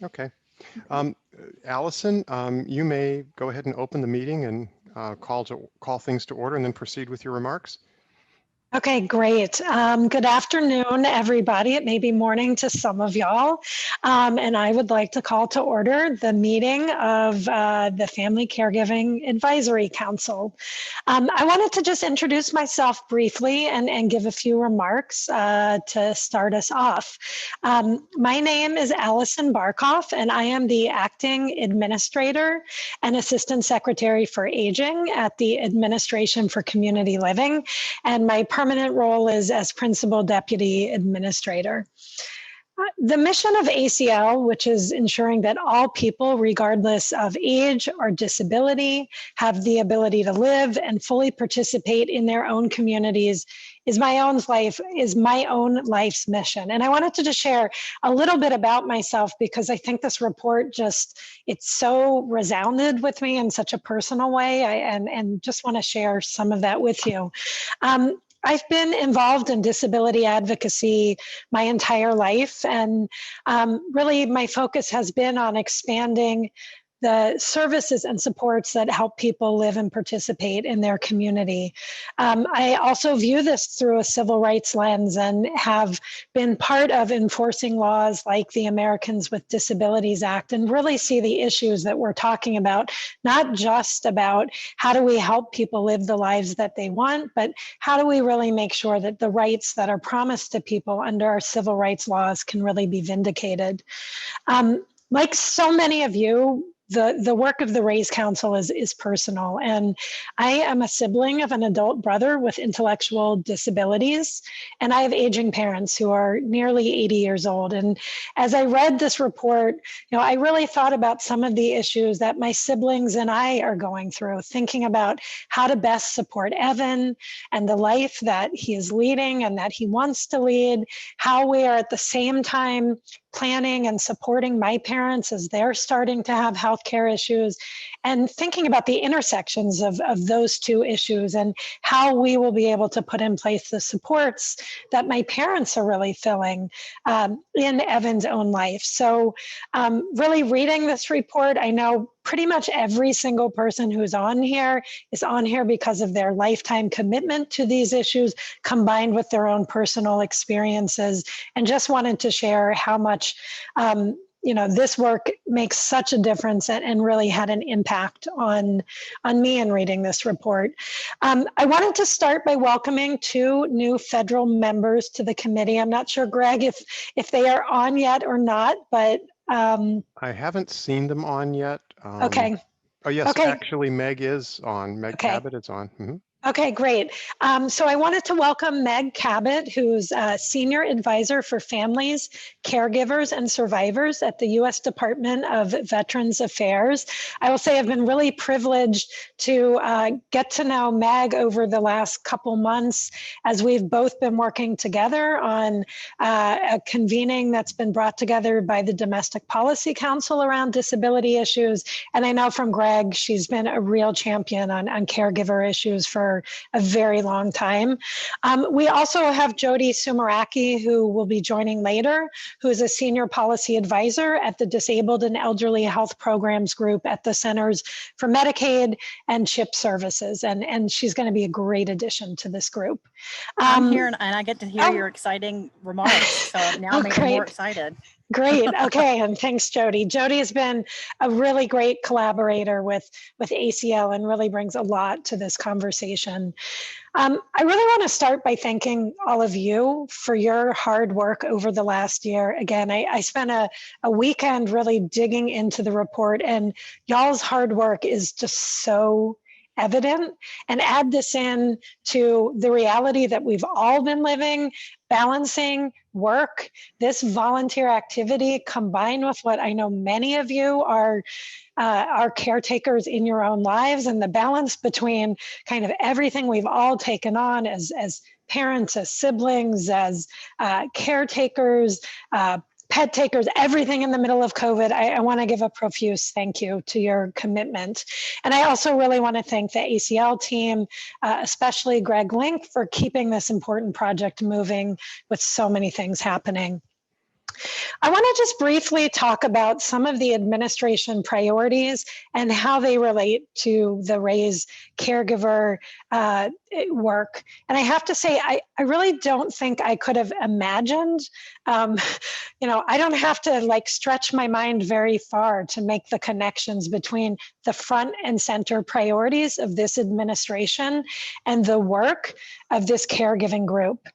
Okay. Um, Allison, you may go ahead and open the meeting and call things to order and then proceed with your remarks. Okay, great. Good afternoon, everybody. It may be morning to some of y'all. And I would like to call to order the meeting of the Family Caregiving Advisory Council. I wanted to just introduce myself briefly and give a few remarks to start us off. My name is Allison Barkoff, and I am the Acting Administrator and Assistant Secretary for Aging at the Administration for Community Living. And my permanent role is as Principal Deputy Administrator. The mission of ACL, which is ensuring that all people, regardless of age or disability, have the ability to live and fully participate in their own communities, is my own life's mission. And I wanted to just share a little bit about myself because I think this report it's so resounded with me in such a personal way, and just want to share some of that with you. I've been involved in disability advocacy my entire life, and really my focus has been on expanding the services and supports that help people live and participate in their community. I also view this through a civil rights lens and have been part of enforcing laws like the Americans with Disabilities Act, and really see the issues that we're talking about, not just about how do we help people live the lives that they want, but how do we really make sure that the rights that are promised to people under our civil rights laws can really be vindicated. Like so many of you, the work of the Raise Council is personal, and I am a sibling of an adult brother with intellectual disabilities, and I have aging parents who are nearly 80 years old. And as I read this report, I really thought about some of the issues that my siblings and I are going through, thinking about how to best support Evan and the life that he is leading and that he wants to lead, how we are at the same time planning and supporting my parents as they're starting to have healthcare issues, and thinking about the intersections of those two issues and how we will be able to put in place the supports that my parents are really feeling in Evan's own life. So really reading this report, I know pretty much every single person who's on here is on here because of their lifetime commitment to these issues, combined with their own personal experiences, and just wanted to share how much this work makes such a difference and really had an impact on me in reading this report. I wanted to start by welcoming two new federal members to the committee. I'm not sure, Greg, if they are on yet or not, but I haven't seen them on yet. Okay. Oh, yes, okay. Actually, Meg is on. Meg Cabot is on. Mm-hmm. Okay, great. So I wanted to welcome Meg Cabot, who's a Senior Advisor for Families, Caregivers, and Survivors at the U.S. Department of Veterans Affairs. I will say I've been really privileged to get to know Meg over the last couple months as we've both been working together on a convening that's been brought together by the Domestic Policy Council around disability issues. And I know from Greg, she's been a real champion on caregiver issues for a very long time. We also have Jody Sumaraki, who will be joining later, who is a senior policy advisor at the Disabled and Elderly Health Programs Group at the Centers for Medicaid and CHIP Services. And she's going to be a great addition to this group. I'm here and I get to hear your exciting remarks. So now I'm even more excited. Great. Okay. And thanks, Jody. Jody has been a really great collaborator with ACL and really brings a lot to this conversation. I really want to start by thanking all of you for your hard work over the last year. Again, I spent a weekend really digging into the report, and y'all's hard work is just so evident. And add this in to the reality that we've all been living, balancing work, this volunteer activity, combined with what I know many of you are caretakers in your own lives, and the balance between kind of everything we've all taken on as parents, as siblings, as caretakers, pet takers, everything in the middle of COVID. I want to give a profuse thank you to your commitment. And I also really want to thank the ACL team, especially Greg Link, for keeping this important project moving with so many things happening. I want to just briefly talk about some of the administration priorities and how they relate to the RAISE caregiver work. And I have to say, I really don't think I could have imagined, I don't have to like stretch my mind very far to make the connections between the front and center priorities of this administration and the work of this caregiving group.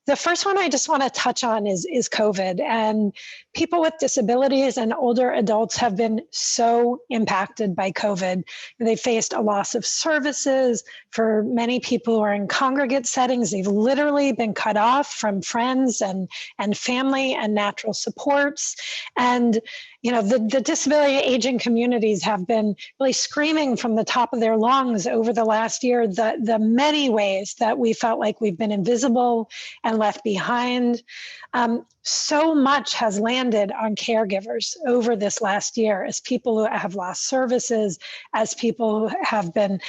The first one I just want to touch on is COVID, and people with disabilities and older adults have been so impacted by COVID. They faced a loss of services. For many people who are in congregate settings, they've literally been cut off from friends and family and natural supports. And the disability and aging communities have been really screaming from the top of their lungs over the last year the many ways that we felt like we've been invisible and left behind. So much has landed on caregivers over this last year as people who have lost services, as people who have been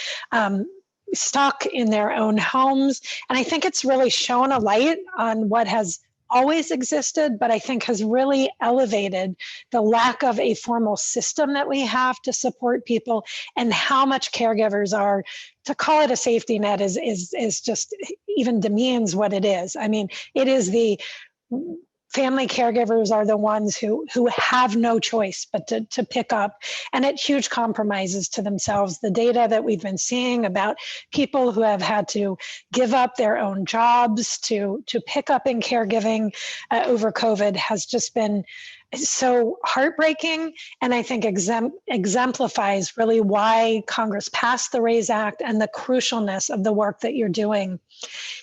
stuck in their own homes. And I think it's really shown a light on what has always existed, but I think has really elevated the lack of a formal system that we have to support people, and how much caregivers are. To call it a safety net is just even demeans what it is. I mean, it is the family caregivers are the ones who have no choice but to pick up, and at huge compromises to themselves. The data that we've been seeing about people who have had to give up their own jobs to pick up in caregiving over COVID has just been so heartbreaking, and I think exemplifies really why Congress passed the RAISE Act and the crucialness of the work that you're doing.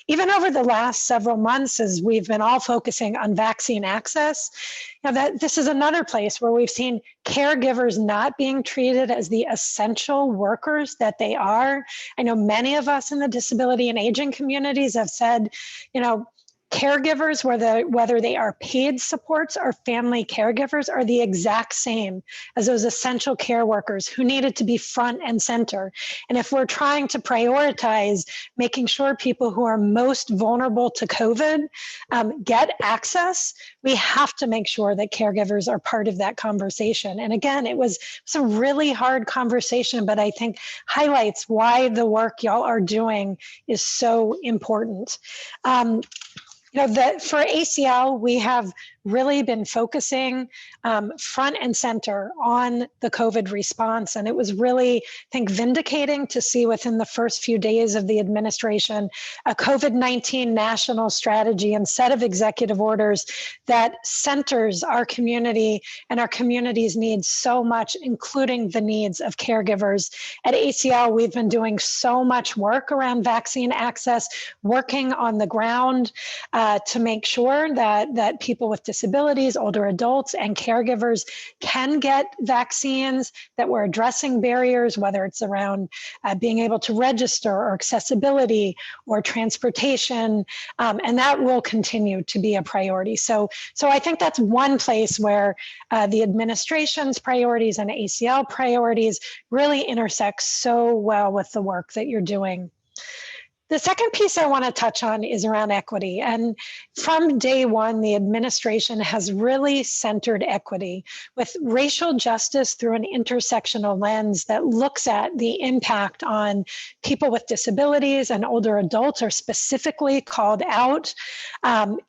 Even over the last several months, as we've been all focusing on vaccine access, that this is another place where we've seen caregivers not being treated as the essential workers that they are. I know many of us in the disability and aging communities have said, caregivers, whether they are paid supports or family caregivers, are the exact same as those essential care workers who needed to be front and center. And if we're trying to prioritize making sure people who are most vulnerable to COVID get access, we have to make sure that caregivers are part of that conversation. And again, it was a really hard conversation, but I think highlights why the work y'all are doing is so important. That for ACL, we have really been focusing front and center on the COVID response. And it was really, I think, vindicating to see within the first few days of the administration, a COVID-19 national strategy and set of executive orders that centers our community and our community's needs so much, including the needs of caregivers. At ACL, we've been doing so much work around vaccine access, working on the ground to make sure that people with disabilities, older adults, and caregivers can get vaccines, that we're addressing barriers, whether it's around being able to register or accessibility or transportation, and that will continue to be a priority. So I think that's one place where the administration's priorities and ACL priorities really intersect so well with the work that you're doing. The second piece I want to touch on is around equity. And from day one, the administration has really centered equity with racial justice through an intersectional lens that looks at the impact on people with disabilities, and older adults are specifically called out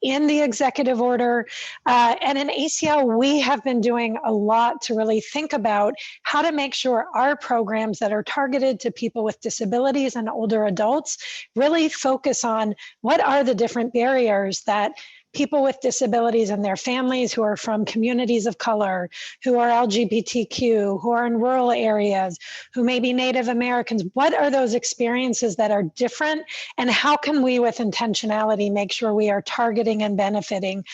in the executive order. And in ACL, we have been doing a lot to really think about how to make sure our programs that are targeted to people with disabilities and older adults really focus on what are the different barriers that people with disabilities and their families who are from communities of color, who are LGBTQ, who are in rural areas, who may be Native Americans, what are those experiences that are different, and how can we with intentionality make sure we are targeting and benefiting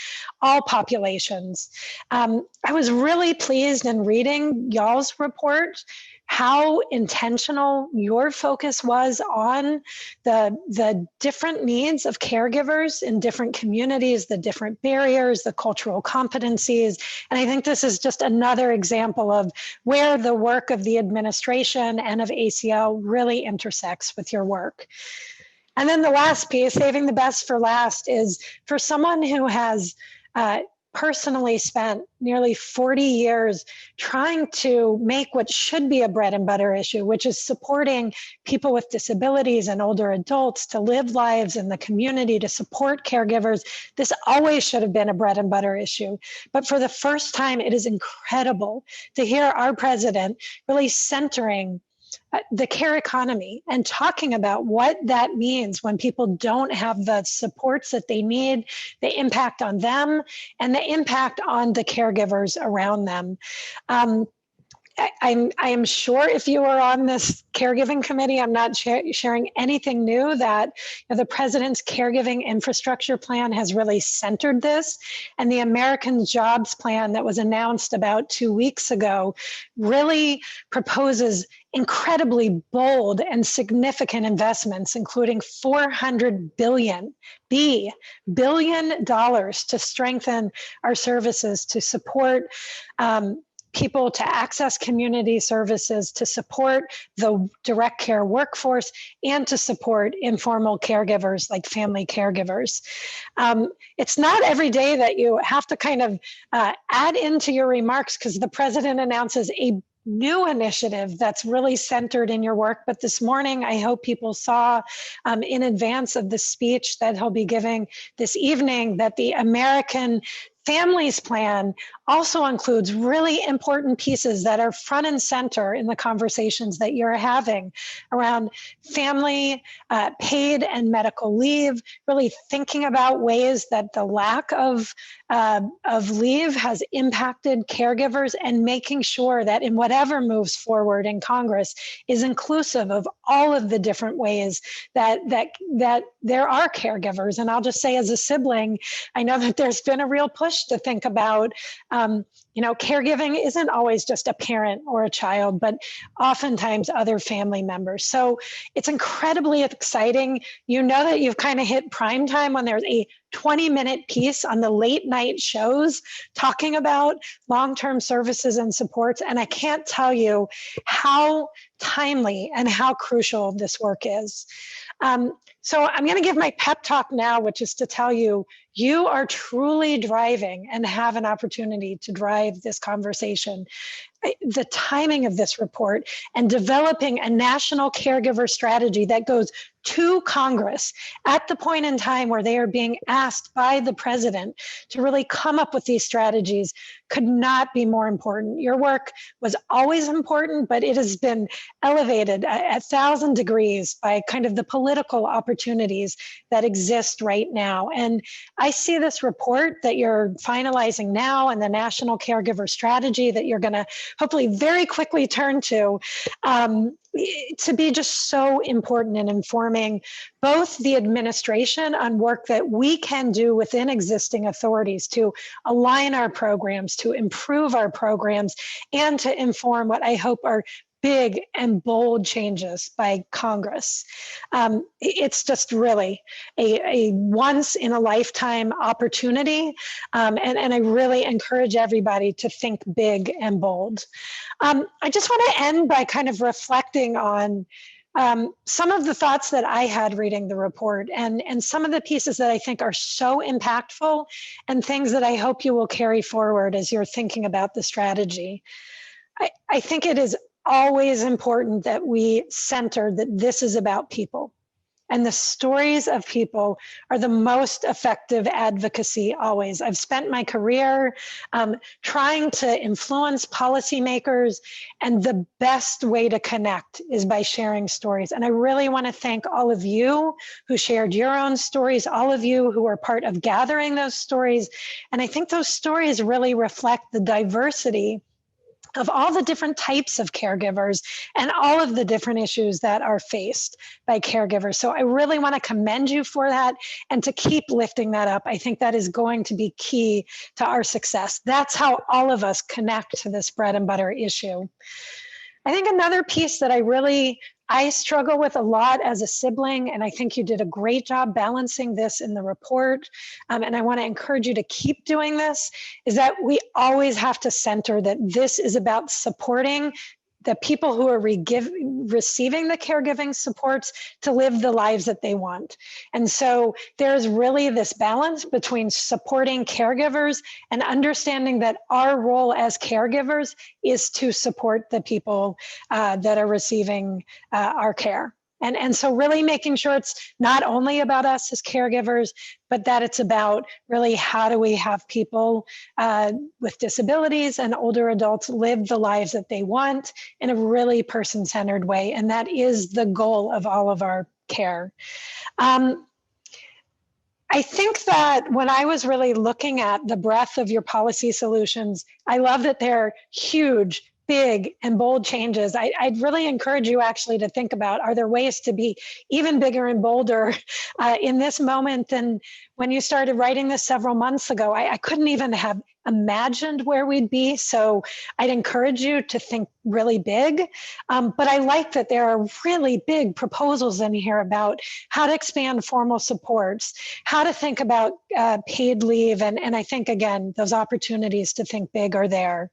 all populations? I was really pleased in reading y'all's report how intentional your focus was on the different needs of caregivers in different communities, the different barriers, the cultural competencies. And I think this is just another example of where the work of the administration and of ACL really intersects with your work. And then the last piece, saving the best for last, is for someone who has personally spent nearly 40 years trying to make what should be a bread and butter issue, which is supporting people with disabilities and older adults to live lives in the community, to support caregivers. This always should have been a bread and butter issue. But for the first time, it is incredible to hear our president really centering the care economy and talking about what that means when people don't have the supports that they need, the impact on them, and the impact on the caregivers around them. I am sure if you are on this caregiving committee, I'm not sharing anything new, that the president's caregiving infrastructure plan has really centered this. And the American Jobs Plan that was announced about 2 weeks ago really proposes incredibly bold and significant investments, including $400 billion to strengthen our services, to support people to access community services, to support the direct care workforce, and to support informal caregivers like family caregivers. It's not every day that you have to kind of add into your remarks, because the president announces a new initiative that's really centered in your work. But this morning, I hope people saw in advance of the speech that he'll be giving this evening, that the American Families Plan also includes really important pieces that are front and center in the conversations that you're having around family paid and medical leave, really thinking about ways that the lack of leave has impacted caregivers, and making sure that in whatever moves forward in Congress is inclusive of all of the different ways that there are caregivers. And I'll just say, as a sibling, I know that there's been a real push to think about, caregiving isn't always just a parent or a child, but oftentimes other family members. So it's incredibly exciting. You know that you've kind of hit prime time when there's a 20-minute piece on the late night shows talking about long-term services and supports. And I can't tell you how timely and how crucial this work is. So I'm going to give my pep talk now, which is to tell you, you are truly driving and have an opportunity to drive this conversation. The timing of this report and developing a national caregiver strategy that goes to Congress at the point in time where they are being asked by the president to really come up with these strategies could not be more important. Your work was always important, but it has been elevated 1,000 degrees by kind of the political opportunities that exist right now. And I see this report that you're finalizing now and the national caregiver strategy that you're going to hopefully very quickly turn to be just so important in informing both the administration on work that we can do within existing authorities to align our programs, to improve our programs, and to inform what I hope are big and bold changes by Congress. It's just really a once in a lifetime opportunity. And I really encourage everybody to think big and bold. I just want to end by kind of reflecting on some of the thoughts that I had reading the report, and some of the pieces that I think are so impactful, and things that I hope you will carry forward as you're thinking about the strategy. I think it is always important that we center that this is about people, and the stories of people are the most effective advocacy always. I've spent my career trying to influence policymakers, and the best way to connect is by sharing stories. And I really want to thank all of you who shared your own stories, all of you who are part of gathering those stories. And I think those stories really reflect the diversity of all the different types of caregivers and all of the different issues that are faced by caregivers. So I really want to commend you for that, and to keep lifting that up. I think that is going to be key to our success. That's how all of us connect to this bread and butter issue. I think another piece that I struggle with a lot as a sibling, and I think you did a great job balancing this in the report, and I want to encourage you to keep doing this, is that we always have to center that this is about supporting the people who are receiving the caregiving supports to live the lives that they want. And so there's really this balance between supporting caregivers and understanding that our role as caregivers is to support the people that are receiving our care. And so really making sure it's not only about us as caregivers, but that it's about really how do we have people with disabilities and older adults live the lives that they want in a really person-centered way. And that is the goal of all of our care. I think that when I was really looking at the breadth of your policy solutions, I love that they're huge, big and bold changes. I'd really encourage you actually to think about, are there ways to be even bigger and bolder in this moment? And when you started writing this several months ago, I couldn't even have imagined where we'd be. So I'd encourage you to think really big. But I like that there are really big proposals in here about how to expand formal supports, how to think about paid leave. And I think, again, those opportunities to think big are there.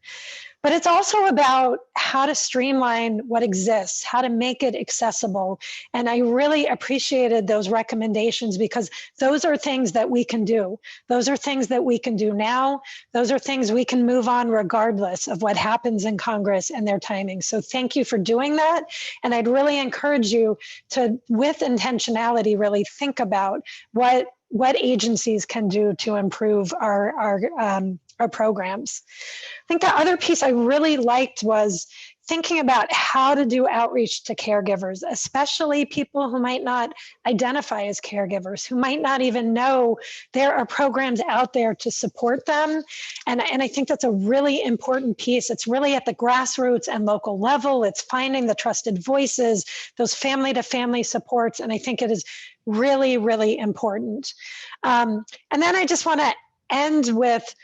But it's also about how to streamline what exists, how to make it accessible. And I really appreciated those recommendations because those are things that we can do. Those are things that we can do now. Those are things we can move on regardless of what happens in Congress and their timing. So thank you for doing that. And I'd really encourage you to, with intentionality, really think about what agencies can do to improve our programs. I think the other piece I really liked was thinking about how to do outreach to caregivers, especially people who might not identify as caregivers, who might not even know there are programs out there to support them. And I think that's a really important piece. It's really at the grassroots and local level. It's finding the trusted voices, those family-to-family supports. And I think it is really, really important. And then I just want to end with,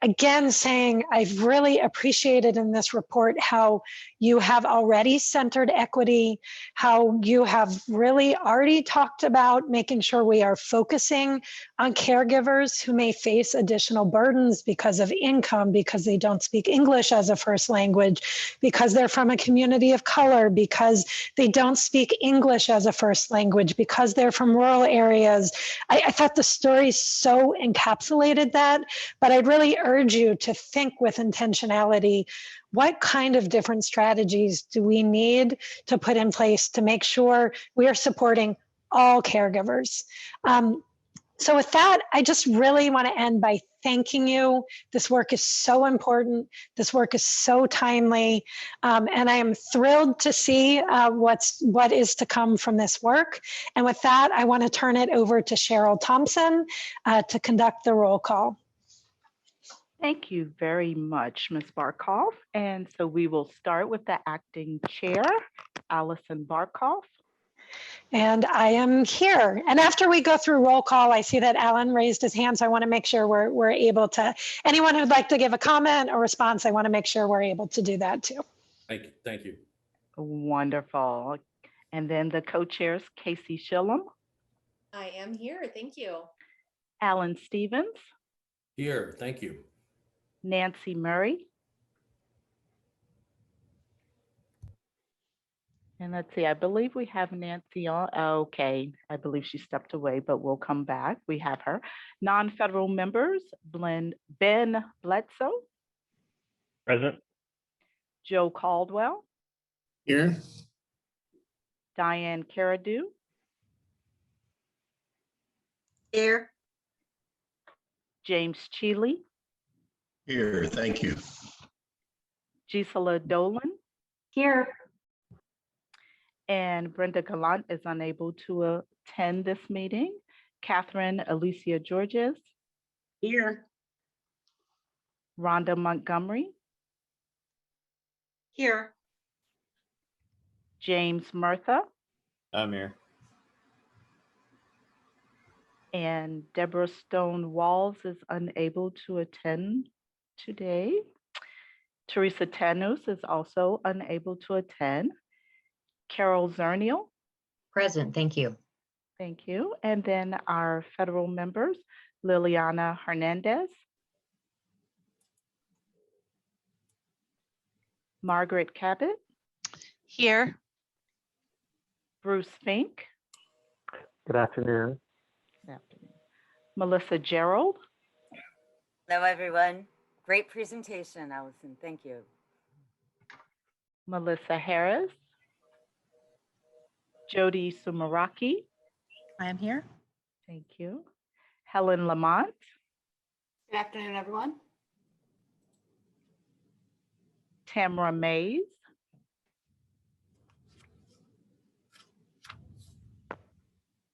again, saying I've really appreciated in this report how you have already centered equity, how you have really already talked about making sure we are focusing on caregivers who may face additional burdens because of income, because they don't speak English as a first language, because they're from a community of color, because they don't speak English as a first language, because they're from rural areas. I thought the story so encapsulated that, but I'd really urge you to think with intentionality, what kind of different strategies do we need to put in place to make sure we are supporting all caregivers? So with that, I just really want to end by thanking you. This work is so important. This work is so timely. And I am thrilled to see what is to come from this work. And with that, I want to turn it over to Cheryl Thompson to conduct the roll call. Thank you very much, Ms. Barkoff. And so we will start with the acting chair, Allison Barkoff. And I am here. And after we go through roll call, I see that Alan raised his hand. So I want to make sure we're able to, anyone who'd like to give a comment or response, I want to make sure we're able to do that too. Thank you. Thank you. Wonderful. And then the co-chairs, Casey Shillum. I am here. Thank you. Alan Stevens. Here. Thank you. Nancy Murray. And let's see, I believe we have Nancy on. Okay, I believe she stepped away, but we'll come back. We have her. Non-federal members, Ben Bledsoe. Present. Joe Caldwell. Here. Diane Caradu. Here. James Cheeley. Here, thank you. Gisela Dolan. Here. And Brenda Gallant is unable to attend this meeting. Catherine Alicia Georges. Here. Rhonda Montgomery. Here. James Murtha. I'm here. And Deborah Stone Walls is unable to attend today. Teresa Tanus is also unable to attend. Carol Zernial. Present. Thank you. Thank you. And then our federal members, Liliana Hernandez. Margaret Cabot, Here. Bruce Fink. Good afternoon. Good afternoon. Melissa Gerald, Hello, everyone. Great presentation, Allison. Thank you. Melissa Harris, Jody Sumaraki. I am here. Thank you. Helen Lamont, Good afternoon, everyone. Tamara Mays,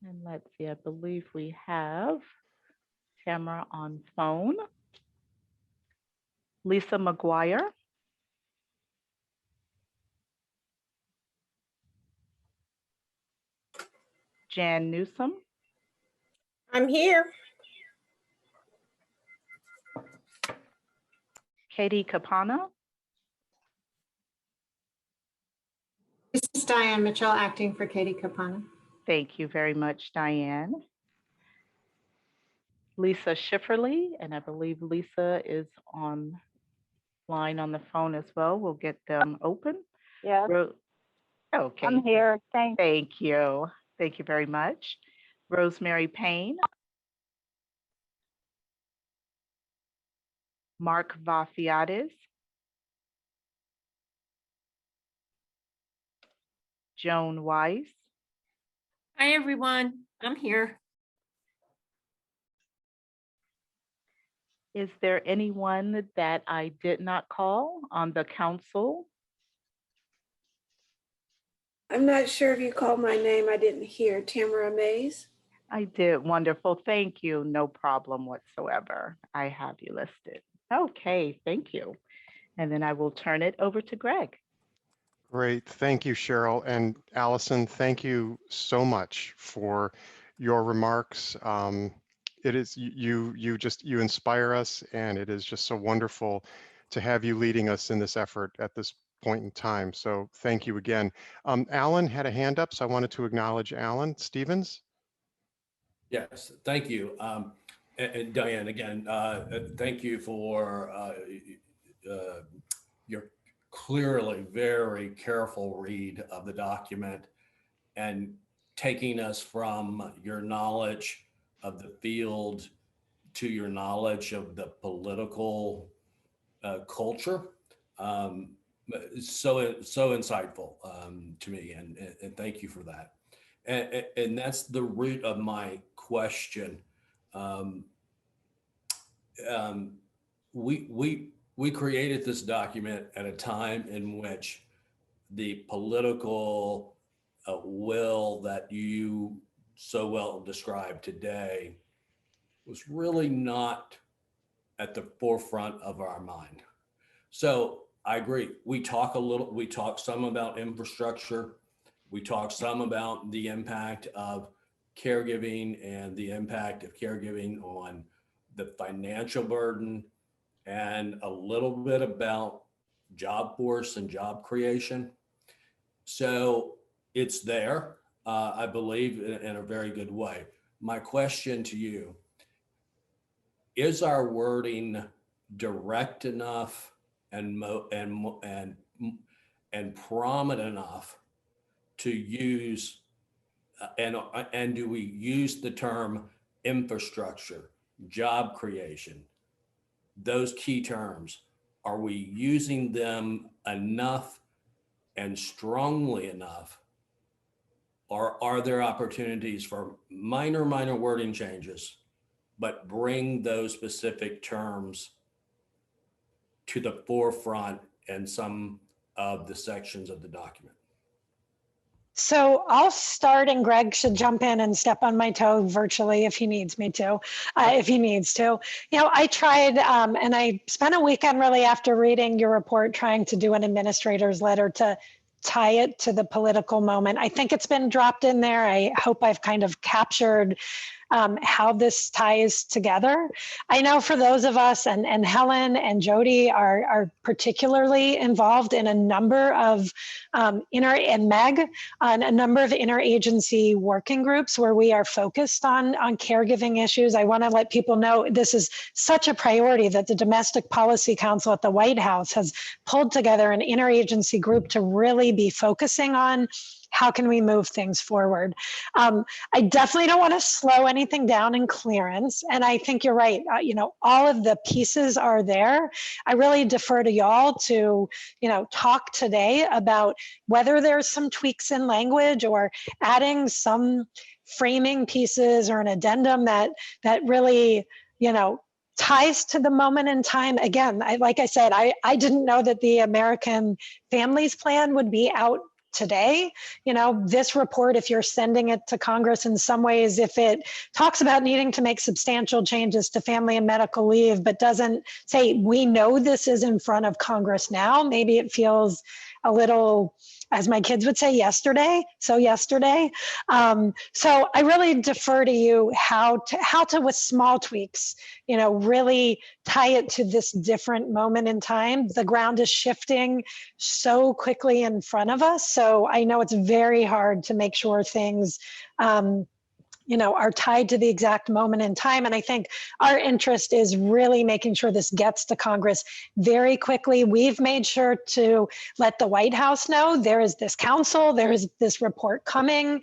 and let's see, I believe we have Tamara on phone. Lisa McGuire, Jan Newsom, I'm here. Katie Capana, This is Diane Mitchell, acting for Katie Capana. thank you very much, Diane. Lisa Schifferly, and I believe Lisa is online on the phone as well. We'll get them open. Yes, Okay. I'm here. Thanks. Thank you. Thank you very much. Rosemary Payne. Mark Vafiades. Joan Weiss. Hi, everyone. I'm here. Is there anyone that I did not call on the council? I'm not sure if you called my name. I didn't hear. Tamara Mays. I did. Wonderful. Thank you. No problem whatsoever. I have you listed. Okay. Thank you. And then I will turn it over to Greg. Great. Thank you, Cheryl. And Allison, thank you so much for your remarks. It is you inspire us, and it is just so wonderful to have you leading us in this effort at this point in time. So thank you again. Alan had a hand up, so I wanted to acknowledge Alan Stevens. Yes, thank you. And Diane, again, thank you for your clearly very careful read of the document and taking us from your knowledge of the field to your knowledge of the political culture. So insightful to me, and thank you for that. And that's the root of my question. We created this document at a time in which the political will that you so well described today was really not at the forefront of our mind. So I agree. We talk some about infrastructure. We talk some about the impact of caregiving and the impact of caregiving on the financial burden, and a little bit about job force and job creation. So it's there, I believe, in a very good way. My question to you, is our wording direct enough and prominent enough to use, and do we use the term infrastructure, job creation, those key terms? Are we using them enough and strongly enough, or are there opportunities for minor wording changes, but bring those specific terms to the forefront in some of the sections of the document? So I'll start, and Greg should jump in and step on my toe virtually if he needs me to, if he needs to. You know, I tried, and I spent a weekend really after reading your report trying to do an administrator's letter to tie it to the political moment. I think it's been dropped in there. I hope I've kind of captured how this ties together. I know for those of us, and Helen and Jody are particularly involved in a number of and Meg, on a number of interagency working groups where we are focused on caregiving issues. I want to let people know this is such a priority that the Domestic Policy Council at the White House has pulled together an interagency group to really be focusing on how can we move things forward. I definitely don't want to slow anything down in clearance. And I think you're right. All of the pieces are there. I really defer to y'all to, talk today about whether there's some tweaks in language or adding some framing pieces or an addendum that really, ties to the moment in time. Again, like I said, I didn't know that the American Families Plan would be out today. This report, if you're sending it to Congress in some ways, if it talks about needing to make substantial changes to family and medical leave, but doesn't say, we know this is in front of Congress now, maybe it feels a little, as my kids would say, yesterday. So yesterday. So I really defer to you how to with small tweaks, really tie it to this different moment in time. The ground is shifting so quickly in front of us. So I know it's very hard to make sure things are tied to the exact moment in time. And I think our interest is really making sure this gets to Congress very quickly. We've made sure to let the White House know there is this council, there is this report coming.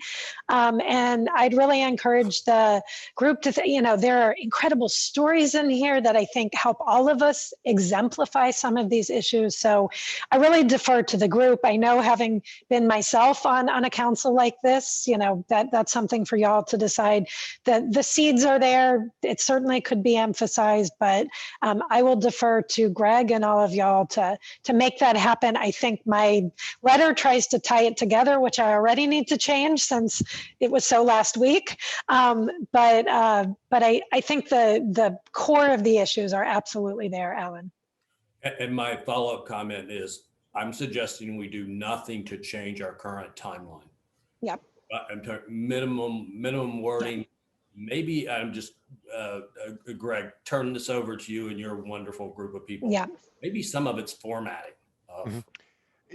And I'd really encourage the group to, there are incredible stories in here that I think help all of us exemplify some of these issues. So I really defer to the group. I know, having been myself on a council like this, that's something for y'all to decide. The seeds are there. It certainly could be emphasized, but I will defer to Greg and all of y'all to make that happen. I think my letter tries to tie it together, which I already need to change since it was so last week. But I think the core of the issues are absolutely there, Alan. And my follow-up comment is, I'm suggesting we do nothing to change our current timeline. Yep. I'm talking minimum wording. Yeah. Maybe I'm just, Greg, turn this over to you and your wonderful group of people. Yeah. Maybe some of it's formatting of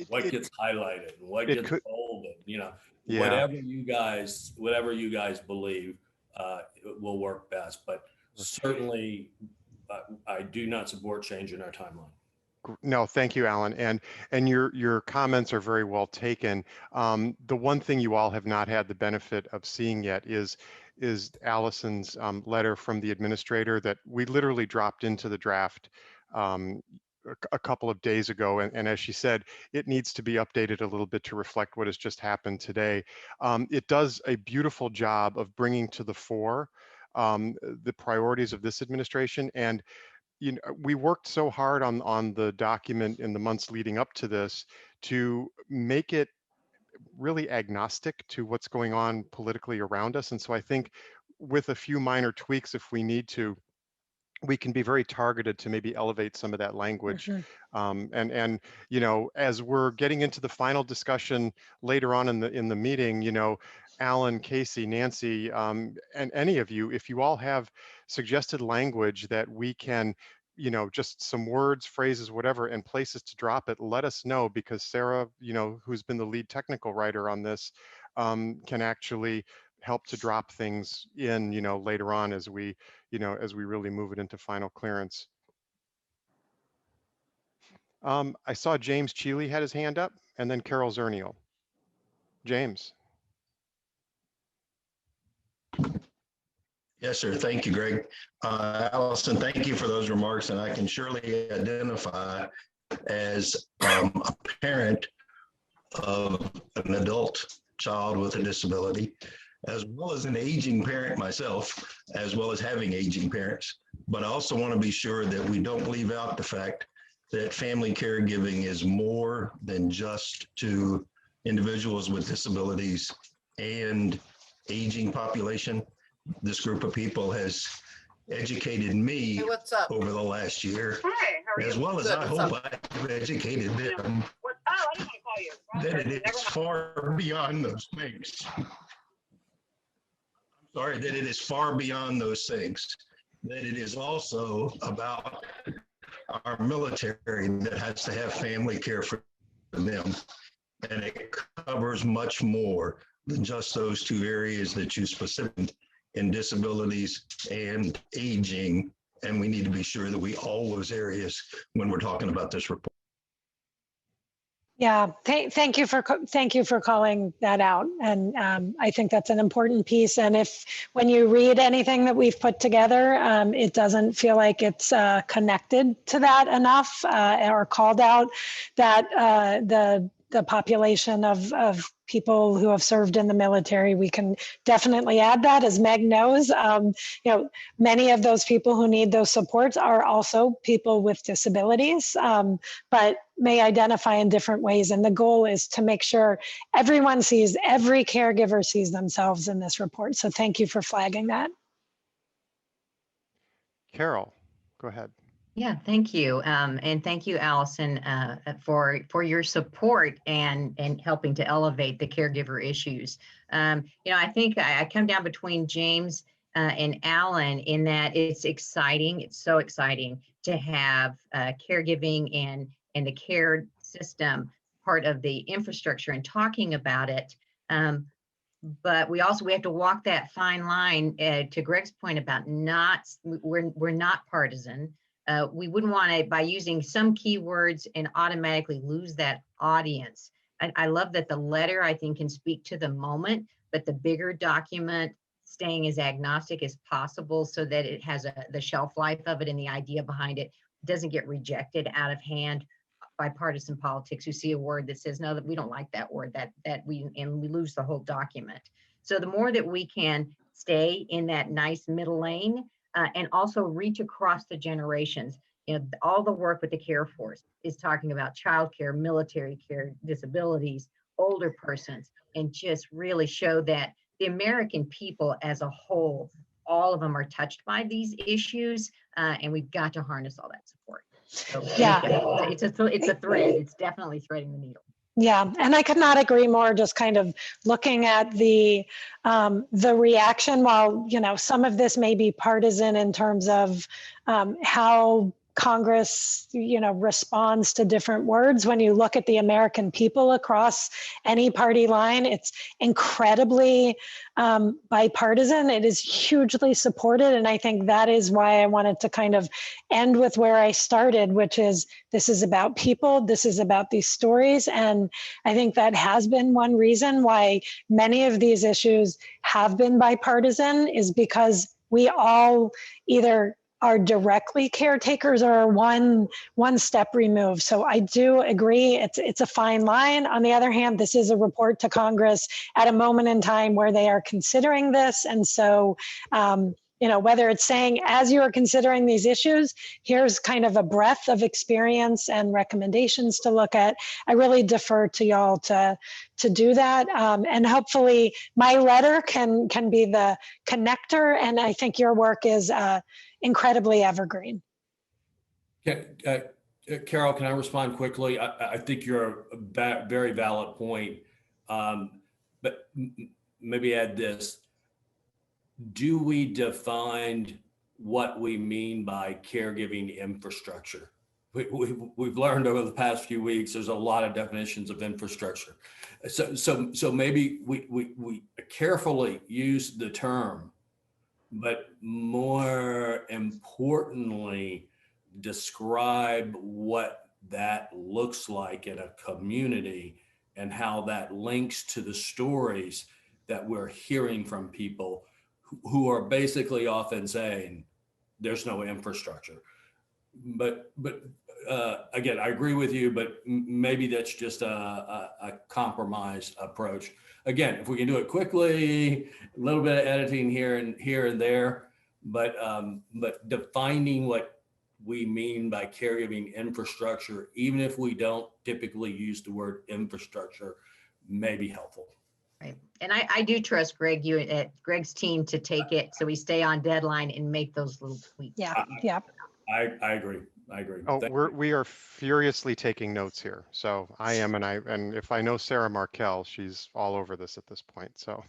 what gets highlighted, and what gets bolded, Yeah. whatever you guys believe will work best. But certainly, I do not support changing our timeline. No, thank you, Alan. And your comments are very well taken. The one thing you all have not had the benefit of seeing yet is Allison's letter from the administrator that we literally dropped into the draft a couple of days ago. And as she said, it needs to be updated a little bit to reflect what has just happened today. It does a beautiful job of bringing to the fore the priorities of this administration. And we worked so hard on the document in the months leading up to this to make it really agnostic to what's going on politically around us. And so I think with a few minor tweaks, if we need to, we can be very targeted to maybe elevate some of that language. And as we're getting into the final discussion later on in the meeting, Alan, Casey, Nancy, and any of you, if you all have suggested language that we can, just some words, phrases, whatever, and places to drop it, let us know, because Sarah, who's been the lead technical writer on this, can actually help to drop things in, later on as we really move it into final clearance. I saw James Cheeley had his hand up, and then Carol Zernial. James. Yes, sir. Thank you, Greg. Allison, thank you for those remarks, and I can surely identify as a parent of an adult child with a disability, as well as an aging parent myself, as well as having aging parents. But I also want to be sure that we don't leave out the fact that family caregiving is more than just to individuals with disabilities and aging population. This group of people has educated me over the last year, as well as I hope I've educated them, that it is far beyond those things. I'm sorry, that it is far beyond those things, that it is also about our military that has to have family care for them. And it covers much more than just those two areas that you specified in disabilities and aging. And we need to be sure that we all those areas when we're talking about this report. Yeah, thank you for calling that out, and I think that's an important piece. And if when you read anything that we've put together, it doesn't feel like it's connected to that enough or called out that the population of people who have served in the military, we can definitely add that. As Meg knows, many of those people who need those supports are also people with disabilities, but may identify in different ways. And the goal is to make sure every caregiver sees themselves in this report. So thank you for flagging that. Carol, go ahead. Yeah, thank you. And thank you, Allison, for your support and helping to elevate the caregiver issues. I think I come down between James and Alan in that it's exciting. It's so exciting to have caregiving and the care system part of the infrastructure and talking about it. But we have to walk that fine line to Greg's point about we're not partisan. We wouldn't want to, by using some keywords and automatically lose that audience. I love that the letter, I think, can speak to the moment, but the bigger document staying as agnostic as possible so that it has the shelf life of it and the idea behind it doesn't get rejected out of hand by partisan politics who see a word that says, no, that we don't like that word, and we lose the whole document. So the more that we can stay in that nice middle lane, and also reach across the generations. All the work with the Care Force is talking about childcare, military care, disabilities, older persons, and just really show that the American people as a whole, all of them are touched by these issues, and we've got to harness all that support. So yeah, it's a thread. It's definitely threading the needle. Yeah, and I could not agree more. Just kind of looking at the reaction, while some of this may be partisan in terms of how Congress, responds to different words. When you look at the American people across any party line, it's incredibly bipartisan. It is hugely supported, and I think that is why I wanted to kind of end with where I started, which is this is about people. This is about these stories, and I think that has been one reason why many of these issues have been bipartisan, is because we all either are directly caretakers or are one step removed. So I do agree it's a fine line. On the other hand, this is a report to Congress at a moment in time where they are considering this. And so, whether it's saying, as you are considering these issues, here's kind of a breadth of experience and recommendations to look at, I really defer to y'all to do that. And hopefully my letter can be the connector. And I think your work is incredibly evergreen. Carol, can I respond quickly? I think you're a very valid point, but maybe add this. Do we define what we mean by caregiving infrastructure? We've learned over the past few weeks, there's a lot of definitions of infrastructure. So maybe we carefully use the term, but more importantly, describe what that looks like in a community and how that links to the stories that we're hearing from people who are basically often saying there's no infrastructure. But again, I agree with you, but maybe that's just a compromised approach. Again, if we can do it quickly, a little bit of editing here and there, but defining what we mean by caregiving infrastructure, even if we don't typically use the word infrastructure, may be helpful. Right. And I do trust Greg's team to take it so we stay on deadline and make those little tweaks. Yeah. I agree. Oh, we are furiously taking notes here. So I am, and if I know Sarah Markel, she's all over this at this point. So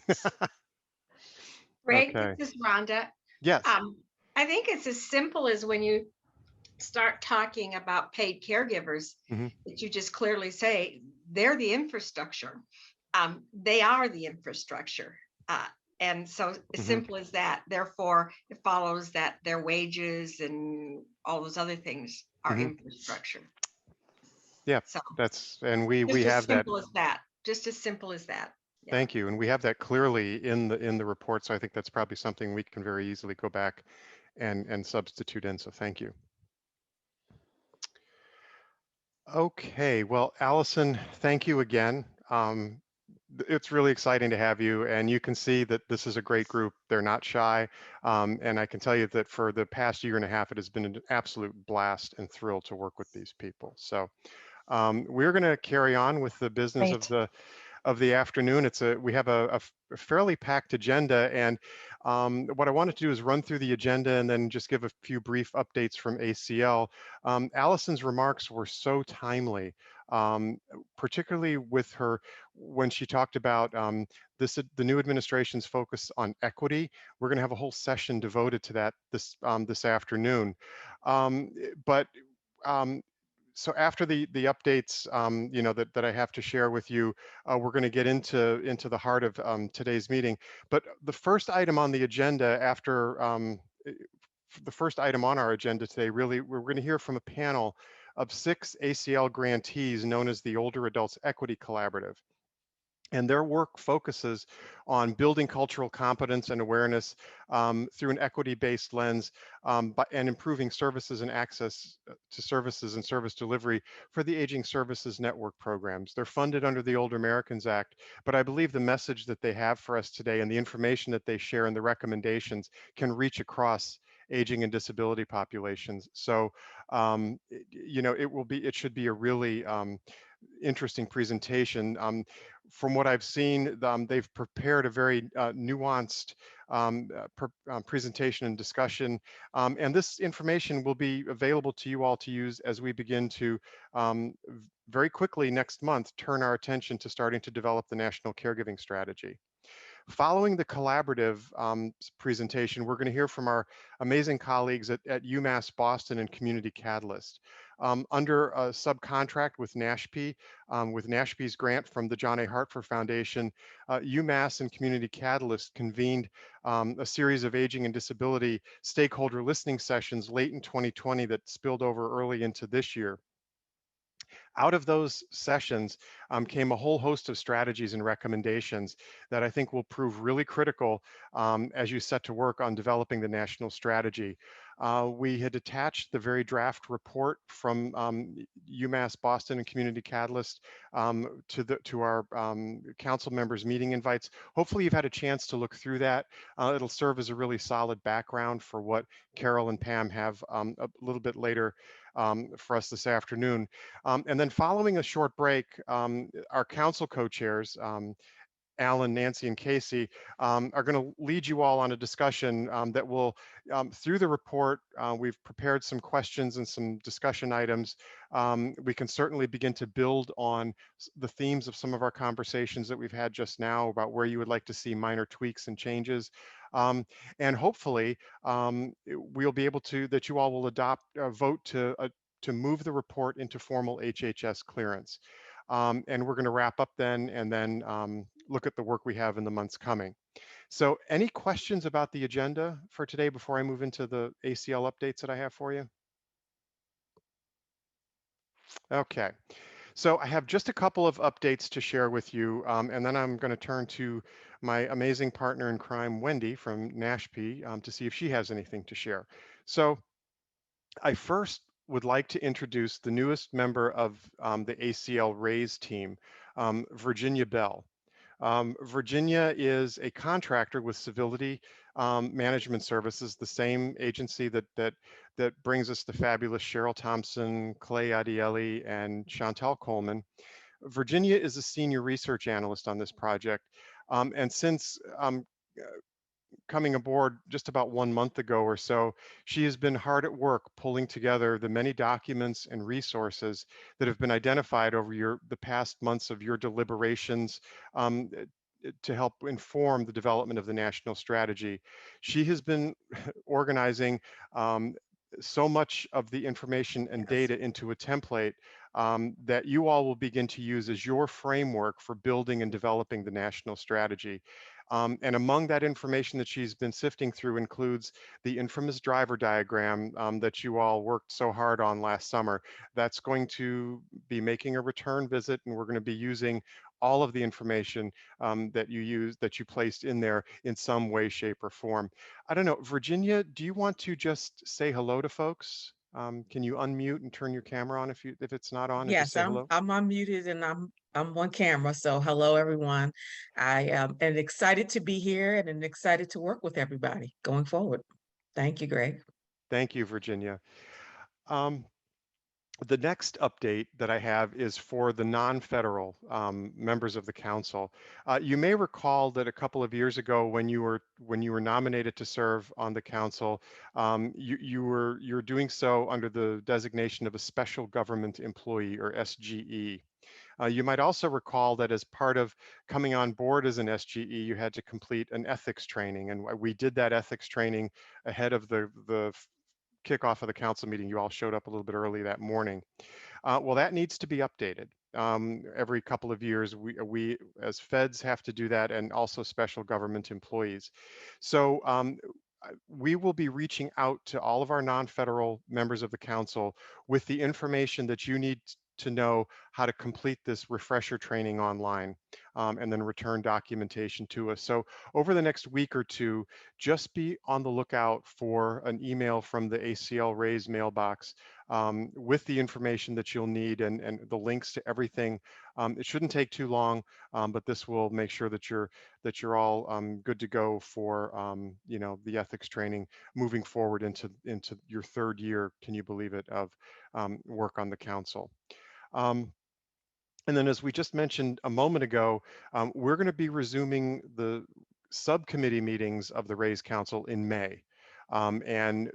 Greg, Okay. this is Rhonda. Yes. I think it's as simple as when you start talking about paid caregivers, Mhm. that you just clearly say they're the infrastructure. They are the infrastructure. And so as Mhm. simple as that. Therefore, it follows that their wages and all those other things are Mhm. infrastructure. Yeah, So and we just as have that. simple as that. Just as simple as that. Yeah. Thank you. And we have that clearly in the report. So I think that's probably something we can very easily go back and substitute in. So thank you. Okay, well, Allison, thank you again. It's really exciting to have you, and you can see that this is a great group. They're not shy, and I can tell you that for the past year and a half, it has been an absolute blast and thrill to work with these people. So we're going to carry on with the business Great. of the afternoon. We have a fairly packed agenda, and what I wanted to do is run through the agenda and then just give a few brief updates from ACL. Allison's remarks were so timely, particularly with her when she talked about the new administration's focus on equity. We're going to have a whole session devoted to that this afternoon, but. Um, so after the updates, you know, that I have to share with you, we're going to get into the heart of today's meeting. But the first item on the agenda after the first item on our agenda today, really, we're going to hear from a panel of 6 ACL grantees known as the Older Adults Equity Collaborative. And their work focuses on building cultural competence and awareness through an equity-based lens and improving services and access to services and service delivery for the Aging Services Network programs. They're funded under the Older Americans Act, but I believe the message that they have for us today and the information that they share and the recommendations can reach across aging and disability populations. So, you know, it should be a really interesting presentation. From what I've seen, they've prepared a very nuanced presentation and discussion. And this information will be available to you all to use as we begin to very quickly next month turn our attention to starting to develop the National Caregiving Strategy. Following the collaborative presentation, we're going to hear from our amazing colleagues at UMass Boston and Community Catalyst. Under a subcontract with NASHP, with NASHP's grant from the John A. Hartford Foundation, UMass and Community Catalyst convened a series of aging and disability stakeholder listening sessions late in 2020 that spilled over early into this year. Out of those sessions came a whole host of strategies and recommendations that I think will prove really critical as you set to work on developing the national strategy. We had attached the very draft report from UMass Boston and Community Catalyst to our council members meeting invites. Hopefully you've had a chance to look through that. It'll serve as a really solid background for what Carol and Pam have a little bit later for us this afternoon. And then following a short break, our council co-chairs, Alan, Nancy, and Casey are going to lead you all on a discussion that will, through the report, we've prepared some questions and some discussion items. We can certainly begin to build on the themes of some of our conversations that we've had just now about where you would like to see minor tweaks and changes. And hopefully we'll be able to, that you all will vote to move the report into formal HHS clearance. And we're going to wrap up then and then look at the work we have in the months coming. So any questions about the agenda for today before I move into the ACL updates that I have for you? Okay, so I have just a couple of updates to share with you, and then I'm going to turn to my amazing partner in crime, Wendy from NASHP, to see if she has anything to share. So I first would like to introduce the newest member of the ACL RAISE team, Virginia Bell. Virginia is a contractor with Civility Management Services, the same agency that brings us the fabulous Cheryl Thompson, Clay Adieli, and Chantel Coleman. Virginia is a senior research analyst on this project, and since coming aboard just about 1 month ago or so, she has been hard at work pulling together the many documents and resources that have been identified over the past months of your deliberations to help inform the development of the national strategy. She has been organizing so much of the information and data into a template that you all will begin to use as your framework for building and developing the national strategy. And among that information that she's been sifting through includes the infamous driver diagram that you all worked so hard on last summer. That's going to be making a return visit, and we're going to be using all of the information that you placed in there in some way, shape, or form. I don't know, Virginia, do you want to just say hello to folks? Can you unmute and turn your camera on if it's not on, and just Yes, say hello? I'm unmuted and I'm on camera. So hello everyone. I am excited to be here and I'm excited to work with everybody going forward. Thank you, Greg. Thank you, Virginia. The next update that I have is for the non-federal members of the council. You may recall that a couple of years ago, when you were nominated to serve on the council, you're doing so under the designation of a special government employee, or SGE. You might also recall that as part of coming on board as an SGE, you had to complete an ethics training, and we did that ethics training ahead of the kickoff of the council meeting. You all showed up a little bit early that morning. Well, that needs to be updated. Every couple of years, we as feds have to do that, and also special government employees. So we will be reaching out to all of our non-federal members of the council with the information that you need to know how to complete this refresher training online, and then return documentation to us. So over the next week or two, just be on the lookout for an email from the ACL Raise mailbox with the information that you'll need, and the links to everything. It shouldn't take too long, but this will make sure that you're all good to go for the ethics training moving forward into your third year, can you believe it, of work on the council. And then, as we just mentioned a moment ago, we're going to be resuming the subcommittee meetings of the Raise Council in May. And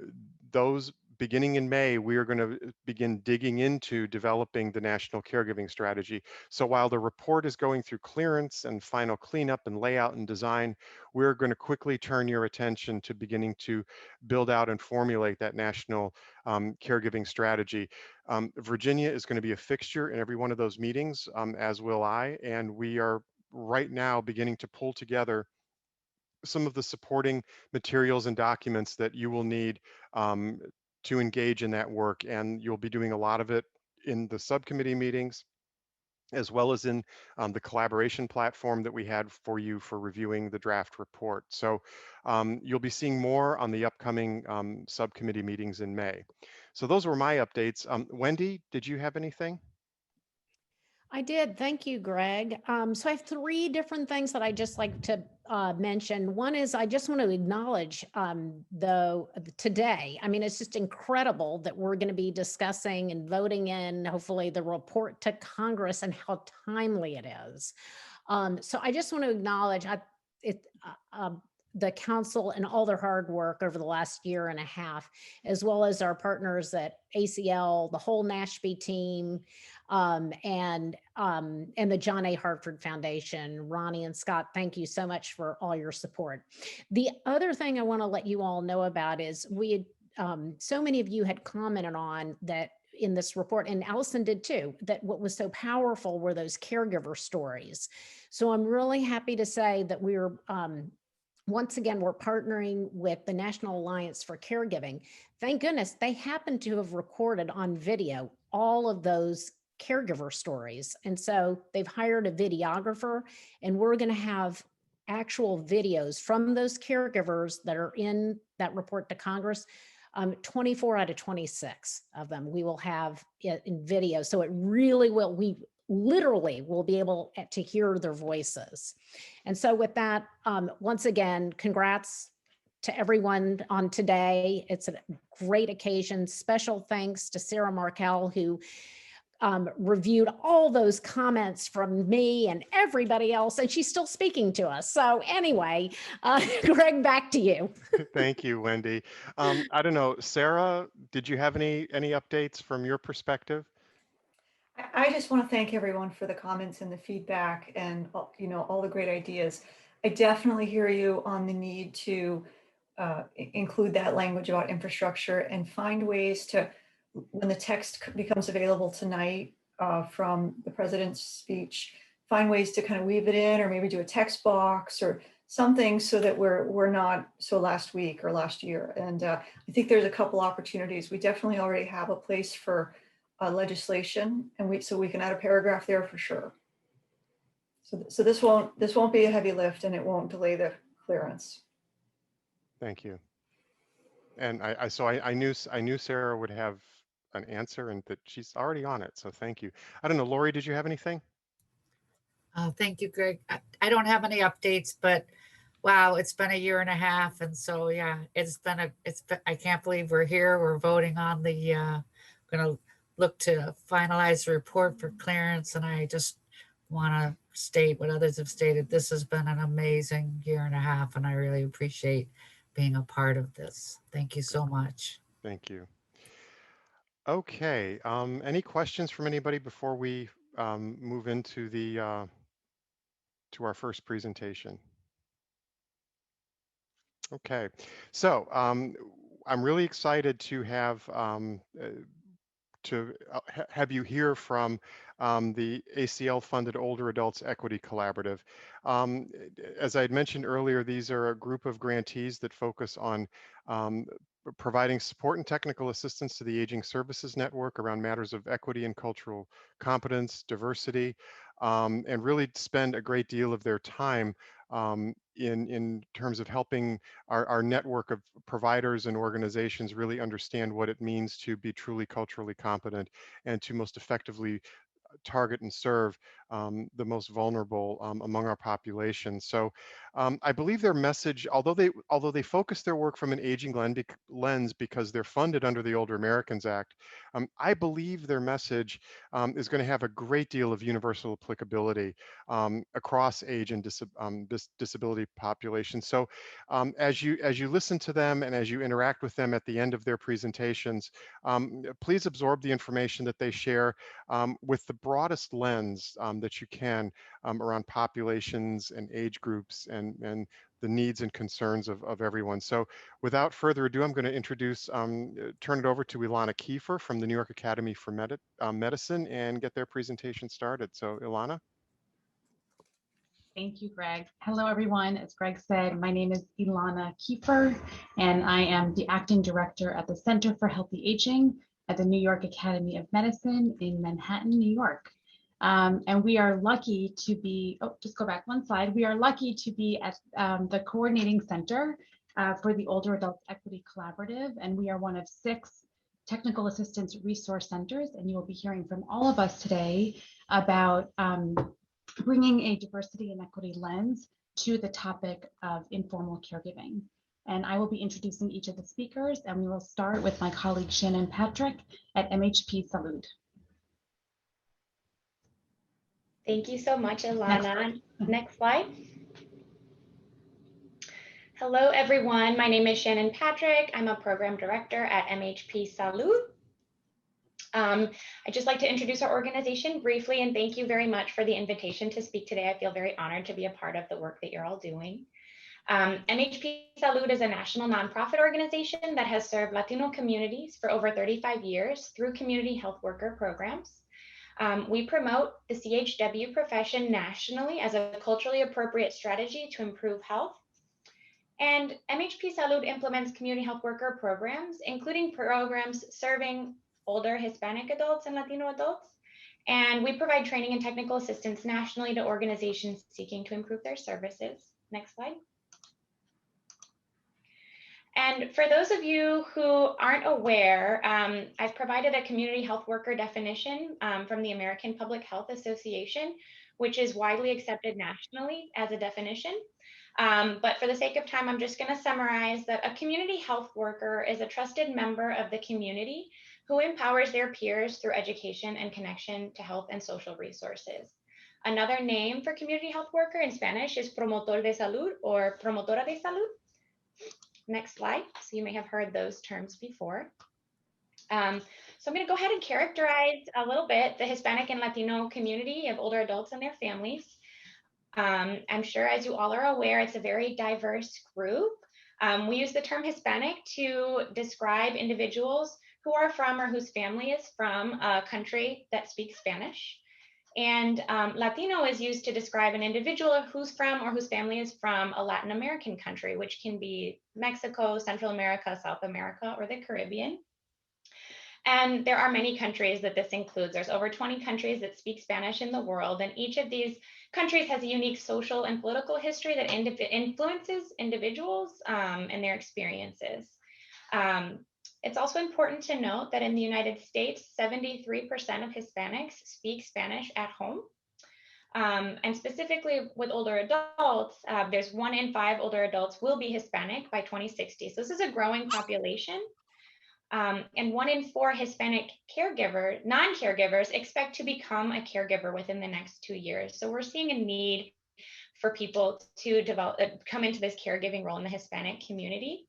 those beginning in May, we are going to begin digging into developing the national caregiving strategy. So while the report is going through clearance and final cleanup and layout and design, we're going to quickly turn your attention to beginning to build out and formulate that national caregiving strategy. Virginia is going to be a fixture in every one of those meetings, as will I, and we are right now beginning to pull together some of the supporting materials and documents that you will need to engage in that work. And you'll be doing a lot of it in the subcommittee meetings, as well as in the collaboration platform that we had for you for reviewing the draft report. So you'll be seeing more on the upcoming subcommittee meetings in May. So those were my updates. Wendy, did you have anything? I did. Thank you, Greg. So I have three different things that I just like to mention. One is I just want to acknowledge today. I mean, it's just incredible that we're going to be discussing and voting in, hopefully, the report to Congress, and how timely it is. So I just want to acknowledge the council and all their hard work over the last year and a half, as well as our partners at ACL, the whole NASHB team, and the John A. Hartford Foundation. Ronnie and Scott, thank you so much for all your support. The other thing I want to let you all know about is so many of you had commented on that in this report, and Allison did too, that what was so powerful were those caregiver stories. So I'm really happy to say that we're once again, we're partnering with the National Alliance for Caregiving. Thank goodness they happen to have recorded on video all of those caregiver stories. And so they've hired a videographer, and we're going to have actual videos from those caregivers that are in that report to Congress. 24 out of 26 of them we will have in video. So it really will, we literally will be able to hear their voices. And so with that, once again, congrats to everyone on today. It's a great occasion. Special thanks to Sarah Markel, who reviewed all those comments from me and everybody else, and she's still speaking to us. So anyway, Greg, back to you. Thank you, Wendy. I don't know, Sarah, did you have any updates from your perspective? I just want to thank everyone for the comments and the feedback and, all the great ideas. I definitely hear you on the need to include that language about infrastructure and find ways to, when the text becomes available tonight from the president's speech, find ways to kind of weave it in, or maybe do a text box or something, so that we're not so last week or last year. And I think there's a couple opportunities. We definitely already have a place for legislation, and so we can add a paragraph there for sure. So this won't be a heavy lift, and it won't delay the clearance. Thank you. And I knew Sarah would have an answer, and that she's already on it. So thank you. I don't know, Lori, did you have anything? Thank you, Greg. I don't have any updates, but wow, it's been a year and a half. And so, yeah, I can't believe we're here. We're voting on going to look to finalize the report for clearance. And I just want to state what others have stated. This has been an amazing year and a half, and I really appreciate being a part of this. Thank you so much. Thank you. Okay, any questions from anybody before we move into to our first presentation? Okay, so I'm really excited to have have you hear from the ACL-funded Older Adults Equity Collaborative. As I had mentioned earlier, these are a group of grantees that focus on providing support and technical assistance to the Aging Services Network around matters of equity and cultural competence, diversity, and really spend a great deal of their time in terms of helping our network of providers and organizations really understand what it means to be truly culturally competent and to most effectively target and serve the most vulnerable among our population. So I believe their message, although they focus their work from an aging lens because they're funded under the Older Americans Act, I believe their message is going to have a great deal of universal applicability across age and disability populations. So as you listen to them and as you interact with them at the end of their presentations, please absorb the information that they share with the broadest lens that you can around populations and age groups and the needs and concerns of everyone. So without further ado, I'm going to turn it over to Ilana Kiefer from the New York Academy for Medicine and get their presentation started. So Ilana. Thank you, Greg. Hello, everyone. As Greg said, my name is Ilana Kiefer, and I am the acting director at the Center for Healthy Aging at the New York Academy of Medicine in Manhattan, New York. And we are lucky to be, just go back one slide. We are lucky to be at the coordinating center for the Older Adults Equity Collaborative, and we are one of 6 technical assistance resource centers, and you will be hearing from all of us today about bringing a diversity and equity lens to the topic of informal caregiving. And I will be introducing each of the speakers, and we will start with my colleague Shannon Patrick at MHP Salud. Thank you so much, Ilana. Next slide. Hello, everyone. My name is Shannon Patrick. I'm a program director at MHP Salud. I'd just like to introduce our organization briefly, and thank you very much for the invitation to speak today. I feel very honored to be a part of the work that you're all doing. MHP Salud is a national nonprofit organization that has served Latino communities for over 35 years through community health worker programs. We promote the CHW profession nationally as a culturally appropriate strategy to improve health. And MHP Salud implements community health worker programs, including programs serving older Hispanic adults and Latino adults. And we provide training and technical assistance nationally to organizations seeking to improve their services. Next slide. And for those of you who aren't aware, I've provided a community health worker definition from the American Public Health Association, which is widely accepted nationally as a definition. But for the sake of time, I'm just going to summarize that a community health worker is a trusted member of the community who empowers their peers through education and connection to health and social resources. Another name for community health worker in Spanish is promotor de salud or promotora de salud. Next slide. So you may have heard those terms before. So I'm going to go ahead and characterize a little bit the Hispanic and Latino community of older adults and their families. I'm sure, as you all are aware, it's a very diverse group. We use the term Hispanic to describe individuals who are from or whose family is from a country that speaks Spanish. And Latino is used to describe an individual who's from or whose family is from a Latin American country, which can be Mexico, Central America, South America, or the Caribbean. And there are many countries that this includes. There's over 20 countries that speak Spanish in the world, and each of these countries has a unique social and political history that influences individuals and their experiences. It's also important to note that in the United States, 73% of Hispanics speak Spanish at home. And specifically with older adults, there's 1 in 5 older adults will be Hispanic by 2060. So this is a growing population. And 1 in 4 Hispanic non-caregivers expect to become a caregiver within the next 2 years. So we're seeing a need for people to come into this caregiving role in the Hispanic community.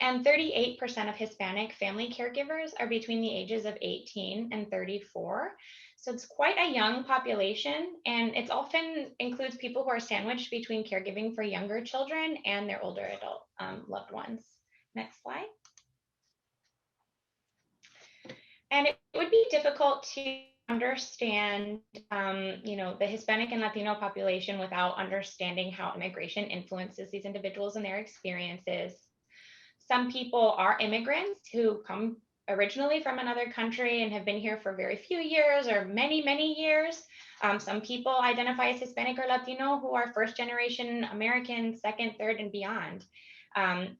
And 38% of Hispanic family caregivers are between the ages of 18 and 34. So it's quite a young population, and it often includes people who are sandwiched between caregiving for younger children and their older adult loved ones. Next slide. And it would be difficult to understand, the Hispanic and Latino population without understanding how immigration influences these individuals and their experiences. Some people are immigrants who come originally from another country and have been here for very few years or many, many years. Some people identify as Hispanic or Latino who are first generation American, second, third, and beyond.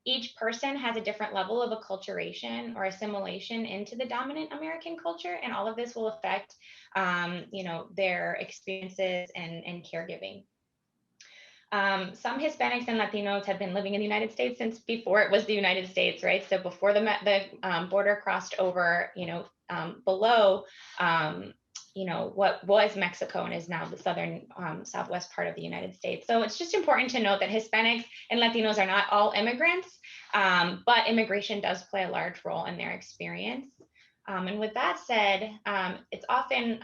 Each person has a different level of acculturation or assimilation into the dominant American culture, and all of this will affect, their experiences and caregiving. Some Hispanics and Latinos have been living in the United States since before it was the United States, right? So before the border crossed over, below, what was Mexico and is now the southern southwest part of the United States. So it's just important to note that Hispanics and Latinos are not all immigrants, but immigration does play a large role in their experience. And with that said, it's often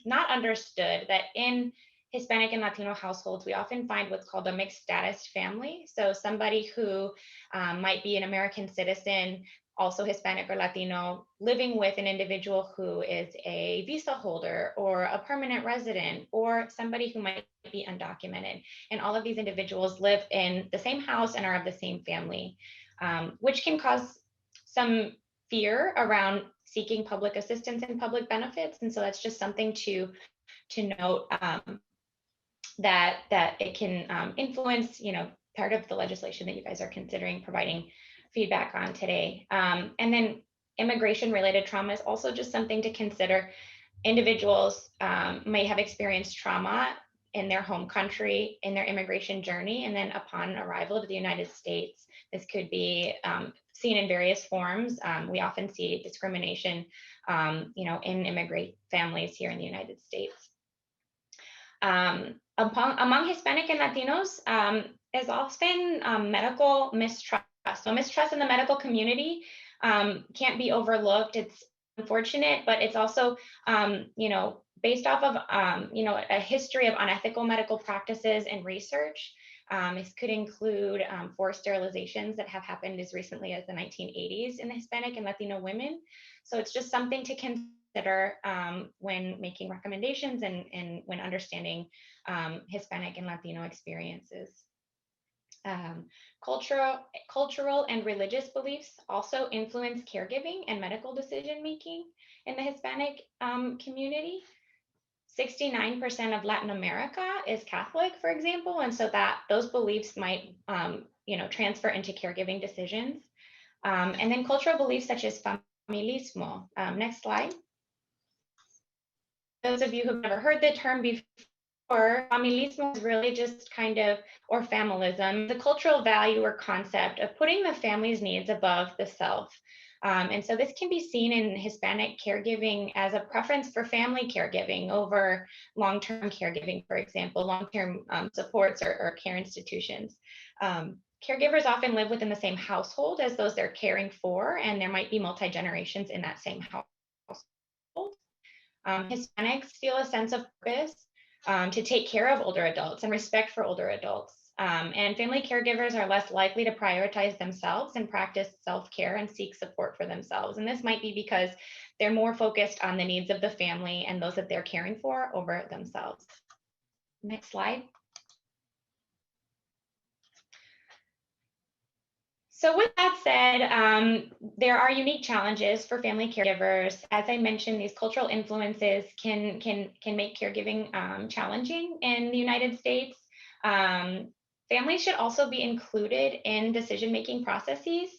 not understood that in Hispanic and Latino households, we often find what's called a mixed status family. So somebody who might be an American citizen, also Hispanic or Latino, living with an individual who is a visa holder or a permanent resident or somebody who might be undocumented. And all of these individuals live in the same house and are of the same family, which can cause some fear around seeking public assistance and public benefits. And so that's just something to note, that it can influence, part of the legislation that you guys are considering providing feedback on today. And then immigration related trauma is also just something to consider. Individuals may have experienced trauma in their home country in their immigration journey, and then upon arrival to the United States, this could be seen in various forms. We often see discrimination, in immigrant families here in the United States. Among Hispanic and Latinos is often medical mistrust. So mistrust in the medical community can't be overlooked. It's unfortunate, but it's also, based off of, a history of unethical medical practices and research. This could include forced sterilizations that have happened as recently as the 1980s in the Hispanic and Latino women. So it's just something to consider when making recommendations and when understanding Hispanic and Latino experiences. Cultural and religious beliefs also influence caregiving and medical decision-making in the Hispanic community. 69% of Latin America is Catholic, for example, and so that those beliefs might, transfer into caregiving decisions. And then cultural beliefs such as familismo. Next slide. Those of you who've never heard the term before, familismo is really just or familism, the cultural value or concept of putting the family's needs above the self. And so this can be seen in Hispanic caregiving as a preference for family caregiving over long-term caregiving, for example, long-term supports or care institutions. Caregivers often live within the same household as those they're caring for, and there might be multi-generations in that same household. Hispanics feel a sense of purpose to take care of older adults and respect for older adults. And family caregivers are less likely to prioritize themselves and practice self-care and seek support for themselves. And this might be because they're more focused on the needs of the family and those that they're caring for over themselves. Next slide. So with that said, there are unique challenges for family caregivers. As I mentioned, these cultural influences can make caregiving challenging in the United States. Families should also be included in decision-making processes.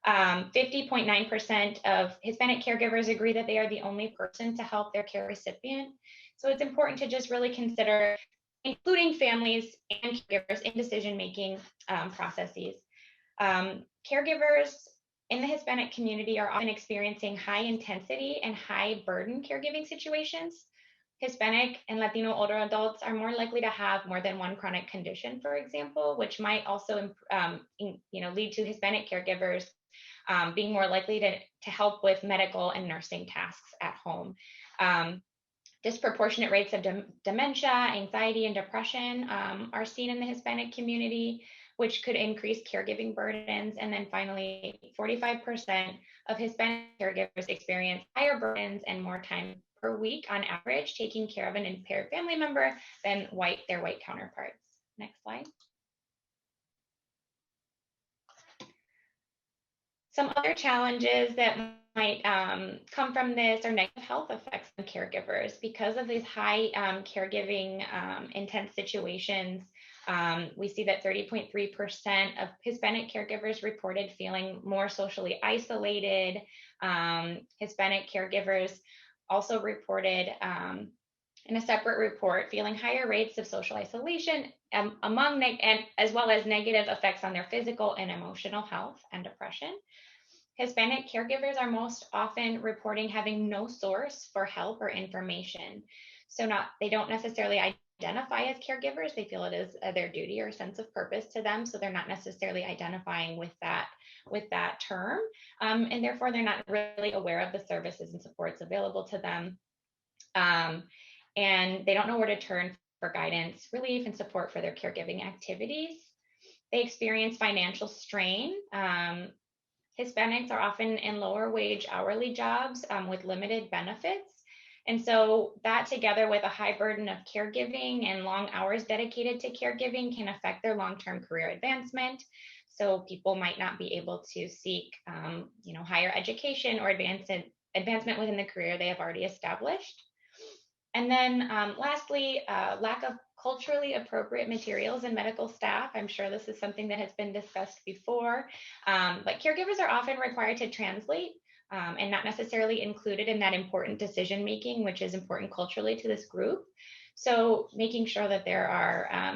50.9% of Hispanic caregivers agree that they are the only person to help their care recipient. So it's important to just really consider including families and caregivers in decision-making processes. Caregivers in the Hispanic community are often experiencing high intensity and high burden caregiving situations. Hispanic and Latino older adults are more likely to have more than one chronic condition, for example, which might also lead to Hispanic caregivers being more likely to help with medical and nursing tasks at home. Disproportionate rates of dementia, anxiety, and depression are seen in the Hispanic community, which could increase caregiving burdens. And then finally, 45% of Hispanic caregivers experience higher burdens and more time per week on average taking care of an impaired family member than their white counterparts. Next slide. Some other challenges that might come from this are negative health effects on caregivers. Because of these high caregiving intense situations, we see that 30.3% of Hispanic caregivers reported feeling more socially isolated. Hispanic caregivers also reported in a separate report feeling higher rates of social isolation and as well as negative effects on their physical and emotional health and depression. Hispanic caregivers are most often reporting having no source for help or information. So they don't necessarily identify as caregivers. They feel it is their duty or sense of purpose to them. So they're not necessarily identifying with that term. And therefore they're not really aware of the services and supports available to them. And they don't know where to turn for guidance, relief, and support for their caregiving activities. They experience financial strain. Hispanics are often in lower wage hourly jobs with limited benefits. And so that together with a high burden of caregiving and long hours dedicated to caregiving can affect their long-term career advancement. So people might not be able to seek higher education or advancement within the career they have already established. And then lastly, lack of culturally appropriate materials and medical staff. I'm sure this is something that has been discussed before, but caregivers are often required to translate and not necessarily included in that important decision making, which is important culturally to this group. So making sure that there are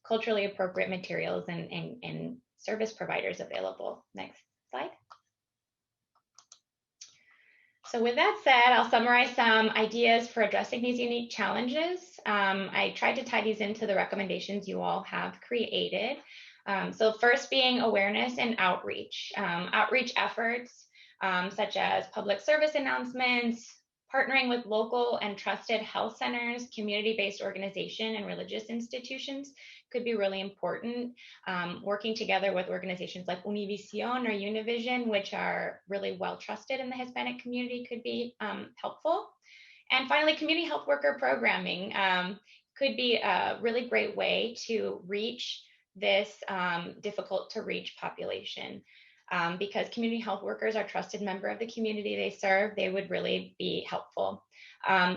culturally appropriate materials and service providers available. Next slide. So with that said, I'll summarize some ideas for addressing these unique challenges. I tried to tie these into the recommendations you all have created. So first being awareness and outreach. Outreach efforts such as public service announcements, partnering with local and trusted health centers, community-based organization, and religious institutions could be really important. Working together with organizations like Univision or Univision, which are really well trusted in the Hispanic community, could be helpful. And finally, community health worker programming could be a really great way to reach this difficult to reach population. Because community health workers are a trusted member of the community they serve, they would really be helpful.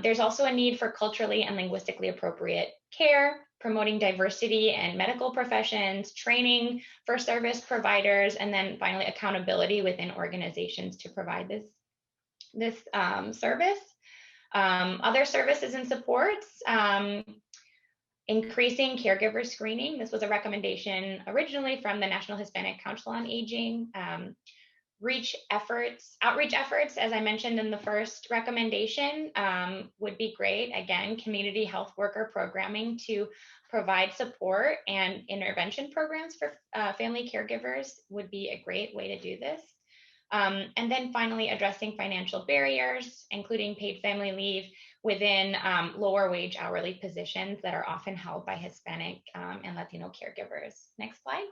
There's also a need for culturally and linguistically appropriate care, promoting diversity in medical professions, training for service providers, and then finally accountability within organizations to provide this service. Other services and supports, increasing caregiver screening. This was a recommendation originally from the National Hispanic Council on Aging. outreach efforts, as I mentioned in the first recommendation, would be great. Again, community health worker programming to provide support and intervention programs for family caregivers would be a great way to do this. And then finally, addressing financial barriers, including paid family leave within lower wage hourly positions that are often held by Hispanic and Latino caregivers. Next slide.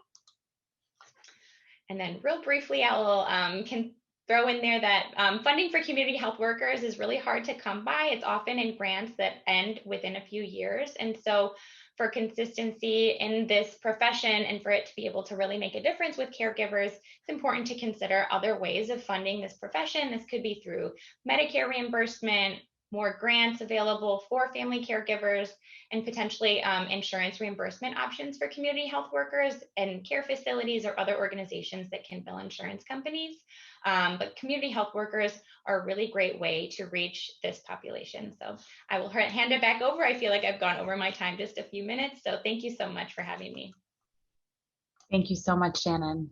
And then real briefly, I will can throw in there that funding for community health workers is really hard to come by. It's often in grants that end within a few years. And so for consistency in this profession and for it to be able to really make a difference with caregivers, it's important to consider other ways of funding this profession. This could be through Medicare reimbursement, more grants available for family caregivers, and potentially insurance reimbursement options for community health workers and care facilities or other organizations that can bill insurance companies. But community health workers are a really great way to reach this population. So I will hand it back over. I feel like I've gone over my time just a few minutes. So thank you so much for having me. Thank you so much, Shannon.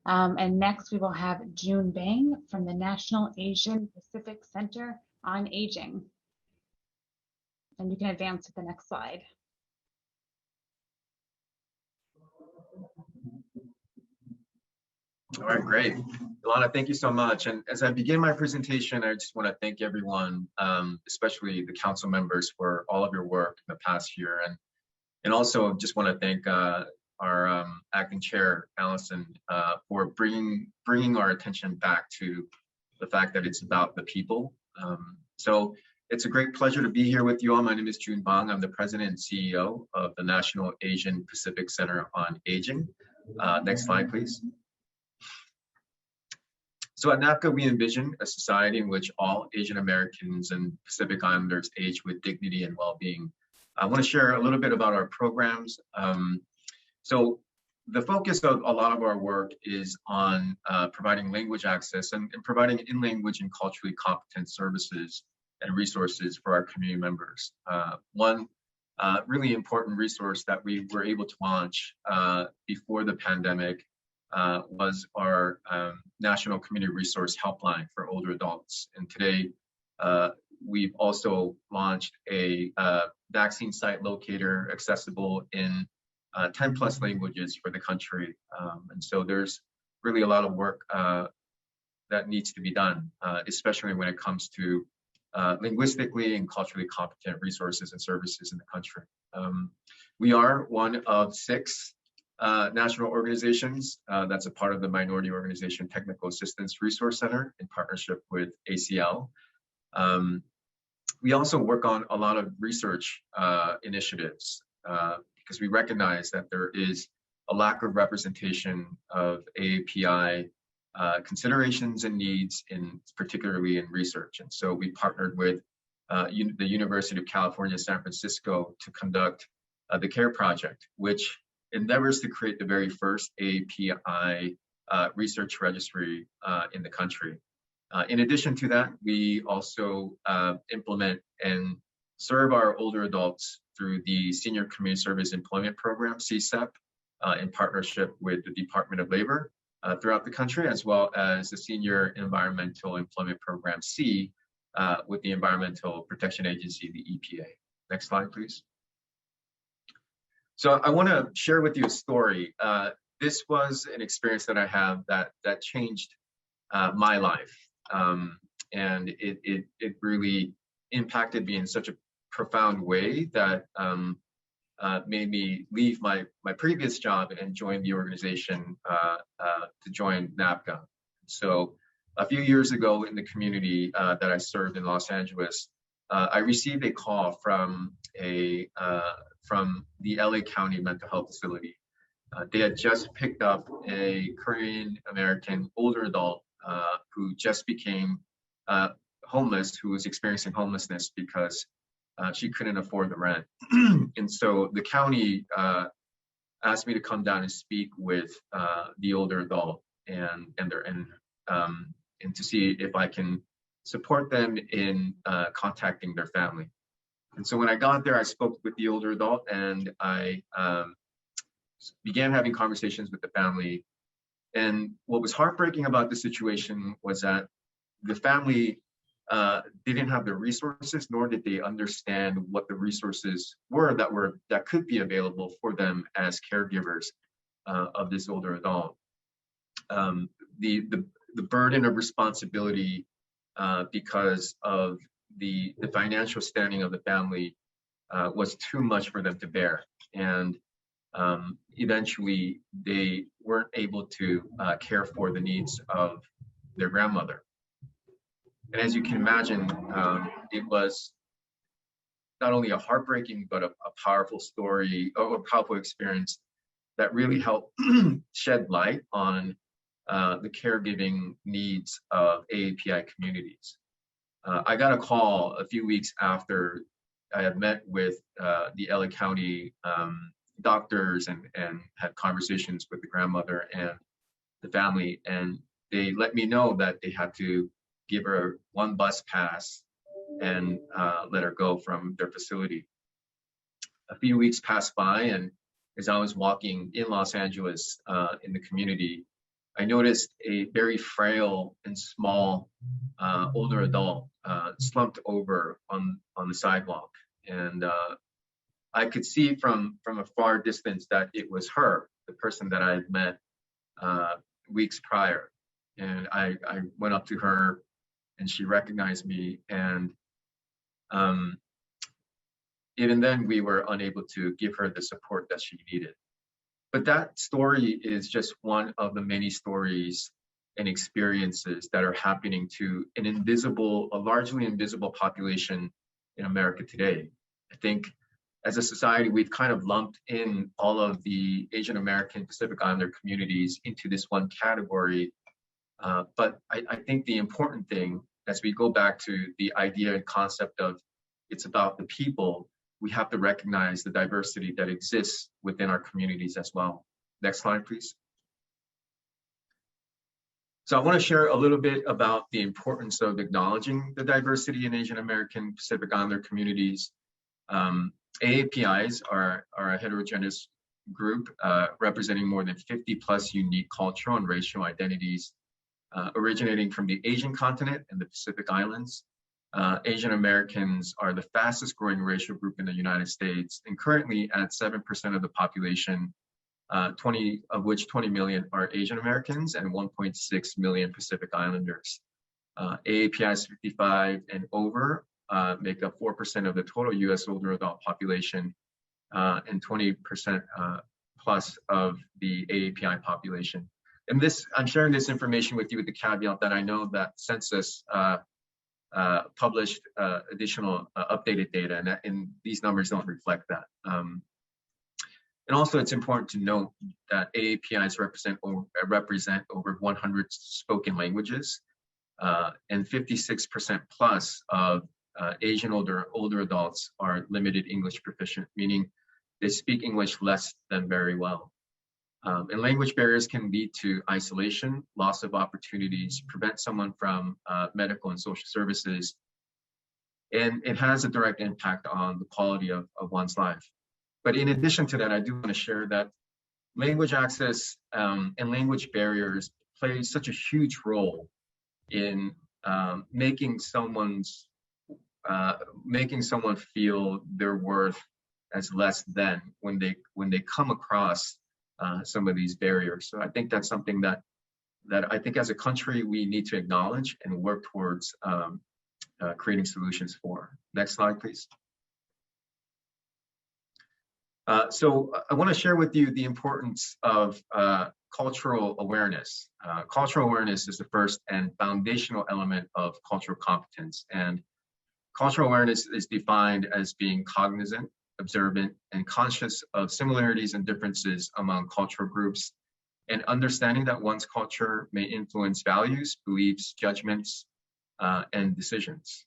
And next we will have June Bang from the National Asian Pacific Center on Aging. And you can advance to the next slide. All right, great. Ilana, thank you so much. And as I begin my presentation, I just want to thank everyone, especially the council members, for all of your work in the past year. And also just want to thank our acting chair, Allison, for bringing our attention back to the fact that it's about the people. So it's a great pleasure to be here with you all. My name is June Bang. I'm the president and CEO of the National Asian Pacific Center on Aging. Next slide, please. So at NAPCA, we envision a society in which all Asian Americans and Pacific Islanders age with dignity and well-being. I want to share a little bit about our programs. So the focus of a lot of our work is on providing language access and providing in-language and culturally competent services and resources for our community members. One really important resource that we were able to launch before the pandemic was our National Community Resource Helpline for older adults. And today, we've also launched a vaccine site locator accessible in 10 plus languages for the country. And so there's really a lot of work that needs to be done, especially when it comes to linguistically and culturally competent resources and services in the country. We are one of 6 national organizations that's a part of the Minority Organization Technical Assistance Resource Center in partnership with ACL. We also work on a lot of research initiatives because we recognize that there is a lack of representation of AAPI considerations and needs, particularly in research. And so we partnered with the University of California, San Francisco to conduct the CARE project, which endeavors to create the very first AAPI research registry in the country. In addition to that, we also implement and serve our older adults through the Senior Community Service Employment Program, CSEP, in partnership with the Department of Labor throughout the country, as well as the Senior Environmental Employment Program, C, with the Environmental Protection Agency, the EPA. Next slide, please. So I want to share with you a story. This was an experience that I have that changed my life. And it really impacted me in such a profound way that made me leave my previous job and join the organization to join NAPCA. So a few years ago in the community that I served in Los Angeles, I received a call from the LA County Mental Health Facility. They had just picked up a Korean American older adult who just became homeless, who was experiencing homelessness because she couldn't afford the rent. And so the county asked me to come down and speak with the older adult and to see if I can support them in contacting their family. And so when I got there, I spoke with the older adult and I began having conversations with the family. And what was heartbreaking about the situation was that the family didn't have the resources, nor did they understand what the resources were that could be available for them as caregivers of this older adult. The burden of responsibility because of the financial standing of the family was too much for them to bear. And eventually they weren't able to care for the needs of their grandmother. And as you can imagine, it was not only a heartbreaking, but a powerful story, or a powerful experience that really helped shed light on the caregiving needs of AAPI communities. I got a call a few weeks after I had met with the LA County doctors and had conversations with the grandmother and the family, and they let me know that they had to give her one bus pass and let her go from their facility. A few weeks passed by, and as I was walking in Los Angeles in the community, I noticed a very frail and small older adult slumped over on the sidewalk. And I could see from a far distance that it was her, the person that I had met weeks prior. And I went up to her and she recognized me. And even then we were unable to give her the support that she needed. But that story is just one of the many stories and experiences that are happening to a largely invisible population in America today. I think as a society, we've kind of lumped in all of the Asian American Pacific Islander communities into this one category. But I think the important thing, as we go back to the idea and concept of it's about the people, we have to recognize the diversity that exists within our communities as well. Next slide, please. So I want to share a little bit about the importance of acknowledging the diversity in Asian American Pacific Islander communities. AAPIs are a heterogeneous group representing more than 50 plus unique cultural and racial identities originating from the Asian continent and the Pacific Islands. Asian Americans are the fastest growing racial group in the United States, and currently at 7% of the population, 20 of which 20 million are Asian Americans and 1.6 million Pacific Islanders. AAPIs 55 and over make up 4% of the total US older adult population and 20% plus of the AAPI population. And I'm sharing this information with you with the caveat that I know that census published additional updated data, and these numbers don't reflect that. And also, it's important to note that AAPIs represent over 100 spoken languages, and 56% plus of Asian older adults are limited English proficient, meaning they speak English less than very well. And language barriers can lead to isolation, loss of opportunities, prevent someone from medical and social services, and it has a direct impact on the quality of one's life. But in addition to that, I do want to share that language access and language barriers play such a huge role in making someone feel their worth as less than when they come across some of these barriers. So I think that's something that I think as a country we need to acknowledge and work towards creating solutions for. Next slide, please. So I want to share with you the importance of cultural awareness. Cultural awareness is the first and foundational element of cultural competence. And cultural awareness is defined as being cognizant, observant, and conscious of similarities and differences among cultural groups, and understanding that one's culture may influence values, beliefs, judgments, and decisions.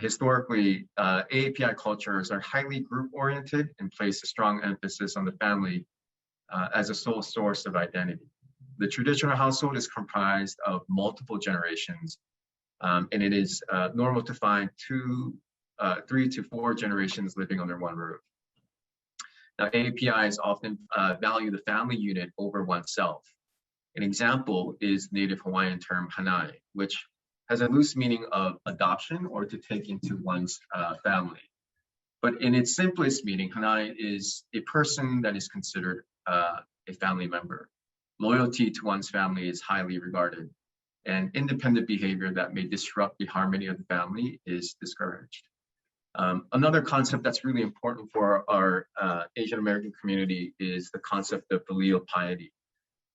Historically, AAPI cultures are highly group-oriented and place a strong emphasis on the family as a sole source of identity. The traditional household is comprised of multiple generations, and it is normal to find 3 to 4 generations living under one roof. Now, AAPIs often value the family unit over oneself. An example is Native Hawaiian term hanai, which has a loose meaning of adoption or to take into one's family. But in its simplest meaning, hanai is a person that is considered a family member. Loyalty to one's family is highly regarded, and independent behavior that may disrupt the harmony of the family is discouraged. Another concept that's really important for our Asian American community is the concept of filial piety,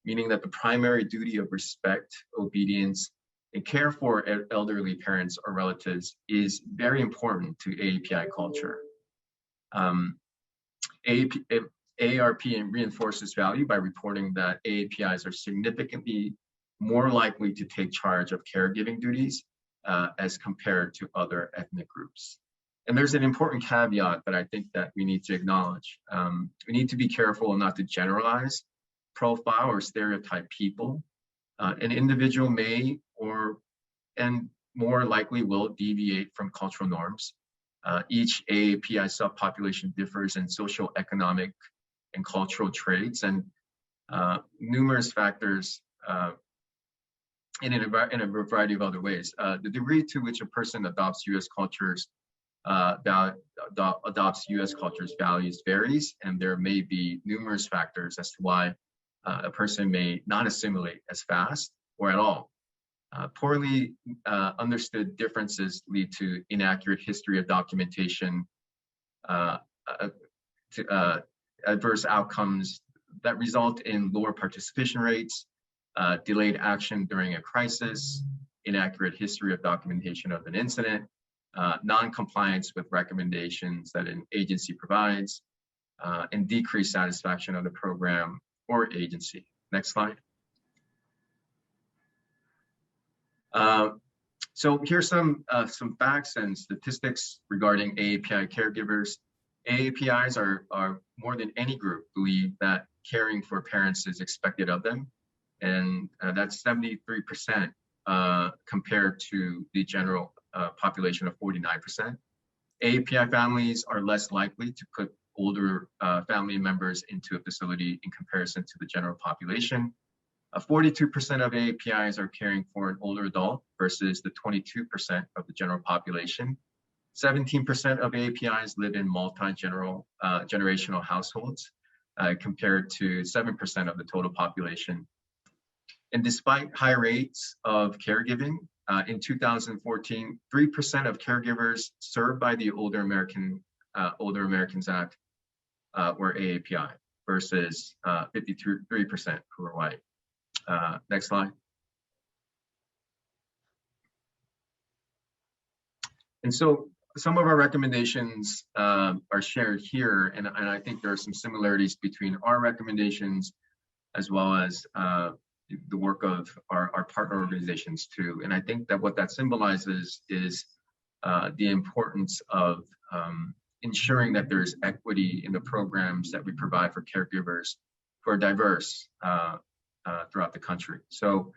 meaning that the primary duty of respect, obedience, and care for elderly parents or relatives is very important to AAPI culture. AARP reinforces value by reporting that AAPIs are significantly more likely to take charge of caregiving duties as compared to other ethnic groups. And there's an important caveat that I think that we need to acknowledge. We need to be careful not to generalize, profile, or stereotype people. An individual may and more likely will deviate from cultural norms. Each AAPI subpopulation differs in social, economic, and cultural traits, and numerous factors in a variety of other ways. The degree to which a person adopts U.S. culture's values varies, and there may be numerous factors as to why a person may not assimilate as fast or at all. Poorly understood differences lead to inaccurate history of documentation, adverse outcomes that result in lower participation rates, delayed action during a crisis, inaccurate history of documentation of an incident, non-compliance with recommendations that an agency provides, and decreased satisfaction of the program or agency. Next slide. So here's some facts and statistics regarding AAPI caregivers. AAPIs are more than any group believe that caring for parents is expected of them, and that's 73% compared to the general population of 49%. AAPI families are less likely to put older family members into a facility in comparison to the general population. 42% of AAPIs are caring for an older adult versus the 22% of the general population. 17% of AAPIs live in multi-generational households compared to 7% of the total population. And despite high rates of caregiving, in 2014, 3% of caregivers served by the Older Americans Act were AAPI versus 53% who were white. Next slide. And so some of our recommendations are shared here, and I think there are some similarities between our recommendations as well as the work of our partner organizations too. And I think that what that symbolizes is the importance of ensuring that there's equity in the programs that we provide for caregivers who are diverse throughout the country. So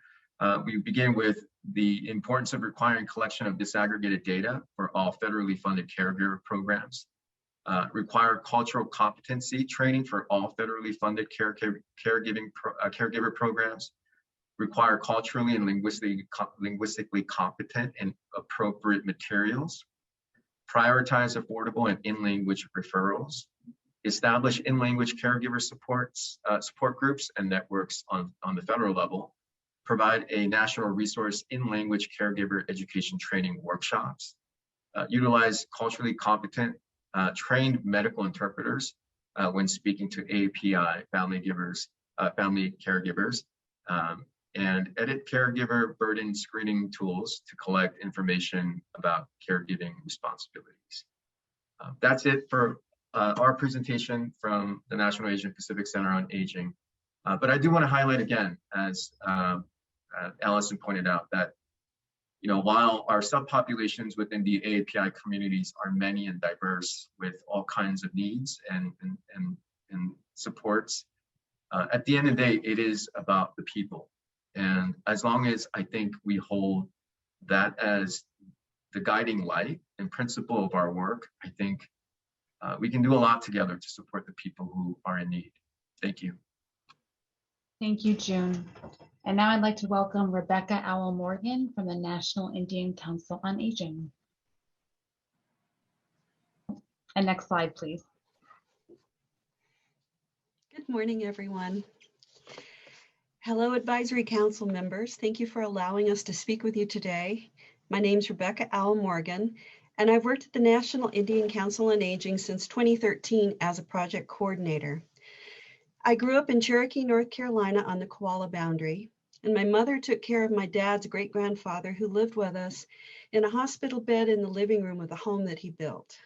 we begin with the importance of requiring collection of disaggregated data for all federally funded caregiver programs, require cultural competency training for all federally funded caregiver programs, require culturally and linguistically competent and appropriate materials, prioritize affordable and in-language referrals, establish in-language caregiver support groups and networks on the federal level, provide a national resource in-language caregiver education training workshops, utilize culturally competent, trained medical interpreters when speaking to AAPI family caregivers, and edit caregiver burden screening tools to collect information about caregiving responsibilities. That's it for our presentation from the National Asian Pacific Center on Aging. But I do want to highlight again, as Allison pointed out, that while our subpopulations within the AAPI communities are many and diverse with all kinds of needs and supports, at the end of the day, it is about the people. And as long as I think we hold that as the guiding light and principle of our work, I think we can do a lot together to support the people who are in need. Thank you. Thank you, June. And now I'd like to welcome Rebecca Owl Morgan from the National Indian Council on Aging. And next slide, please. Good morning, everyone. Hello, Advisory Council members. Thank you for allowing us to speak with you today. My name is Rebecca Owl Morgan, and I've worked at the National Indian Council on Aging since 2013 as a project coordinator. I grew up in Cherokee, North Carolina on the Koala boundary, and my mother took care of my dad's great-grandfather who lived with us in a hospital bed in the living room of the home that he built.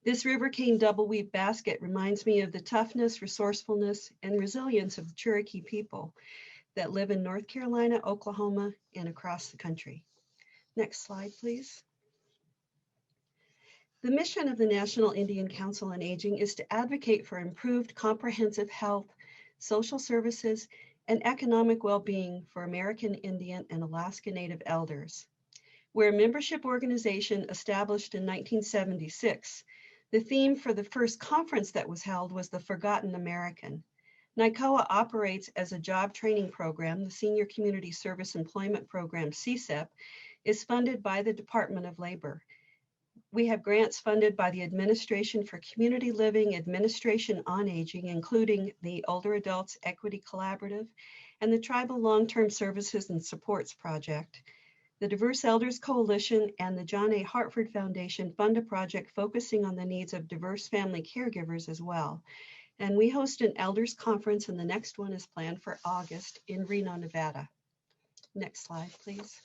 This River Cane double weave basket reminds me of the toughness, resourcefulness, and resilience of the Cherokee people that live in North Carolina, Oklahoma, and across the country. Next slide, please. The mission of the National Indian Council on Aging is to advocate for improved comprehensive health, social services, and economic well-being for American Indian and Alaska Native elders. We're a membership organization established in 1976. The theme for the first conference that was held was the Forgotten American. NICOA operates as a job training program. The Senior Community Service Employment Program, CSEP, is funded by the Department of Labor. We have grants funded by the Administration for Community Living, Administration on Aging, including the Older Adults Equity Collaborative and the Tribal Long-Term Services and Supports Project. The Diverse Elders Coalition and the John A. Hartford Foundation fund a project focusing on the needs of diverse family caregivers as well. And we host an elders conference, and the next one is planned for August in Reno, Nevada. Next slide, please.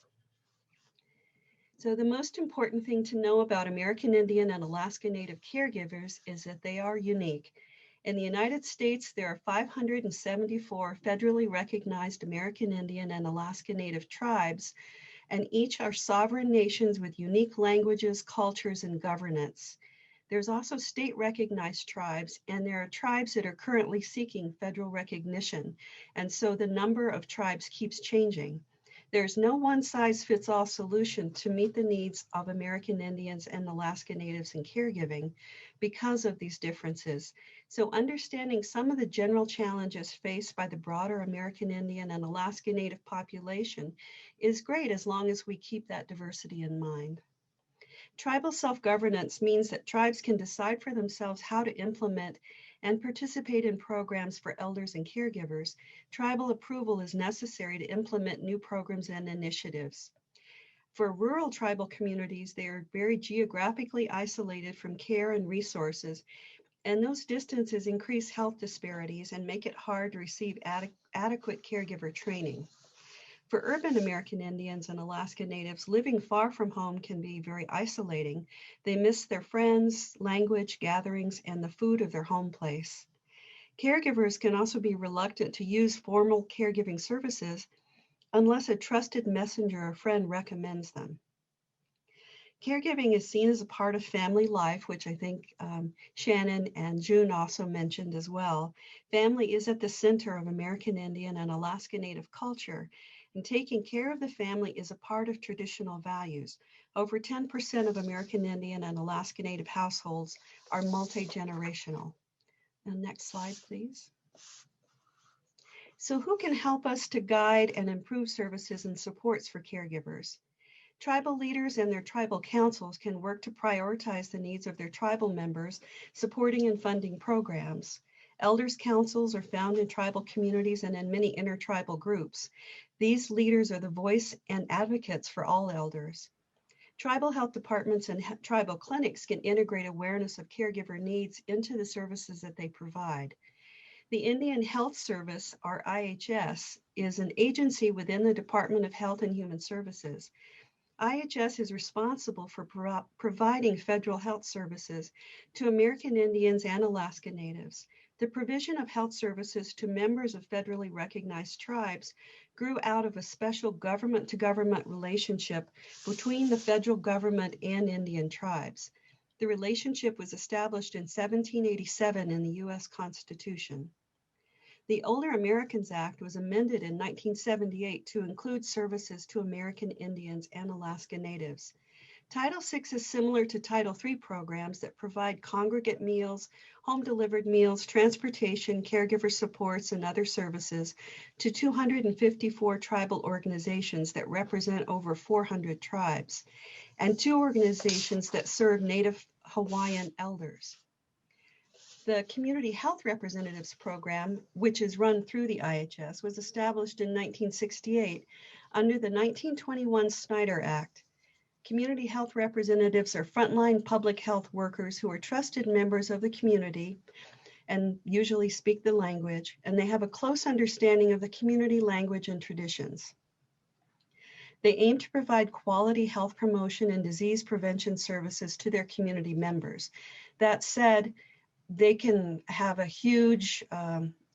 So the most important thing to know about American Indian and Alaska Native caregivers is that they are unique. In the United States, there are 574 federally recognized American Indian and Alaska Native tribes, and each are sovereign nations with unique languages, cultures, and governance. There's also state recognized tribes, and there are tribes that are currently seeking federal recognition. And so the number of tribes keeps changing. There's no one-size-fits-all solution to meet the needs of American Indians and Alaska Natives in caregiving because of these differences. So understanding some of the general challenges faced by the broader American Indian and Alaska Native population is great as long as we keep that diversity in mind. Tribal self-governance means that tribes can decide for themselves how to implement and participate in programs for elders and caregivers. Tribal approval is necessary to implement new programs and initiatives. For rural tribal communities, they are very geographically isolated from care and resources, and those distances increase health disparities and make it hard to receive adequate caregiver training. For urban American Indians and Alaska Natives, living far from home can be very isolating. They miss their friends, language, gatherings, and the food of their home place. Caregivers can also be reluctant to use formal caregiving services unless a trusted messenger or friend recommends them. Caregiving is seen as a part of family life, which I think Shannon and June also mentioned as well. Family is at the center of American Indian and Alaska Native culture, and taking care of the family is a part of traditional values. Over 10% of American Indian and Alaska Native households are multi-generational. And next slide, please. So who can help us to guide and improve services and supports for caregivers? Tribal leaders and their tribal councils can work to prioritize the needs of their tribal members, supporting and funding programs. Elders councils are found in tribal communities and in many intertribal groups. These leaders are the voice and advocates for all elders. Tribal health departments and tribal clinics can integrate awareness of caregiver needs into the services that they provide. The Indian Health Service, or IHS, is an agency within the Department of Health and Human Services. IHS is responsible for providing federal health services to American Indians and Alaska Natives. The provision of health services to members of federally recognized tribes grew out of a special government-to-government relationship between the federal government and Indian tribes. The relationship was established in 1787 in the U.S. Constitution. The Older Americans Act was amended in 1978 to include services to American Indians and Alaska Natives. Title VI is similar to Title III programs that provide congregate meals, home delivered meals, transportation, caregiver supports, and other services to 254 tribal organizations that represent over 400 tribes, and 2 organizations that serve Native Hawaiian elders. The Community Health Representatives Program, which is run through the IHS, was established in 1968 under the 1921 Snyder Act. Community health representatives are frontline public health workers who are trusted members of the community and usually speak the language, and they have a close understanding of the community language and traditions. They aim to provide quality health promotion and disease prevention services to their community members. That said, they can have a huge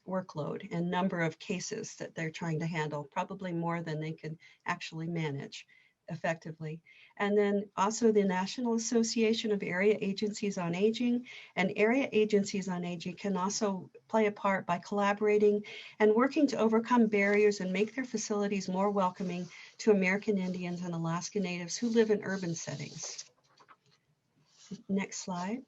workload and number of cases that they're trying to handle, probably more than they can actually manage effectively. And then also the National Association of Area Agencies on Aging and Area Agencies on Aging can also play a part by collaborating and working to overcome barriers and make their facilities more welcoming to American Indians and Alaska Natives who live in urban settings. Next slide.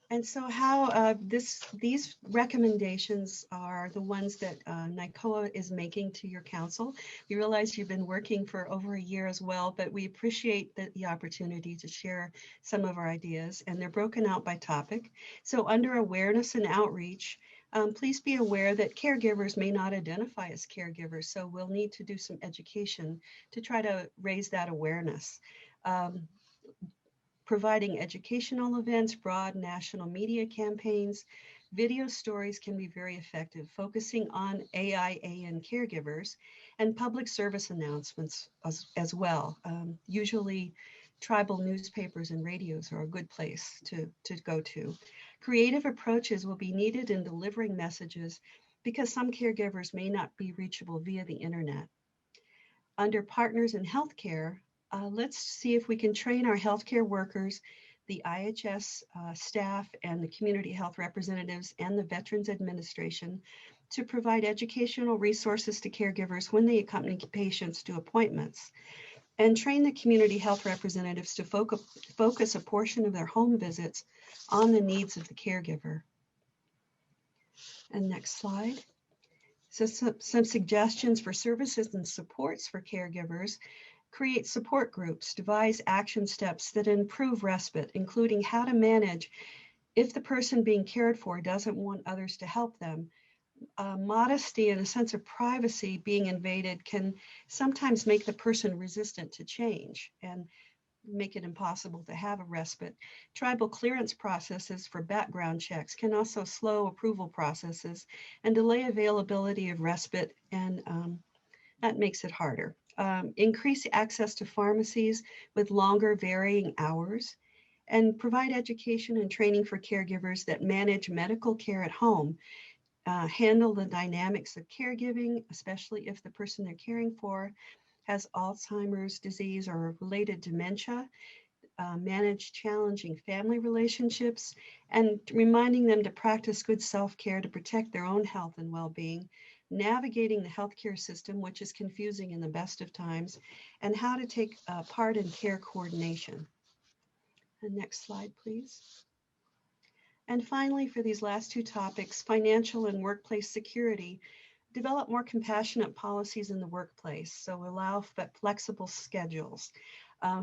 And so how these recommendations are the ones that NICOA is making to your council. We realize you've been working for over a year as well, but we appreciate the opportunity to share some of our ideas, and they're broken out by topic. So under awareness and outreach, please be aware that caregivers may not identify as caregivers, so we'll need to do some education to try to raise that awareness. Providing educational events, broad national media campaigns, video stories can be very effective, focusing on AIAN caregivers, and public service announcements as well. Usually tribal newspapers and radios are a good place to go to. Creative approaches will be needed in delivering messages because some caregivers may not be reachable via the internet. Under partners in healthcare, let's see if we can train our healthcare workers, the IHS staff, and the community health representatives and the Veterans Administration to provide educational resources to caregivers when they accompany patients to appointments, and train the community health representatives to focus a portion of their home visits on the needs of the caregiver. And next slide. So some suggestions for services and supports for caregivers. Create support groups, devise action steps that improve respite, including how to manage if the person being cared for doesn't want others to help them. Modesty and a sense of privacy being invaded can sometimes make the person resistant to change and make it impossible to have a respite. Tribal clearance processes for background checks can also slow approval processes and delay availability of respite, and that makes it harder. Increase access to pharmacies with longer varying hours, and provide education and training for caregivers that manage medical care at home. Handle the dynamics of caregiving, especially if the person they're caring for has Alzheimer's disease or related dementia. Manage challenging family relationships, and reminding them to practice good self-care to protect their own health and well-being. Navigating the healthcare system, which is confusing in the best of times, and how to take part in care coordination. And next slide, please. And finally, for these last two topics, financial and workplace security, develop more compassionate policies in the workplace, so allow flexible schedules.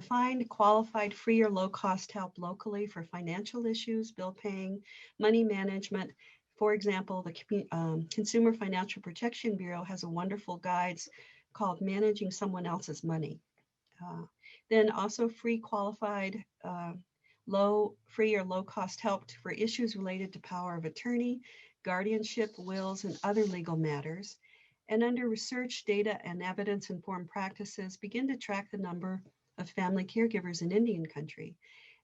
Find qualified free or low-cost help locally for financial issues, bill paying, money management. For example, the Consumer Financial Protection Bureau has a wonderful guides called Managing Someone Else's Money. Then also free qualified, free or low-cost help for issues related to power of attorney, guardianship, wills, and other legal matters. And under research, data, and evidence-informed practices, begin to track the number of family caregivers in Indian country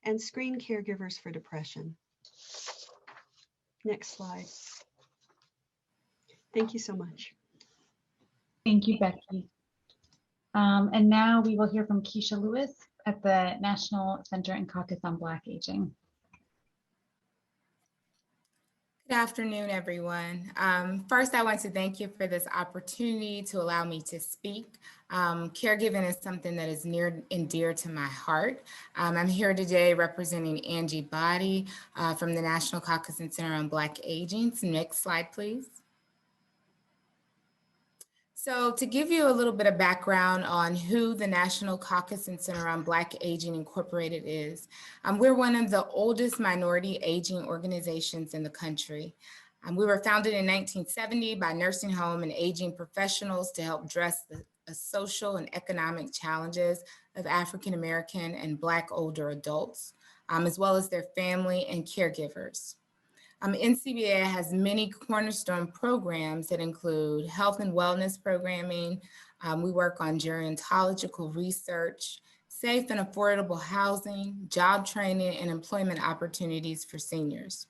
and screen caregivers for depression. Next slide. Thank you so much. Thank you, Becky. And now we will hear from Keisha Lewis at the National Center and Caucus on Black Aging. Good afternoon, everyone. First, I want to thank you for this opportunity to allow me to speak. Caregiving is something that is near and dear to my heart. I'm here today representing Angie Body from the National Caucus and Center on Black Aging. So next slide, please. So to give you a little bit of background on who the National Caucus and Center on Black Aging Incorporated is, we're one of the oldest minority aging organizations in the country. We were founded in 1970 by nursing home and aging professionals to help address the social and economic challenges of African American and Black older adults, as well as their family and caregivers. NCBA has many cornerstone programs that include health and wellness programming. We work on gerontological research, safe and affordable housing, job training, and employment opportunities for seniors.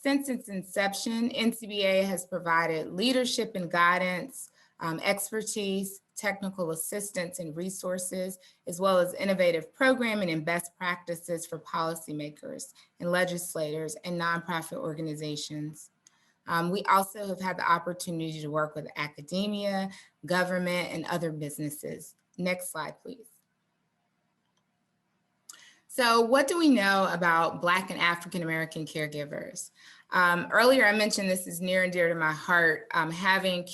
Since its inception, NCBA has provided leadership and guidance, expertise, technical assistance and resources, as well as innovative programming and best practices for policymakers and legislators and nonprofit organizations. We also have had the opportunity to work with academia, government, and other businesses. Next slide, please. So what do we know about Black and African American caregivers? Earlier, I mentioned this is near and dear to my heart, having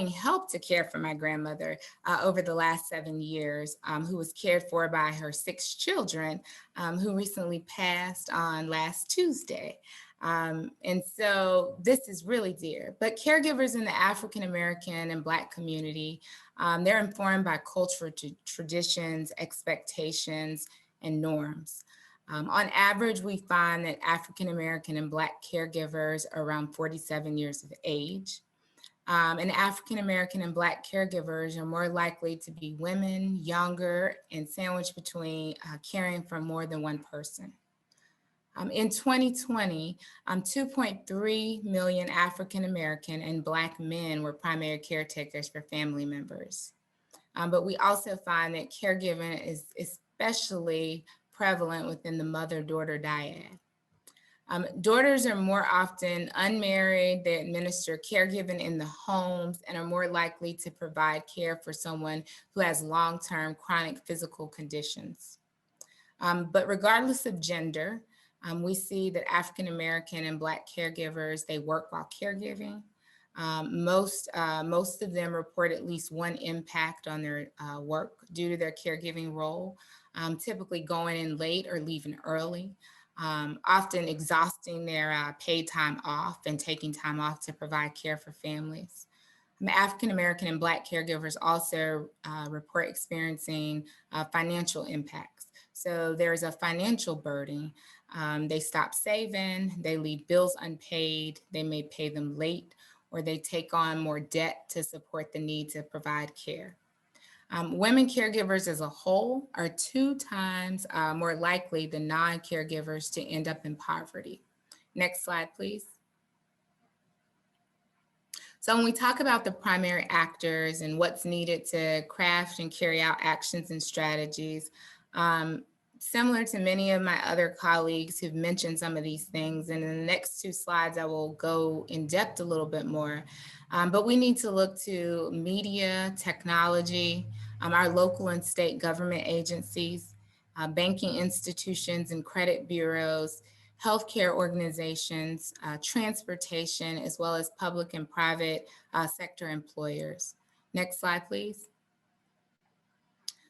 helped to care for my grandmother over the last 7 years, who was cared for by her 6 children, who recently passed on last Tuesday. And so this is really dear, but caregivers in the African American and Black community, they're informed by cultural traditions, expectations, and norms. On average, we find that African American and Black caregivers are around 47 years of age. And African American and Black caregivers are more likely to be women, younger, and sandwiched between caring for more than one person. In 2020, 2.3 million African American and Black men were primary caretakers for family members. But we also find that caregiving is especially prevalent within the mother-daughter dyad. Daughters are more often unmarried, they administer caregiving in the homes, and are more likely to provide care for someone who has long-term chronic physical conditions. But regardless of gender, we see that African American and Black caregivers, they work while caregiving. Most of them report at least one impact on their work due to their caregiving role, typically going in late or leaving early, often exhausting their paid time off and taking time off to provide care for families. African American and Black caregivers also report experiencing financial impacts. So there's a financial burden. They stop saving, they leave bills unpaid, they may pay them late, or they take on more debt to support the need to provide care. Women caregivers as a whole are 2 times more likely than non-caregivers to end up in poverty. Next slide, please. So when we talk about the primary actors and what's needed to craft and carry out actions and strategies, similar to many of my other colleagues who've mentioned some of these things, and in the next 2 slides, I will go in depth a little bit more. But we need to look to media, technology, our local and state government agencies, banking institutions and credit bureaus, healthcare organizations, transportation, as well as public and private sector employers. Next slide, please.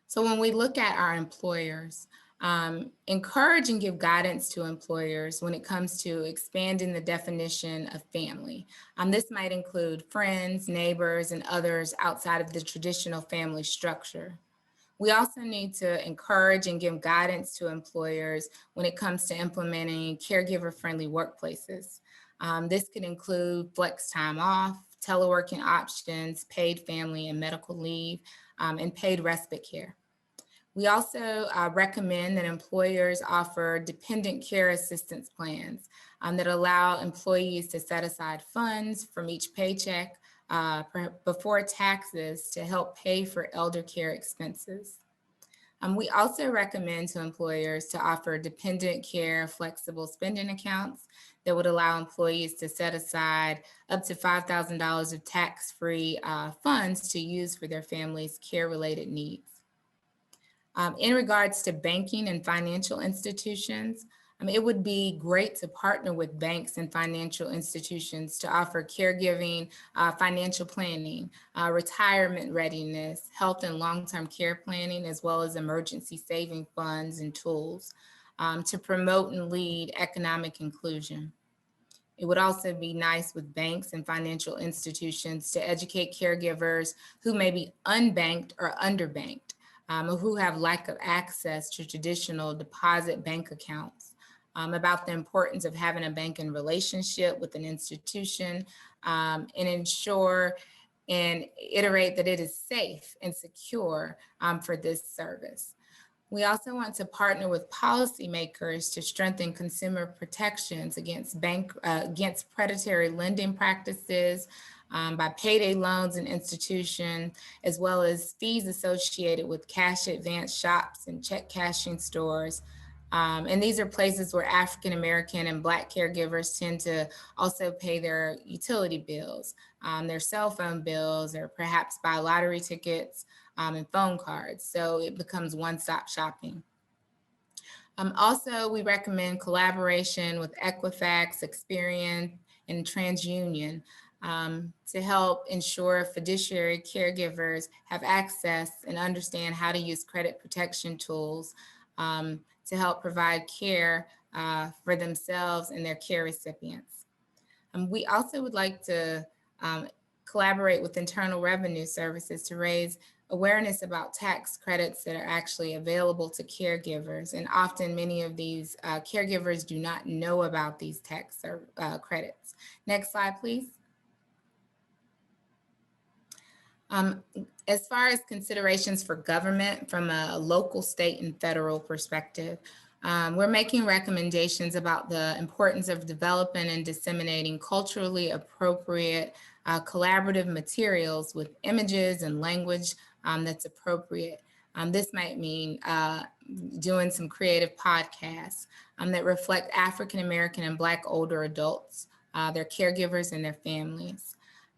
So when we look at our employers, encourage and give guidance to employers when it comes to expanding the definition of family. This might include friends, neighbors, and others outside of the traditional family structure. We also need to encourage and give guidance to employers when it comes to implementing caregiver-friendly workplaces. This could include flex time off, teleworking options, paid family and medical leave, and paid respite care. We also recommend that employers offer dependent care assistance plans that allow employees to set aside funds from each paycheck before taxes to help pay for elder care expenses. We also recommend to employers to offer dependent care flexible spending accounts that would allow employees to set aside up to $5,000 of tax-free funds to use for their family's care-related needs. In regards to banking and financial institutions, it would be great to partner with banks and financial institutions to offer caregiving, financial planning, retirement readiness, health and long-term care planning, as well as emergency saving funds and tools to promote and lead economic inclusion. It would also be nice with banks and financial institutions to educate caregivers who may be unbanked or underbanked, or who have lack of access to traditional deposit bank accounts, about the importance of having a banking relationship with an institution, and ensure and iterate that it is safe and secure for this service. We also want to partner with policymakers to strengthen consumer protections against predatory lending practices by payday loans and institutions, as well as fees associated with cash advance shops and check cashing stores. And these are places where African American and Black caregivers tend to also pay their utility bills, their cell phone bills, or perhaps buy lottery tickets and phone cards. So it becomes one-stop shopping. Also, we recommend collaboration with Equifax, Experian, and TransUnion to help ensure fiduciary caregivers have access and understand how to use credit protection tools to help provide care for themselves and their care recipients. We also would like to collaborate with Internal Revenue Services to raise awareness about tax credits that are actually available to caregivers. And often many of these caregivers do not know about these tax credits. Next slide, please. As far as considerations for government from a local, state, and federal perspective, we're making recommendations about the importance of developing and disseminating culturally appropriate collaborative materials with images and language that's appropriate. This might mean doing some creative podcasts that reflect African American and Black older adults, their caregivers, and their families.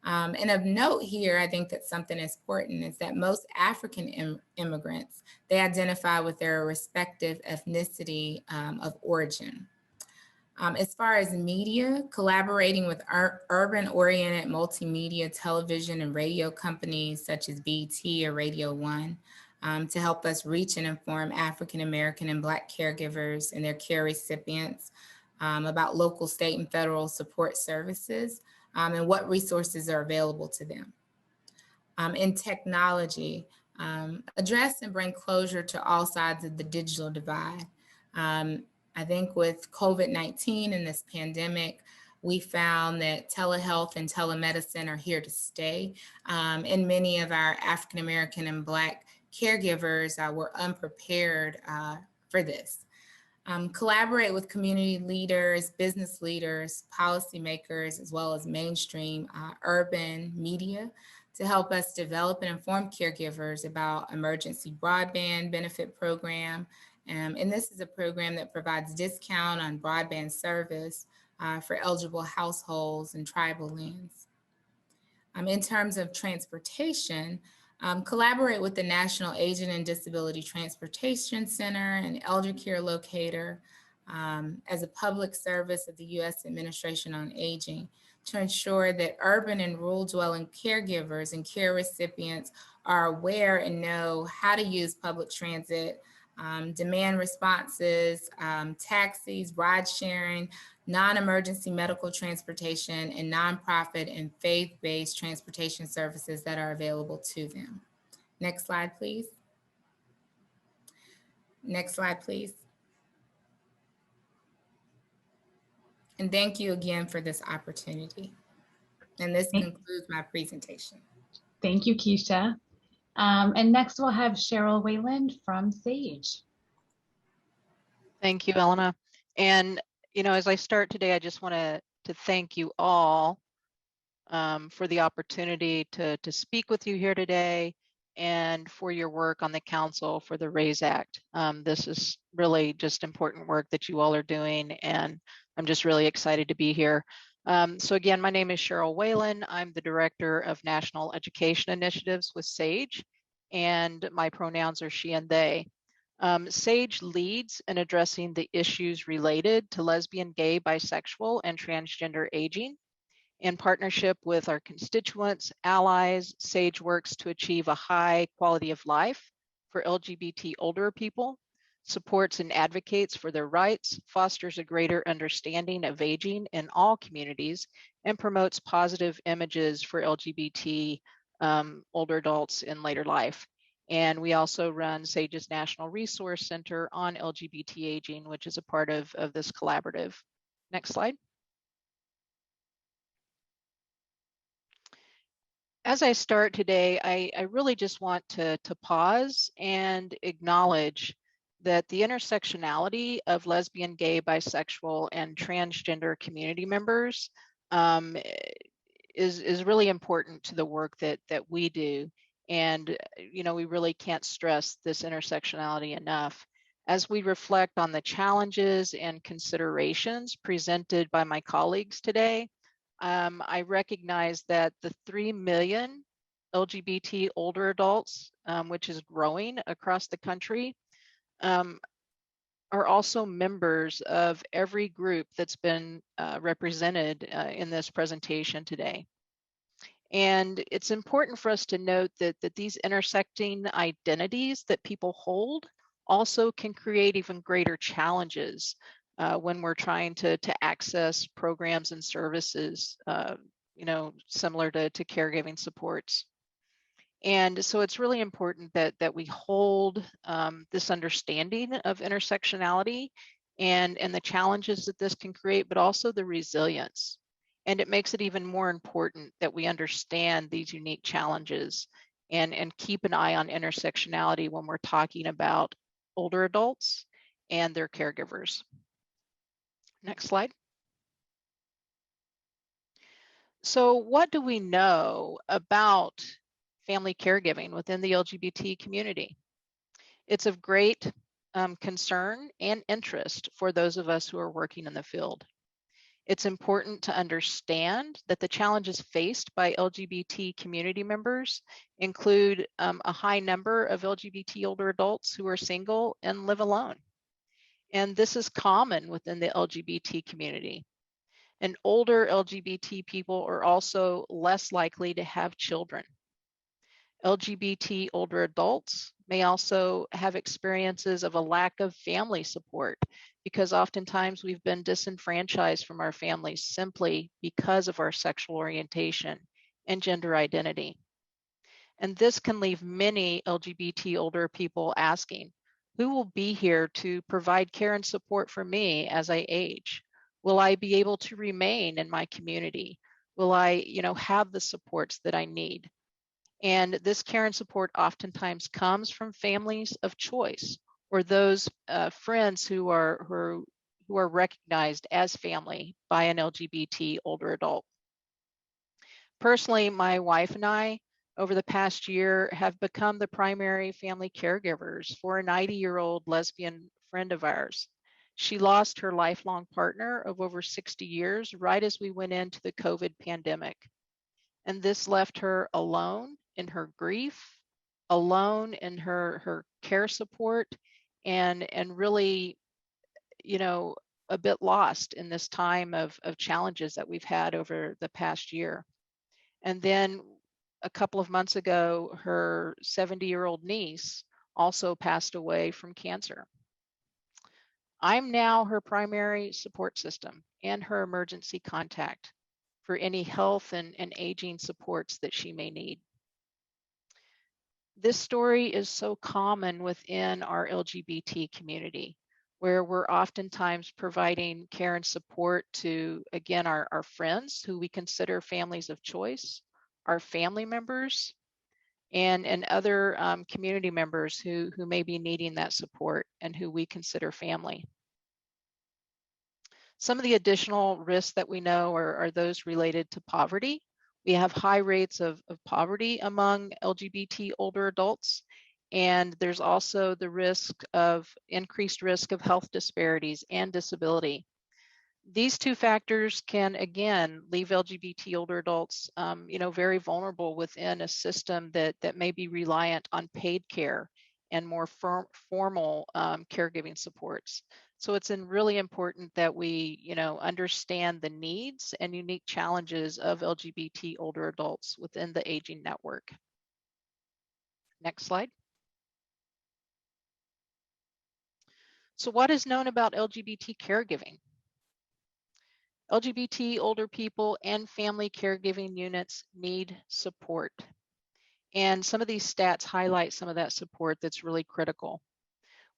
And of note here, I think that something important is that most African immigrants, they identify with their respective ethnicity of origin. As far as media, collaborating with urban-oriented multimedia television and radio companies such as BT or Radio One to help us reach and inform African American and Black caregivers and their care recipients about local, state, and federal support services and what resources are available to them. In technology, address and bring closure to all sides of the digital divide. I think with COVID-19 and this pandemic, we found that telehealth and telemedicine are here to stay. And many of our African American and Black caregivers were unprepared for this. Collaborate with community leaders, business leaders, policymakers, as well as mainstream urban media to help us develop and inform caregivers about emergency broadband benefit program. And this is a program that provides discount on broadband service for eligible households and tribal lands. In terms of transportation, collaborate with the National Aging and Disability Transportation Center and Elder Care Locator as a public service of the U.S. Administration on Aging to ensure that urban and rural dwelling caregivers and care recipients are aware and know how to use public transit, demand responses, taxis, ride sharing, non-emergency medical transportation, and nonprofit and faith-based transportation services that are available to them. Next slide, please. Next slide, please. And thank you again for this opportunity. And this concludes my presentation. Thank you, Keisha. And next we'll have Cheryl Wayland from SAGE. Thank you, Elena. And, you know, as I start today, I just want to thank you all for the opportunity to speak with you here today and for your work on the Council for the RAISE Act. This is really just important work that you all are doing, and I'm just really excited to be here. So again, my name is Cheryl Whalen. I'm the Director of National Education Initiatives with SAGE, and my pronouns are she and they. SAGE leads in addressing the issues related to lesbian, gay, bisexual, and transgender aging. In partnership with our constituents, allies, SAGE works to achieve a high quality of life for LGBT older people, supports and advocates for their rights, fosters a greater understanding of aging in all communities, and promotes positive images for LGBT older adults in later life. And we also run SAGE's National Resource Center on LGBT aging, which is a part of this collaborative. Next slide. As I start today, I really just want to pause and acknowledge that the intersectionality of lesbian, gay, bisexual, and transgender community members is really important to the work that we do. And, you know, we really can't stress this intersectionality enough. As we reflect on the challenges and considerations presented by my colleagues today, I recognize that the 3 million LGBT older adults, which is growing across the country, are also members of every group that's been represented in this presentation today. And it's important for us to note that these intersecting identities that people hold also can create even greater challenges when we're trying to access programs and services, you know, similar to caregiving supports. And so it's really important that we hold this understanding of intersectionality and the challenges that this can create, but also the resilience. And it makes it even more important that we understand these unique challenges and keep an eye on intersectionality when we're talking about older adults and their caregivers. Next slide. So what do we know about family caregiving within the LGBT community? It's of great concern and interest for those of us who are working in the field. It's important to understand that the challenges faced by LGBT community members include a high number of LGBT older adults who are single and live alone. And this is common within the LGBT community. And older LGBT people are also less likely to have children. LGBT older adults may also have experiences of a lack of family support because oftentimes we've been disenfranchised from our families simply because of our sexual orientation and gender identity. And this can leave many LGBT older people asking, who will be here to provide care and support for me as I age? Will I be able to remain in my community? Will I, you know, have the supports that I need? And this care and support oftentimes comes from families of choice or those friends who are recognized as family by an LGBT older adult. Personally, my wife and I, over the past year, have become the primary family caregivers for a 90-year-old lesbian friend of ours. She lost her lifelong partner of over 60 years right as we went into the COVID pandemic. And this left her alone in her grief, alone in her care support, and really, you know, a bit lost in this time of challenges that we've had over the past year. And then a couple of months ago, her 70-year-old niece also passed away from cancer. I'm now her primary support system and her emergency contact for any health and aging supports that she may need. This story is so common within our LGBT community, where we're oftentimes providing care and support to, again, our friends who we consider families of choice, our family members, and other community members who may be needing that support and who we consider family. Some of the additional risks that we know are those related to poverty. We have high rates of poverty among LGBT older adults. And there's also the increased risk of health disparities and disability. These two factors can, again, leave LGBT older adults, very vulnerable within a system that may be reliant on paid care and more formal caregiving supports. So it's really important that we, understand the needs and unique challenges of LGBT older adults within the aging network. Next slide. So what is known about LGBT caregiving? LGBT older people and family caregiving units need support. And some of these stats highlight some of that support that's really critical.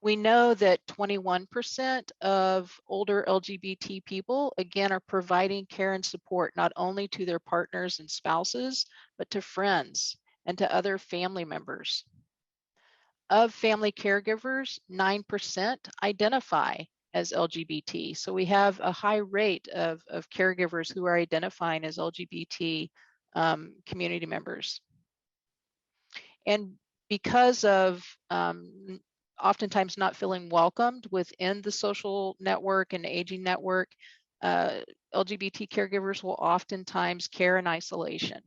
We know that 21% of older LGBT people, again, are providing care and support not only to their partners and spouses, but to friends and to other family members. Of family caregivers, 9% identify as LGBT. So we have a high rate of caregivers who are identifying as LGBT community members. And because of oftentimes not feeling welcomed within the social network and aging network, LGBT caregivers will oftentimes care in isolation.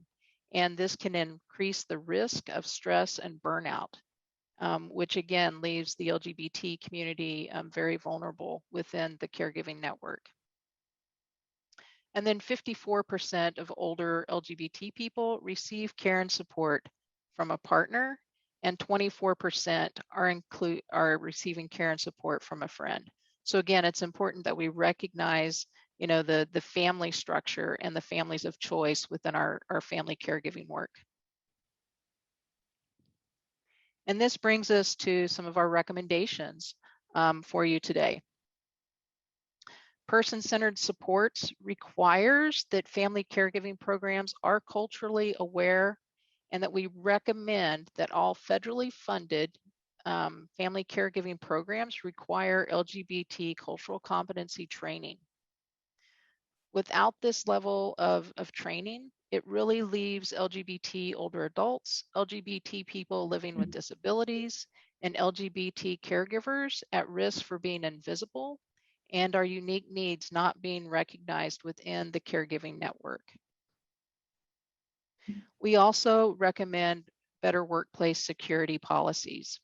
And this can increase the risk of stress and burnout, which again leaves the LGBT community very vulnerable within the caregiving network. And then 54% of older LGBT people receive care and support from a partner, and 24% are receiving care and support from a friend. So again, it's important that we recognize, the family structure and the families of choice within our family caregiving work. And this brings us to some of our recommendations for you today. Person-centered supports requires that family caregiving programs are culturally aware, and that we recommend that all federally funded family caregiving programs require LGBT cultural competency training. Without this level of training, it really leaves LGBT older adults, LGBT people living with disabilities, and LGBT caregivers at risk for being invisible and our unique needs not being recognized within the caregiving network. We also recommend better workplace security policies.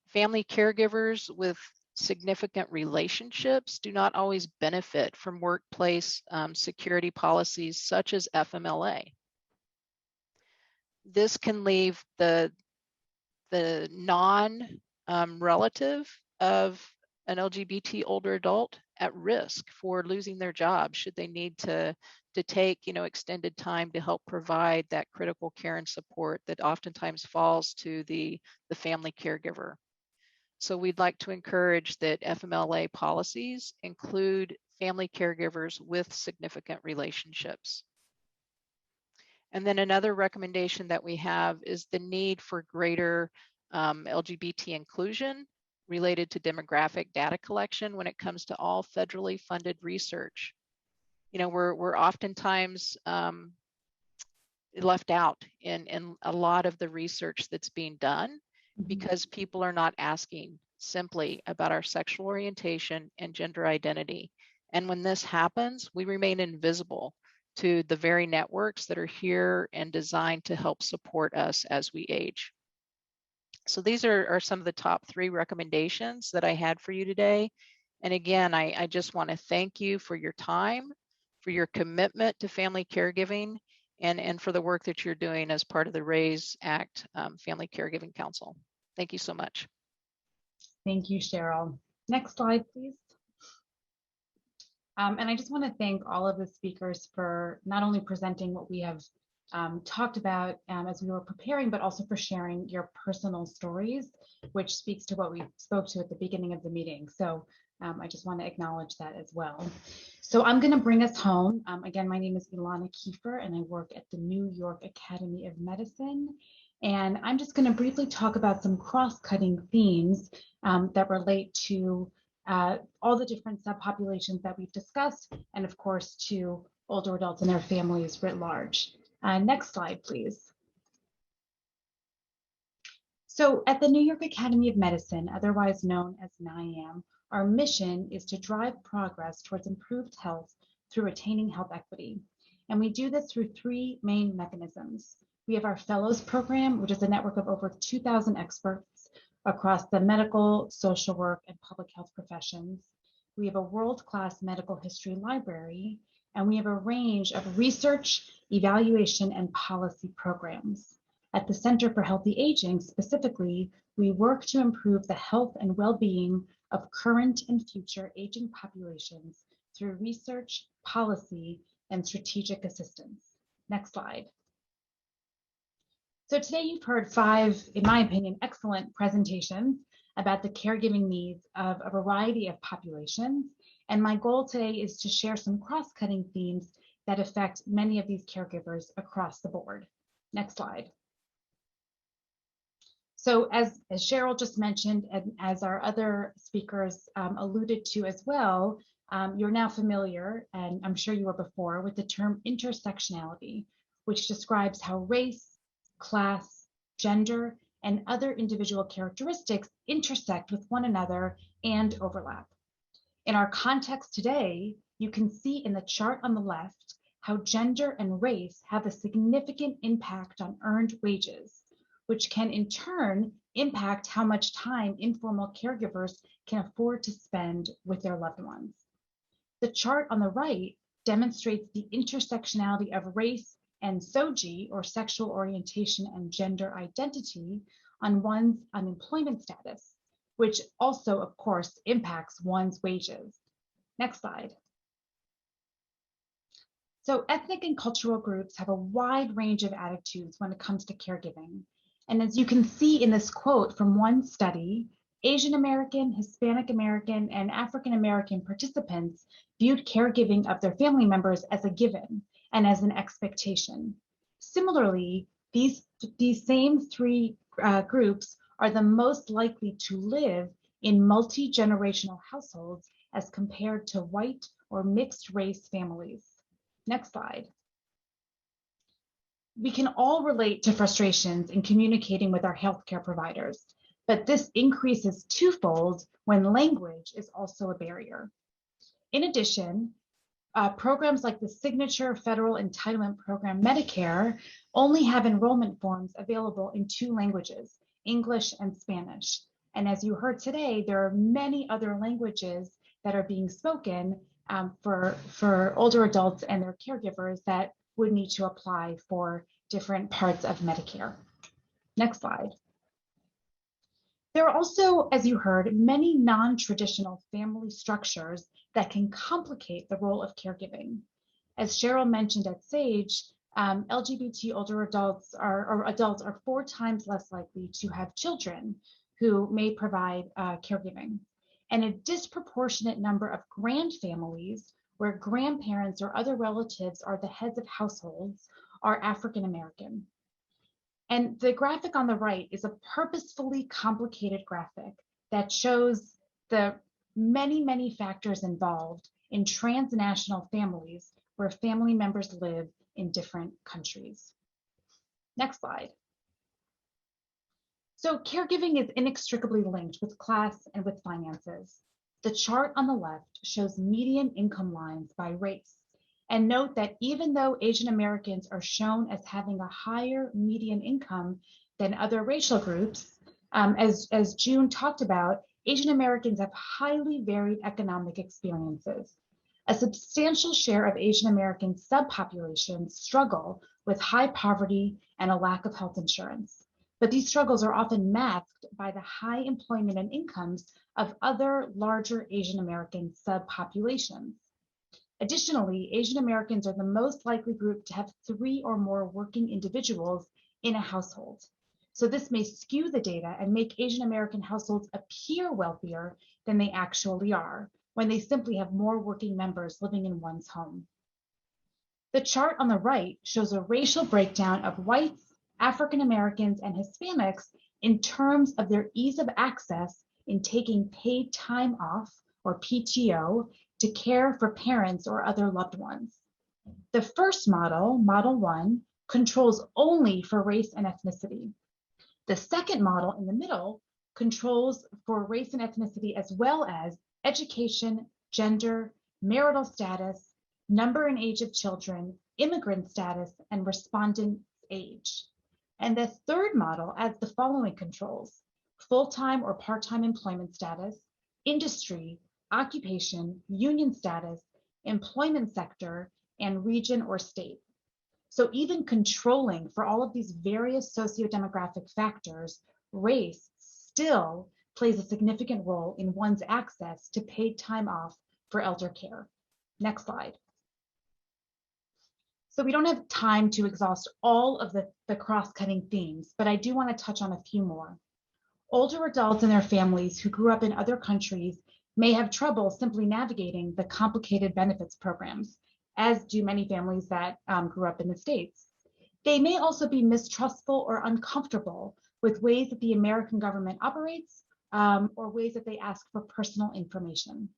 Family caregivers with significant relationships do not always benefit from workplace security policies such as FMLA. This can leave the non-relative of an LGBT older adult at risk for losing their job should they need to take extended time to help provide that critical care and support that oftentimes falls to the family caregiver. So we'd like to encourage that FMLA policies include family caregivers with significant relationships. And then another recommendation that we have is the need for greater LGBT inclusion related to demographic data collection when it comes to all federally funded research. We're oftentimes left out in a lot of the research that's being done because people are not asking simply about our sexual orientation and gender identity. And when this happens, we remain invisible to the very networks that are here and designed to help support us as we age. So these are some of the top 3 recommendations that I had for you today. And again, I just want to thank you for your time, for your commitment to family caregiving, and for the work that you're doing as part of the RAISE Act Family Caregiving Council. Thank you so much. Thank you, Cheryl. Next slide, please. And I just want to thank all of the speakers for not only presenting what we have talked about as we were preparing, but also for sharing your personal stories, which speaks to what we spoke to at the beginning of the meeting. So I just want to acknowledge that as well. So I'm going to bring us home. Again, my name is Ilana Kiefer, and I work at the New York Academy of Medicine. And I'm just going to briefly talk about some cross-cutting themes that relate to all the different subpopulations that we've discussed, and of course to older adults and their families writ large. Next slide, please. So at the New York Academy of Medicine, otherwise known as NIAM, our mission is to drive progress towards improved health through attaining health equity. And we do this through three main mechanisms. We have our Fellows Program, which is a network of over 2,000 experts across the medical, social work, and public health professions. We have a world-class medical history library, and we have a range of research, evaluation, and policy programs. At the Center for Healthy Aging, specifically, we work to improve the health and well-being of current and future aging populations through research, policy, and strategic assistance. Next slide. So today you've heard 5, in my opinion, excellent presentations about the caregiving needs of a variety of populations. And my goal today is to share some cross-cutting themes that affect many of these caregivers across the board. Next slide. So as Cheryl just mentioned, and as our other speakers alluded to as well, you're now familiar, and I'm sure you were before, with the term intersectionality, which describes how race, class, gender, and other individual characteristics intersect with one another and overlap. In our context today, you can see in the chart on the left how gender and race have a significant impact on earned wages, which can in turn impact how much time informal caregivers can afford to spend with their loved ones. The chart on the right demonstrates the intersectionality of race and SOGI, or sexual orientation and gender identity, on one's unemployment status, which also, of course, impacts one's wages. Next slide. So ethnic and cultural groups have a wide range of attitudes when it comes to caregiving. And as you can see in this quote from one study, Asian American, Hispanic American, and African American participants viewed caregiving of their family members as a given and as an expectation. Similarly, these same 3 groups are the most likely to live in multi-generational households as compared to white or mixed race families. Next slide. We can all relate to frustrations in communicating with our healthcare providers, but this increases twofold when language is also a barrier. In addition, programs like the Signature Federal Entitlement Program Medicare only have enrollment forms available in 2 languages, English and Spanish. And as you heard today, there are many other languages that are being spoken for older adults and their caregivers that would need to apply for different parts of Medicare. Next slide. There are also, as you heard, many non-traditional family structures that can complicate the role of caregiving. As Cheryl mentioned at SAGE, LGBT older adults are 4 times less likely to have children who may provide caregiving. And a disproportionate number of grand families where grandparents or other relatives are the heads of households are African American. And the graphic on the right is a purposefully complicated graphic that shows the many, many factors involved in transnational families where family members live in different countries. Next slide. So caregiving is inextricably linked with class and with finances. The chart on the left shows median income lines by race. And note that even though Asian Americans are shown as having a higher median income than other racial groups, as June talked about, Asian Americans have highly varied economic experiences. A substantial share of Asian American subpopulations struggle with high poverty and a lack of health insurance. But these struggles are often masked by the high employment and incomes of other larger Asian American subpopulations. Additionally, Asian Americans are the most likely group to have 3 or more working individuals in a household. So this may skew the data and make Asian American households appear wealthier than they actually are, when they simply have more working members living in one's home. The chart on the right shows a racial breakdown of whites, African Americans, and Hispanics in terms of their ease of access in taking paid time off, or PTO, to care for parents or other loved ones. The first model, Model 1, controls only for race and ethnicity. The second model in the middle controls for race and ethnicity as well as education, gender, marital status, number and age of children, immigrant status, and respondent age. And the third model adds the following controls: full-time or part-time employment status, industry, occupation, union status, employment sector, and region or state. So even controlling for all of these various socio-demographic factors, race still plays a significant role in one's access to paid time off for elder care. Next slide. So we don't have time to exhaust all of the cross-cutting themes, but I do want to touch on a few more. Older adults and their families who grew up in other countries may have trouble simply navigating the complicated benefits programs, as do many families that grew up in the States. They may also be mistrustful or uncomfortable with ways that the American government operates or ways that they ask for personal information.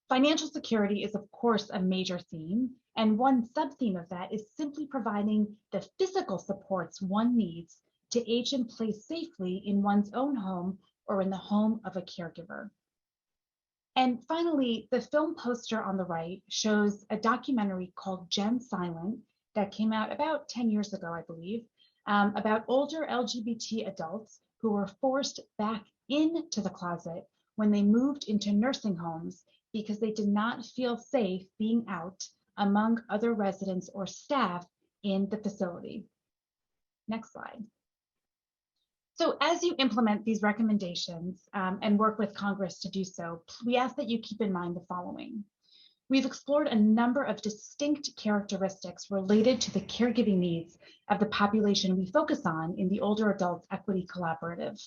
Financial security is, of course, a major theme, and one sub-theme of that is simply providing the physical supports one needs to age in place safely in one's own home or in the home of a caregiver. And finally, the film poster on the right shows a documentary called Gen Silent that came out about 10 years ago, I believe, about older LGBT adults who were forced back into the closet when they moved into nursing homes because they did not feel safe being out among other residents or staff in the facility. Next slide. So as you implement these recommendations and work with Congress to do so, we ask that you keep in mind the following. We've explored a number of distinct characteristics related to the caregiving needs of the population we focus on in the Older Adults Equity Collaborative.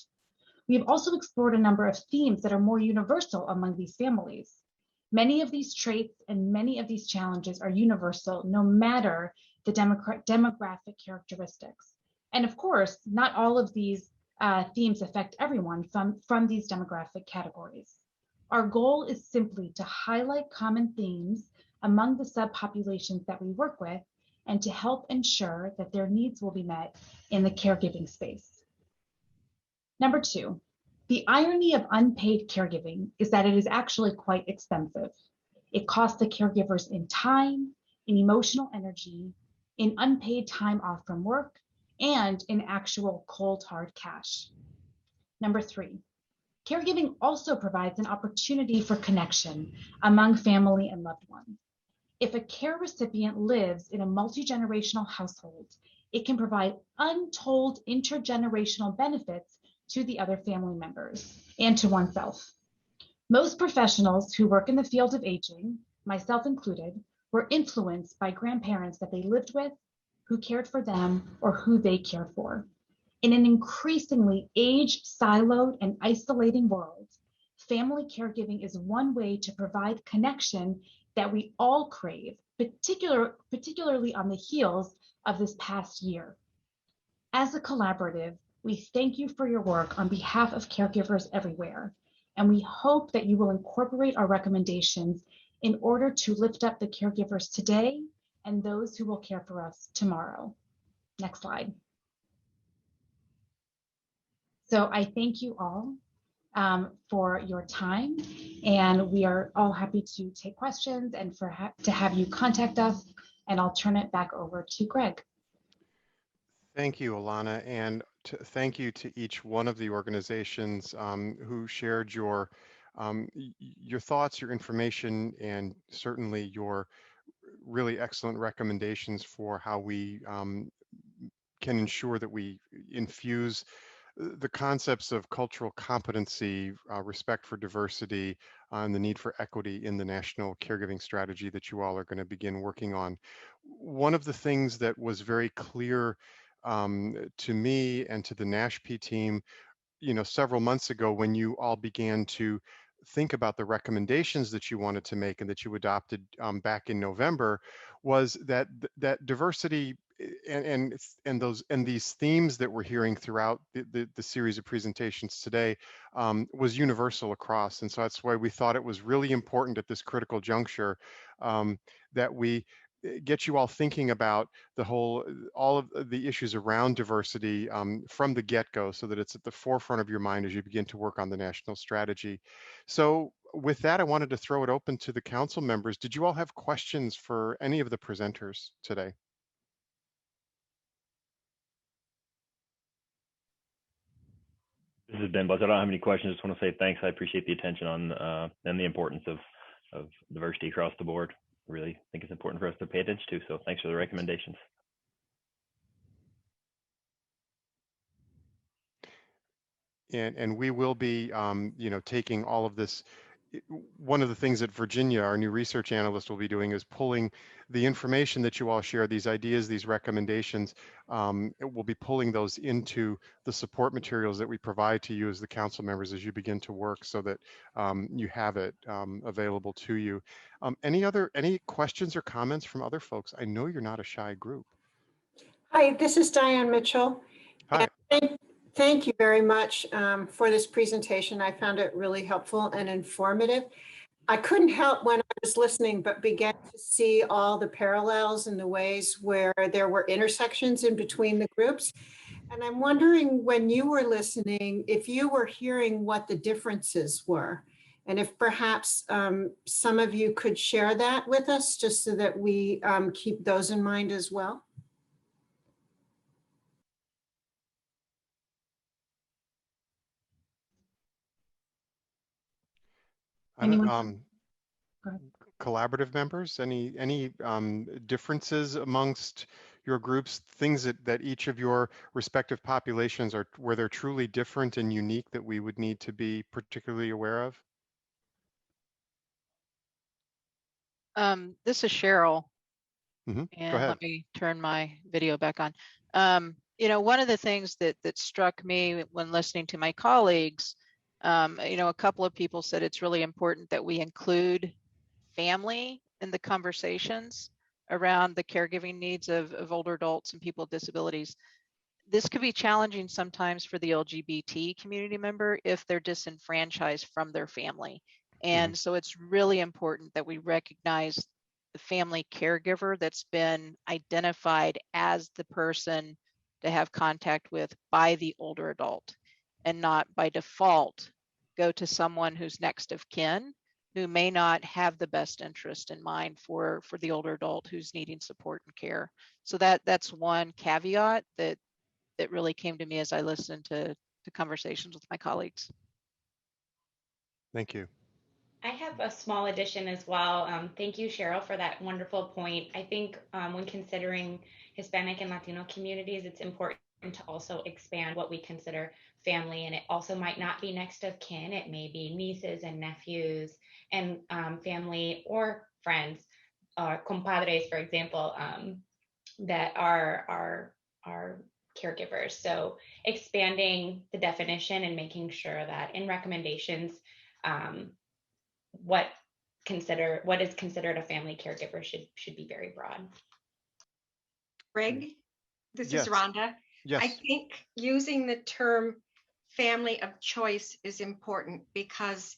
We've also explored a number of themes that are more universal among these families. Many of these traits and many of these challenges are universal, no matter the demographic characteristics. And of course, not all of these themes affect everyone from these demographic categories. Our goal is simply to highlight common themes among the subpopulations that we work with and to help ensure that their needs will be met in the caregiving space. Number 2, the irony of unpaid caregiving is that it is actually quite expensive. It costs the caregivers in time, in emotional energy, in unpaid time off from work, and in actual cold hard cash. Number 3, caregiving also provides an opportunity for connection among family and loved ones. If a care recipient lives in a multi-generational household, it can provide untold intergenerational benefits to the other family members and to oneself. Most professionals who work in the field of aging, myself included, were influenced by grandparents that they lived with, who cared for them, or who they cared for. In an increasingly age-siloed and isolating world, family caregiving is one way to provide connection that we all crave, particularly on the heels of this past year. As a collaborative, we thank you for your work on behalf of caregivers everywhere, and we hope that you will incorporate our recommendations in order to lift up the caregivers today and those who will care for us tomorrow. Next slide. So I thank you all for your time, and we are all happy to take questions and to have you contact us, and I'll turn it back over to Greg. Thank you, Alana, and thank you to each one of the organizations who shared your thoughts, your information, and certainly your really excellent recommendations for how we can ensure that we infuse the concepts of cultural competency, respect for diversity, and the need for equity in the national caregiving strategy that you all are going to begin working on. One of the things that was very clear to me and to the NASHP team, several months ago when you all began to think about the recommendations that you wanted to make and that you adopted back in November, was that diversity and these themes that we're hearing throughout the series of presentations today was universal across. And so that's why we thought it was really important at this critical juncture that we get you all thinking about the whole, all of the issues around diversity from the get-go, so that it's at the forefront of your mind as you begin to work on the national strategy. So with that, I wanted to throw it open to the council members. Did you all have questions for any of the presenters today? This is Ben Buzz. I don't have any questions. Just want to say thanks. I appreciate the attention on and the importance of diversity across the board. Really think it's important for us to pay attention to. So thanks for the recommendations. And we will be, you know, taking all of this. One of the things that Virginia, our new research analyst, will be doing is pulling the information that you all share, these ideas, these recommendations. We'll be pulling those into the support materials that we provide to you as the council members as you begin to work, so that you have it available to you. Any questions or comments from other folks? I know you're not a shy group. Hi, this is Diane Mitchell. Hi. Thank you very much for this presentation. I found it really helpful and informative. I couldn't help when I was listening, but began to see all the parallels and the ways where there were intersections in between the groups. And I'm wondering, when you were listening, if you were hearing what the differences were, and if perhaps some of you could share that with us, just so that we keep those in mind as well. Collaborative members, any differences amongst your groups, things that each of your respective populations are, where they're truly different and unique, that we would need to be particularly aware of? This is Cheryl. Go And ahead. let me turn my video back on. You know, one of the things that struck me when listening to my colleagues, you know, a couple of people said it's really important that we include family in the conversations around the caregiving needs of older adults and people with disabilities. This could be challenging sometimes for the LGBT community member if they're disenfranchised from their family. And so it's really important that we recognize the family caregiver that's been identified as the person to have contact with by the older adult, and not by default go to someone who's next of kin, who may not have the best interest in mind for the older adult who's needing support and care. So that's one caveat that really came to me as I listened to conversations with my colleagues. Thank you. I have a small addition as well. Thank you, Cheryl, for that wonderful point. I think when considering Hispanic and Latino communities, it's important to also expand what we consider family. And it also might not be next of kin. It may be nieces and nephews and family or friends, compadres, for example, that are caregivers. So expanding the definition and making sure that in recommendations, what is considered a family caregiver should be very broad. Greg, this Yes. is Rhonda. Yes. I think using the term family of choice is important because,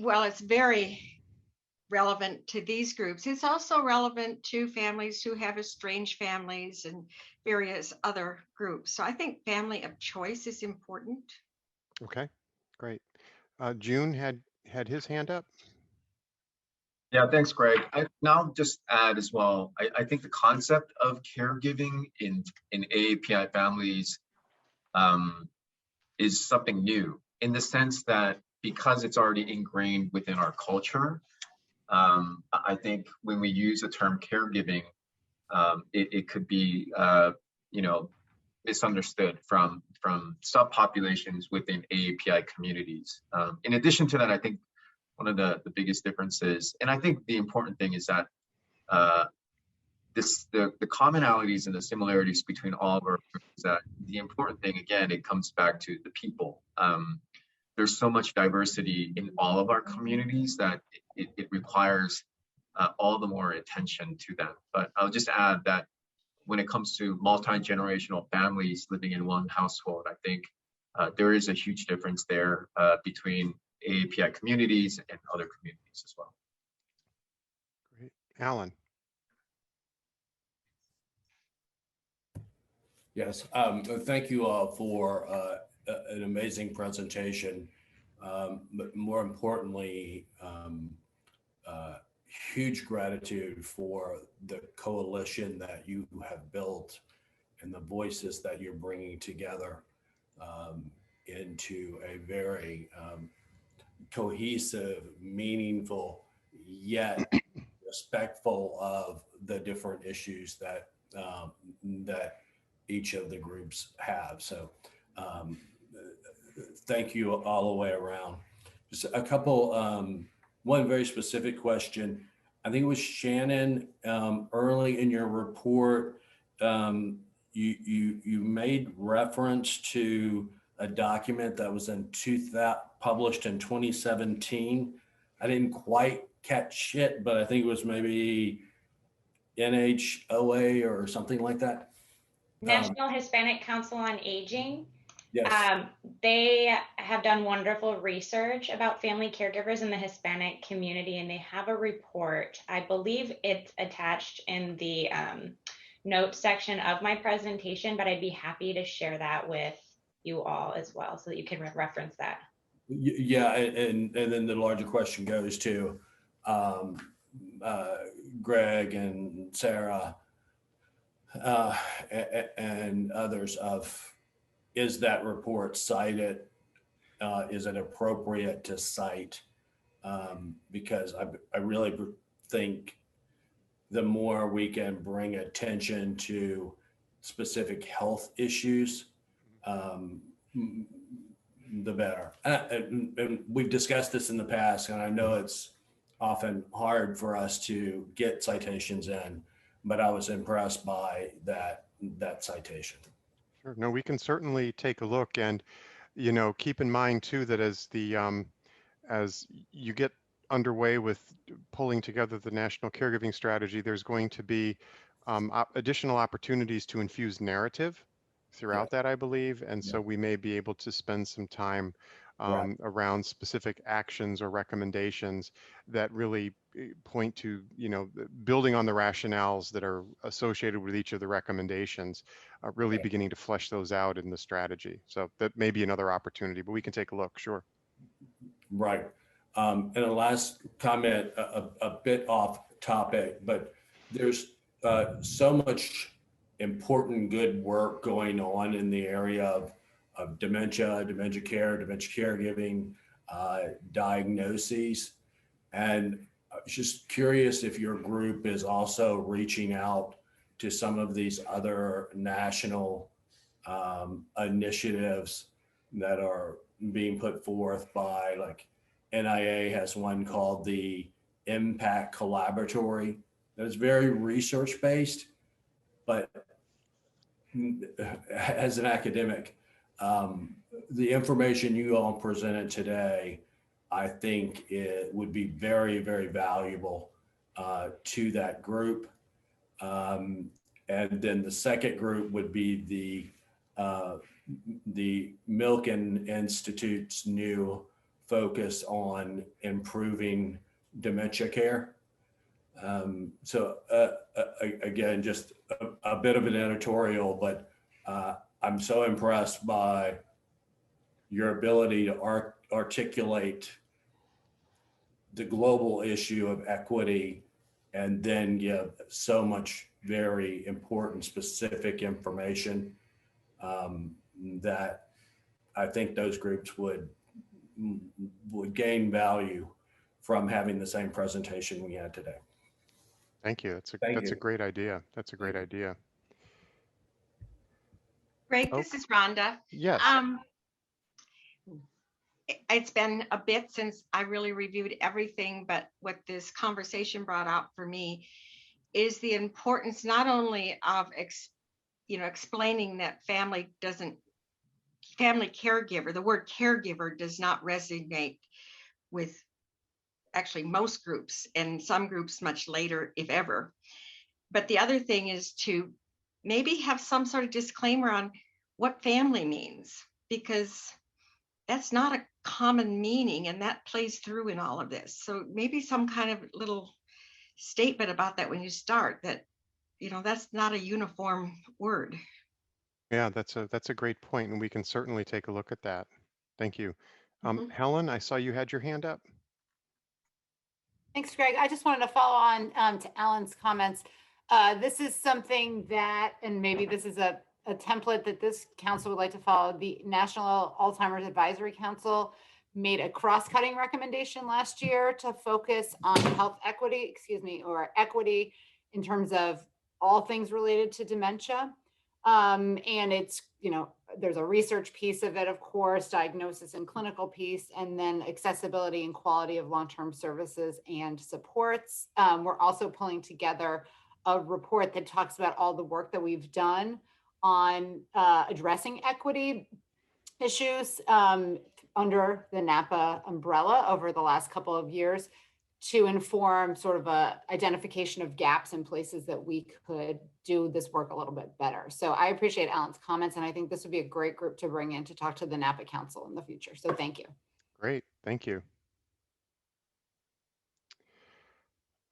well, it's very relevant to these groups. It's also relevant to families who have estranged families and various other groups. So I think family of choice is important. Okay, great. June had his hand up. Yeah, thanks, Greg. I'll just add as well, I think the concept of caregiving in AAPI families is something new, in the sense that because it's already ingrained within our culture, I think when we use the term caregiving, it could be you know, misunderstood from subpopulations within AAPI communities. In addition to that, I think one of the biggest differences, and I think the important thing, is that the commonalities and the similarities between all of our groups, is that the important thing, again, it comes back to the people. There's so much diversity in all of our communities that it requires all the more attention to them. But I'll just add that when it comes to multi-generational families living in one household, I think there is a huge difference there between AAPI communities and other communities as well. Great. Alan. Yes, thank you all for an amazing presentation. But more importantly, uh, huge gratitude for the coalition that you have built and the voices that you're bringing together into a very cohesive, meaningful, yet respectful of the different issues that that each of the groups have. So um, thank you all the way around. Just a couple, one very specific question. I think it was Shannon, early in your report, you made reference to a document that was published in 2017. I didn't quite catch it, but I think it was maybe NHOA or something like that. National Hispanic Council on Aging. Yes. They have done wonderful research about family caregivers in the Hispanic community, and they have a report. I believe it's attached in the notes section of my presentation, but I'd be happy to share that with you all as well so that you can reference that. Yeah, and then the larger question goes to Greg and Sarah and others of, is that report cited? Is it appropriate to cite? Because I really think the more we can bring attention to specific health issues, the better. And we've discussed this in the past, and I know it's often hard for us to get citations in, but I was impressed by that citation. Sure. No, we can certainly take a look, and keep in mind too that as you get underway with pulling together the national caregiving strategy, there's going to be additional opportunities to infuse narrative throughout that, I believe. And so we may be able to spend some time around specific actions or recommendations that really point to, building on the rationales that are associated with each of the recommendations, really beginning to flesh those out in the strategy. So that may be another opportunity, but we can take a look, sure. Right. And a last comment, a bit off topic, but there's so much important good work going on in the area of dementia care, dementia caregiving, diagnoses. And I was just curious if your group is also reaching out to some of these other national initiatives that are being put forth by, like, NIA has one called the Impact Collaboratory that is very research based, but as an academic, the information you all presented today, I think it would be very, very valuable to that group. And then the second group would be the Milken Institute's new focus on improving dementia care. So again, just a bit of an editorial, but I'm so impressed by your ability to articulate the global issue of equity and then give so much very important specific information that I think those groups would gain value from having the same presentation we had today. Thank you. That's a great idea. That's a great idea. Greg, this is Rhonda. Yes. It's been a bit since I really reviewed everything, but what this conversation brought out for me is the importance not only of explaining that family caregiver, the word caregiver does not resonate with actually most groups, and some groups much later, if ever. But the other thing is to maybe have some sort of disclaimer on what family means, because that's not a common meaning, and that plays through in all of this. So maybe some kind of little statement about that when you start, that that's not a uniform word. Yeah, that's a great point, and we can certainly take a look at that. Thank you. Helen, I saw you had your hand up. Thanks, Greg. I just wanted to follow on to Alan's comments. This is something that, and maybe this is a template that this council would like to follow. The National Alzheimer's Advisory Council made a cross-cutting recommendation last year to focus on health equity, or equity in terms of all things related to dementia. And it's, there's a research piece of it, of course, diagnosis and clinical piece, and then accessibility and quality of long-term services and supports. We're also pulling together a report that talks about all the work that we've done on addressing equity issues under the NAPA umbrella over the last couple of years, to inform sort of a identification of gaps in places that we could do this work a little bit better. So I appreciate Alan's comments, and I think this would be a great group to bring in to talk to the NAPA Council in the future. So thank you. Great, thank you.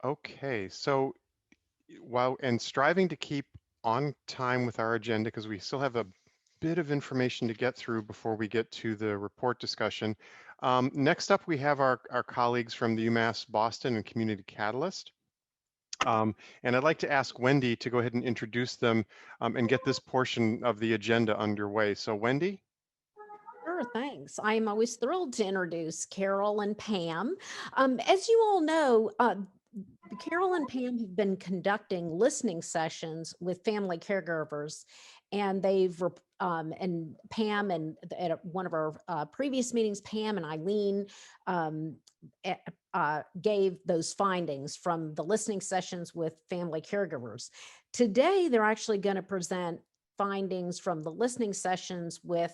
Okay, so while and striving to keep on time with our agenda, because we still have a bit of information to get through before we get to the report discussion. Next up, we have our colleagues from the UMass Boston and Community Catalyst. And I'd like to ask Wendy to go ahead and introduce them and get this portion of the agenda underway. So Wendy? Sure, thanks. I am always thrilled to introduce Carol and Pam. As you all know, Carol and Pam have been conducting listening sessions with family caregivers, and they've and Pam and at one of our previous meetings, Pam and Eileen gave those findings from the listening sessions with family caregivers. Today, they're actually going to present findings from the listening sessions with,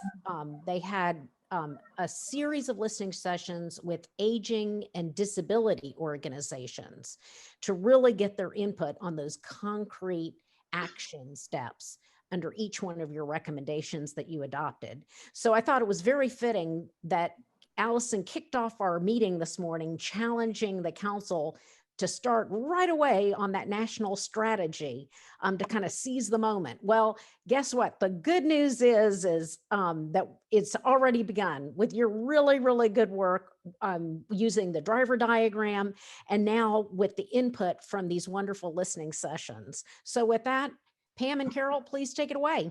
they had a series of listening sessions with aging and disability organizations to really get their input on those concrete action steps under each one of your recommendations that you adopted. So I thought it was very fitting that Allison kicked off our meeting this morning, challenging the council to start right away on that national strategy to kind of seize the moment. Well, guess what? The good news is that it's already begun with your really, really good work using the driver diagram, and now with the input from these wonderful listening sessions. So with that, Pam and Carol, please take it away.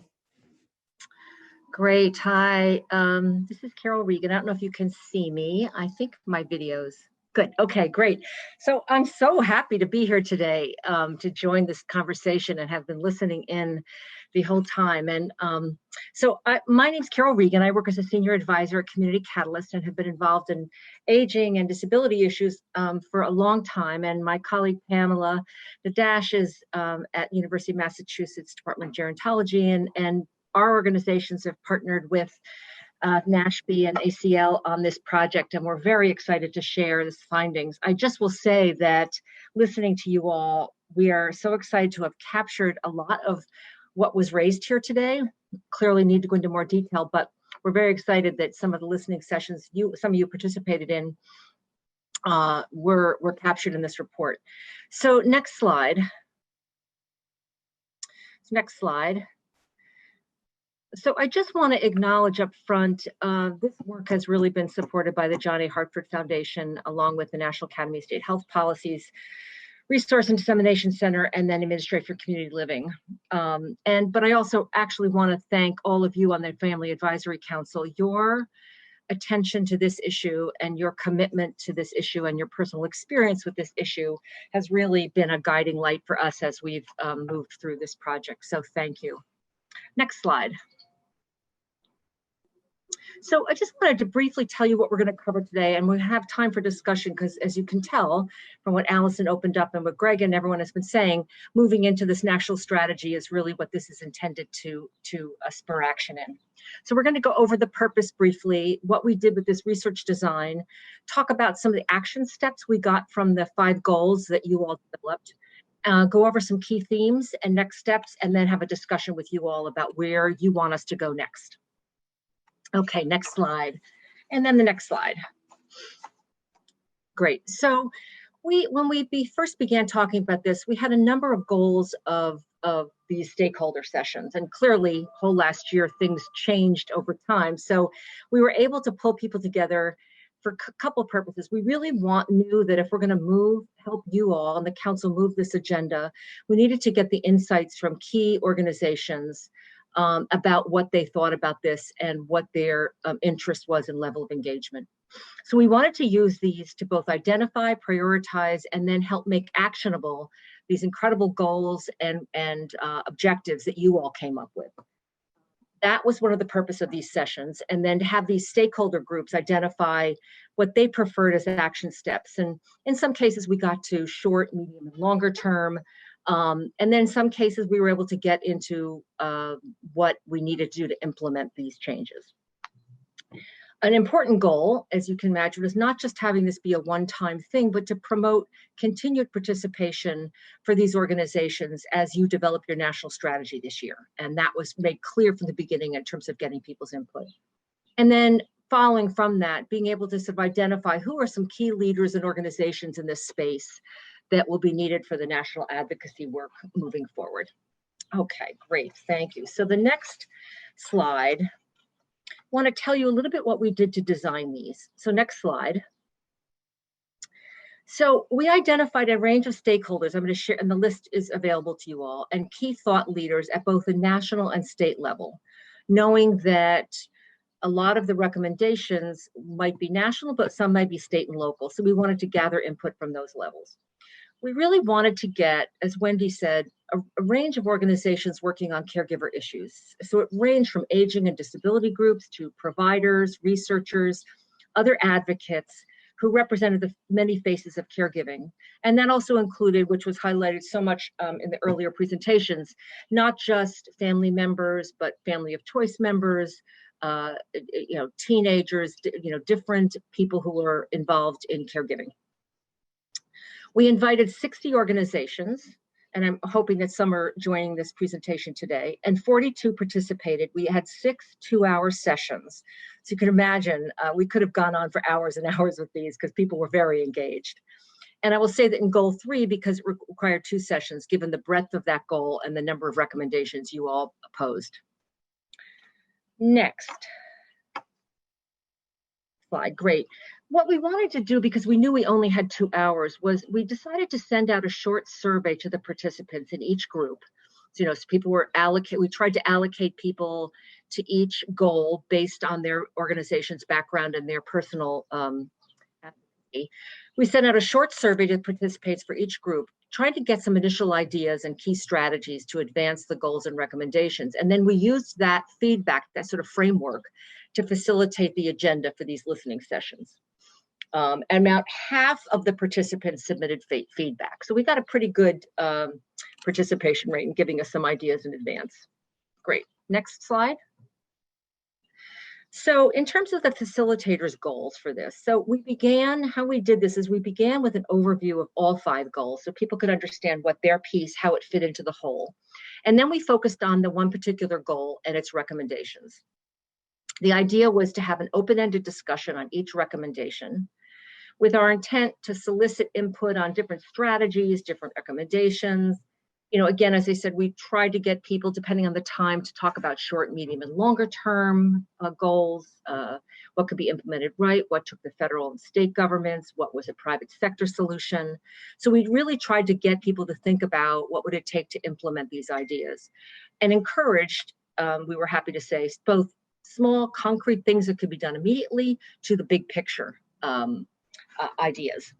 Great. Hi, this is Carol Regan. I don't know if you can see me. I think my video's good. Okay, great. So I'm so happy to be here today to join this conversation and have been listening in the whole time. And my name's Carol Regan. I work as a senior advisor at Community Catalyst and have been involved in aging and disability issues for a long time. And my colleague Pamela Nadash is at University of Massachusetts Department of Gerontology, and our organizations have partnered with NASHB and ACL on this project, and we're very excited to share this findings. I just will say that listening to you all, we are so excited to have captured a lot of what was raised here today. Clearly need to go into more detail, but we're very excited that some of the listening sessions some of you participated in were captured in this report. So next slide. Next slide. So I just want to acknowledge up front, this work has really been supported by the John A. Hartford Foundation, along with the National Academy of State Health Policies, Resource and Dissemination Center, and then Administrative for Community Living. But I also actually want to thank all of you on the Family Advisory Council. Your attention to this issue and your commitment to this issue and your personal experience with this issue has really been a guiding light for us as we've moved through this project. So thank you. Next slide. So I just wanted to briefly tell you what we're going to cover today, and we'll have time for discussion because, as you can tell from what Allison opened up and what Greg and everyone has been saying, moving into this national strategy is really what this is intended to spur action in. So we're going to go over the purpose briefly, what we did with this research design, talk about some of the action steps we got from the 5 goals that you all developed, go over some key themes and next steps, and then have a discussion with you all about where you want us to go next. Okay, next slide. And then the next slide. Great. So when we first began talking about this, we had a number of goals of these stakeholder sessions. And clearly, whole last year, things changed over time. So we were able to pull people together for a couple of purposes. We really knew that if we're going to help you all and the council move this agenda, we needed to get the insights from key organizations about what they thought about this and what their interest was and level of engagement. So we wanted to use these to both identify, prioritize, and then help make actionable these incredible goals and objectives that you all came up with. That was one of the purpose of these sessions, and then to have these stakeholder groups identify what they preferred as action steps. And in some cases, we got to short, medium, and longer term. And then in some cases, we were able to get into what we needed to do to implement these changes. An important goal, as you can imagine, is not just having this be a one-time thing, but to promote continued participation for these organizations as you develop your national strategy this year. And that was made clear from the beginning in terms of getting people's input. And then following from that, being able to sort of identify who are some key leaders and organizations in this space that will be needed for the national advocacy work moving forward. Okay, great, thank you. So the next slide, I want to tell you a little bit what we did to design these. So next slide. So we identified a range of stakeholders I'm going to share, and the list is available to you all, and key thought leaders at both the national and state level, knowing that a lot of the recommendations might be national, but some might be state and local. So we wanted to gather input from those levels. We really wanted to get, as Wendy said, a range of organizations working on caregiver issues. So it ranged from aging and disability groups to providers, researchers, other advocates who represented the many faces of caregiving. And that also included, which was highlighted so much in the earlier presentations, not just family members, but family of choice members, teenagers, different people who were involved in caregiving. We invited 60 organizations, and I'm hoping that some are joining this presentation today, and 42 participated. We had 6 two-hour sessions. So you can imagine, we could have gone on for hours and hours with these because people were very engaged. And I will say that in goal 3, because it required 2 sessions, given the breadth of that goal and the number of recommendations you all opposed. Next slide, great. What we wanted to do, because we knew we only had 2 hours, was we decided to send out a short survey to the participants in each group. So, so people were allocated, we tried to allocate people to each goal based on their organization's background and their personal advocacy. We sent out a short survey to participants for each group, trying to get some initial ideas and key strategies to advance the goals and recommendations. And then we used that feedback, that sort of framework, to facilitate the agenda for these listening sessions. And about half of the participants submitted feedback. So we got a pretty good participation rate in giving us some ideas in advance. Great, next slide. So in terms of the facilitators' goals for this, so how we did this is we began with an overview of all 5 goals so people could understand what their piece, how it fit into the whole. And then we focused on the one particular goal and its recommendations. The idea was to have an open-ended discussion on each recommendation, with our intent to solicit input on different strategies, different recommendations. Again, as I said, we tried to get people, depending on the time, to talk about short, medium, and longer term goals, what could be implemented right, what took the federal and state governments, what was a private sector solution. So we really tried to get people to think about what would it take to implement these ideas, and encouraged, we were happy to say, both small, concrete things that could be done immediately to the big picture ideas.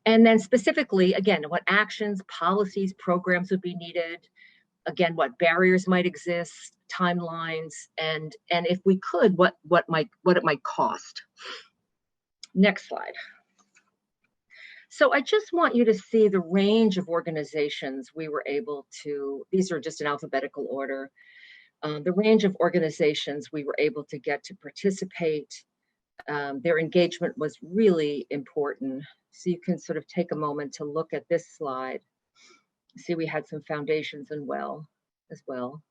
And then specifically, again, what actions, policies, programs would be needed, again, what barriers might exist, timelines, and if we could, what it might cost. Next slide. So I just want you to see the range of organizations we were able to, these are just in alphabetical order, the range of organizations we were able to get to participate. Their engagement was really important. So you can sort of take a moment to look at this slide. See, we had some foundations as well.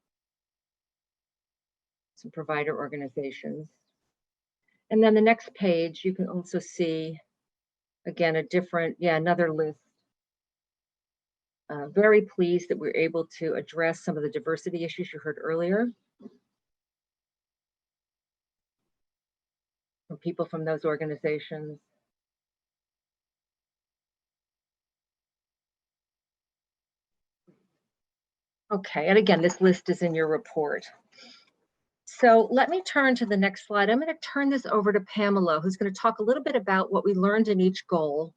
Some provider organizations. And then the next page, you can also see, again, another list Very pleased that we're able to address some of the diversity issues you heard earlier from people from those organizations. Okay, and again, this list is in your report. So let me turn to the next slide. I'm going to turn this over to Pamela, who's going to talk a little bit about what we learned in each goal.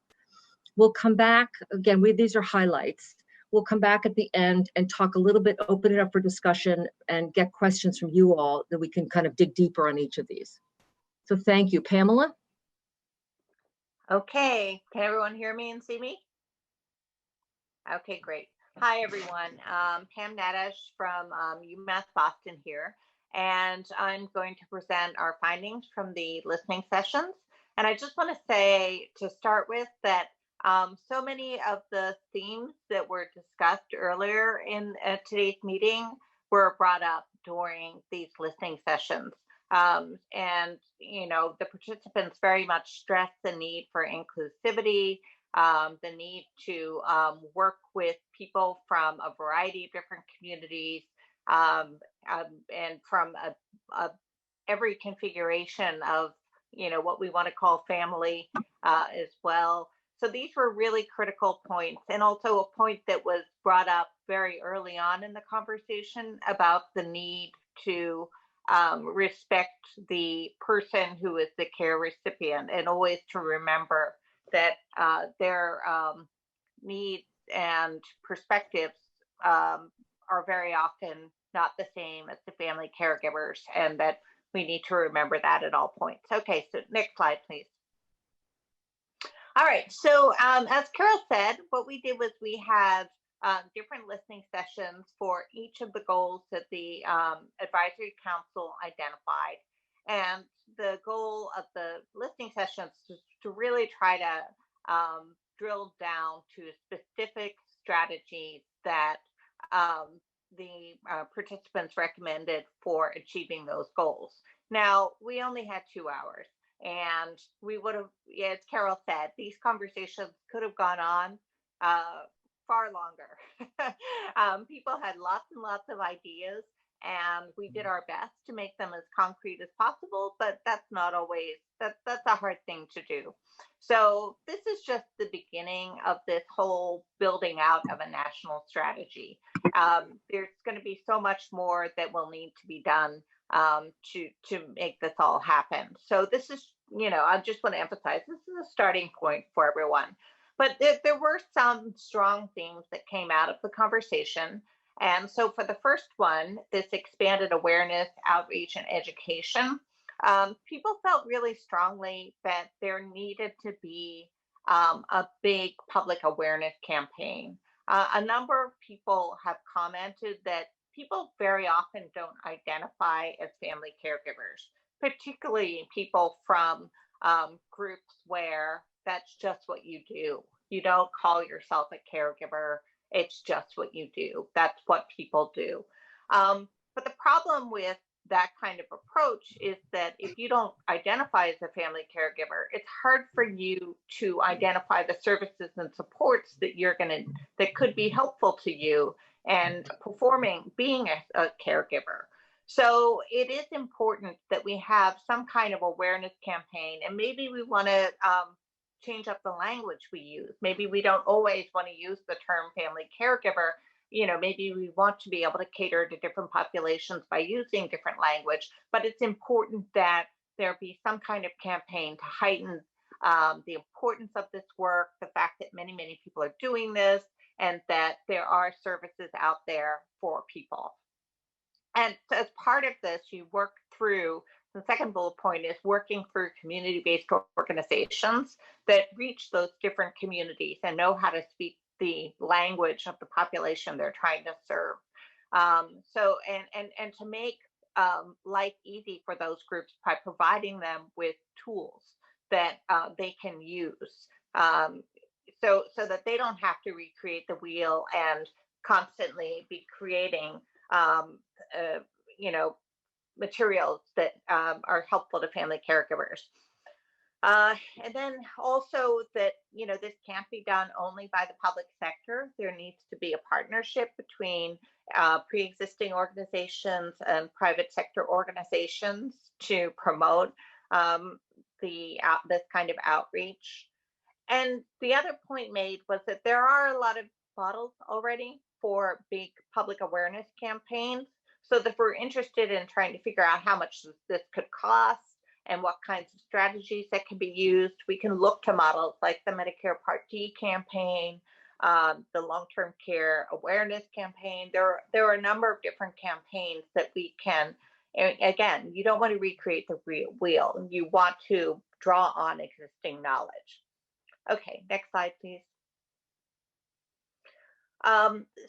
We'll come back, again, these are highlights. We'll come back at the end and talk a little bit, open it up for discussion and get questions from you all that we can kind of dig deeper on each of these. So thank you. Pamela? Okay, can everyone hear me and see me? Okay, great. Hi, everyone. Pam Nadash from UMass Boston here, and I'm going to present our findings from the listening sessions. And I just want to say to start with that so many of the themes that were discussed earlier in today's meeting were brought up during these listening sessions. And, you know, the participants very much stressed the need for inclusivity, the need to work with people from a variety of different communities and from every configuration of, you know, what we want to call family as well. So these were really critical points, and also a point that was brought up very early on in the conversation about the need to respect the person who is the care recipient, and always to remember that their needs and perspectives are very often not the same as the family caregivers, and that we need to remember that at all points. Okay, so next slide, please. All right, so as Carol said, what we did was we had different listening sessions for each of the goals that the advisory council identified. And the goal of the listening sessions is to really try to drill down to specific strategies that the participants recommended for achieving those goals. Now, we only had 2 hours. And we would have, yeah, as Carol said, these conversations could have gone on far longer. People had lots and lots of ideas, and we did our best to make them as concrete as possible, but that's not always, that's a hard thing to do. So this is just the beginning of this whole building out of a national strategy. There's going to be so much more that will need to be done to make this all happen. So this is, you know, I just want to emphasize, this is a starting point for everyone. But there were some strong themes that came out of the conversation. And so for the first one, this expanded awareness, outreach, and education, people felt really strongly that there needed to be a big public awareness campaign. A number of people have commented that people very often don't identify as family caregivers, particularly people from groups where that's just what you do. You don't call yourself a caregiver. It's just what you do. That's what people do. But the problem with that kind of approach is that if you don't identify as a family caregiver, it's hard for you to identify the services and supports that could be helpful to you and being a caregiver. So it is important that we have some kind of awareness campaign, and maybe we want to change up the language we use. Maybe we don't always want to use the term family caregiver. You know, maybe we want to be able to cater to different populations by using different language, but it's important that there be some kind of campaign to heighten the importance of this work, the fact that many, many people are doing this, and that there are services out there for people. And as part of this, you work through, the second bullet point is working through community-based organizations that reach those different communities and know how to speak the language of the population they're trying to serve. And to make life easy for those groups by providing them with tools that they can use, so that they don't have to recreate the wheel and constantly be creating materials that are helpful to family caregivers. And then also that, this can't be done only by the public sector. There needs to be a partnership between pre-existing organizations and private sector organizations to promote this kind of outreach. And the other point made was that there are a lot of models already for big public awareness campaigns. So that if we're interested in trying to figure out how much this could cost and what kinds of strategies that can be used, we can look to models like the Medicare Part D campaign, the long-term care awareness campaign. There are a number of different campaigns that we can, again, you don't want to recreate the wheel. You want to draw on existing knowledge. Okay, next slide, please.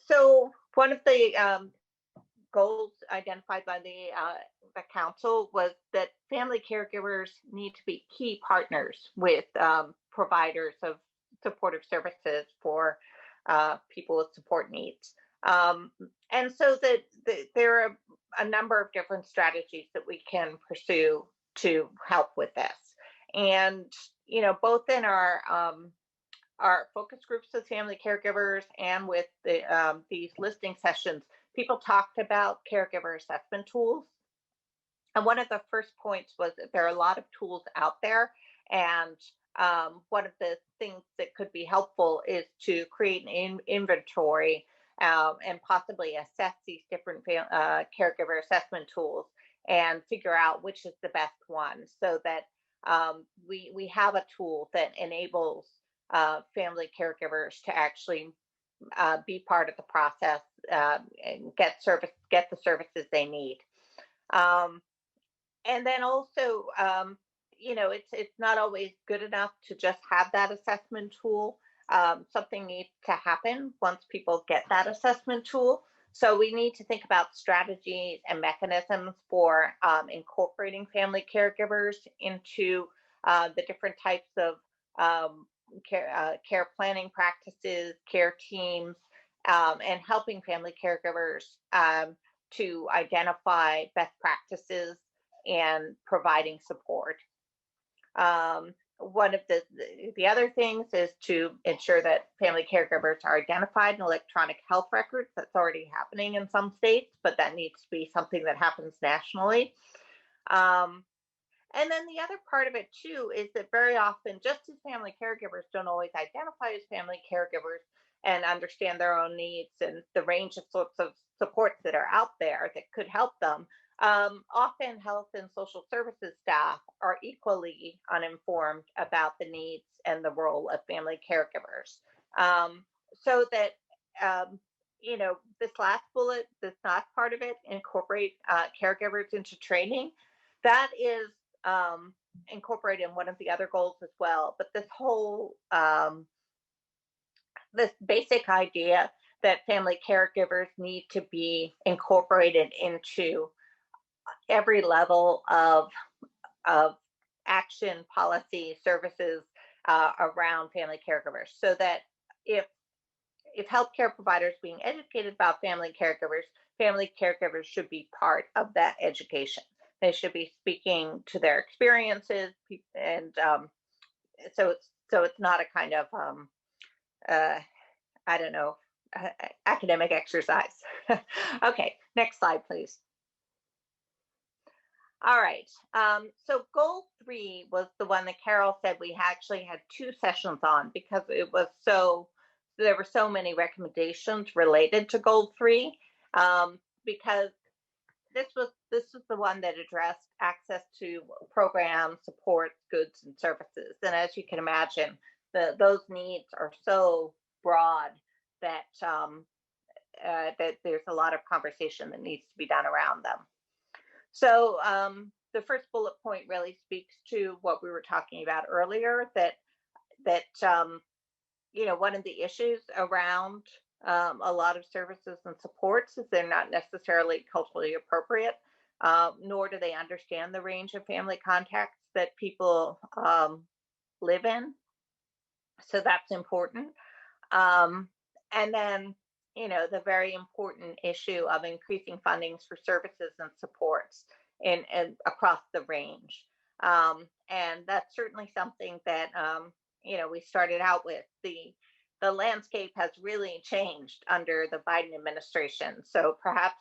So one of the goals identified by the council was that family caregivers need to be key partners with providers of supportive services for people with support needs. And so that there are a number of different strategies that we can pursue to help with this. And, both in our focus groups with family caregivers and with these listening sessions, people talked about caregiver assessment tools. And one of the first points was that there are a lot of tools out there. And one of the things that could be helpful is to create an inventory and possibly assess these different caregiver assessment tools and figure out which is the best one, so that we have a tool that enables family caregivers to actually be part of the process and get the services they need. And then also, it's not always good enough to just have that assessment tool. Something needs to happen once people get that assessment tool. So we need to think about strategies and mechanisms for incorporating family caregivers into the different types of care planning practices, care teams, and helping family caregivers to identify best practices and providing support. One of the other things is to ensure that family caregivers are identified in electronic health records. That's already happening in some states, but that needs to be something that happens nationally. And then the other part of it too is that very often, just as family caregivers don't always identify as family caregivers and understand their own needs and the range of sorts of supports that are out there that could help them, often health and social services staff are equally uninformed about the needs and the role of family caregivers. So that, this last bullet, this last part of it, incorporate caregivers into training, that is incorporated in one of the other goals as well. But this whole, this basic idea that family caregivers need to be incorporated into every level of action, policy, services around family caregivers, so that if healthcare providers being educated about family caregivers should be part of that education. They should be speaking to their experiences, and so it's not a kind of I don't know, academic exercise. Okay, next slide, please. All right. So goal 3 was the one that Carol said we actually had 2 sessions on, because there were so many recommendations related to goal 3. Because this was the one that addressed access to programs, support, goods, and services. And as you can imagine, those needs are so broad that that there's a lot of conversation that needs to be done around them. So the first bullet point really speaks to what we were talking about earlier, that one of the issues around a lot of services and supports is they're not necessarily culturally appropriate, nor do they understand the range of family contexts that people live in. So that's important. And then, the very important issue of increasing fundings for services and supports and across the range. And that's certainly something that, we started out with. The landscape has really changed under the Biden administration. So perhaps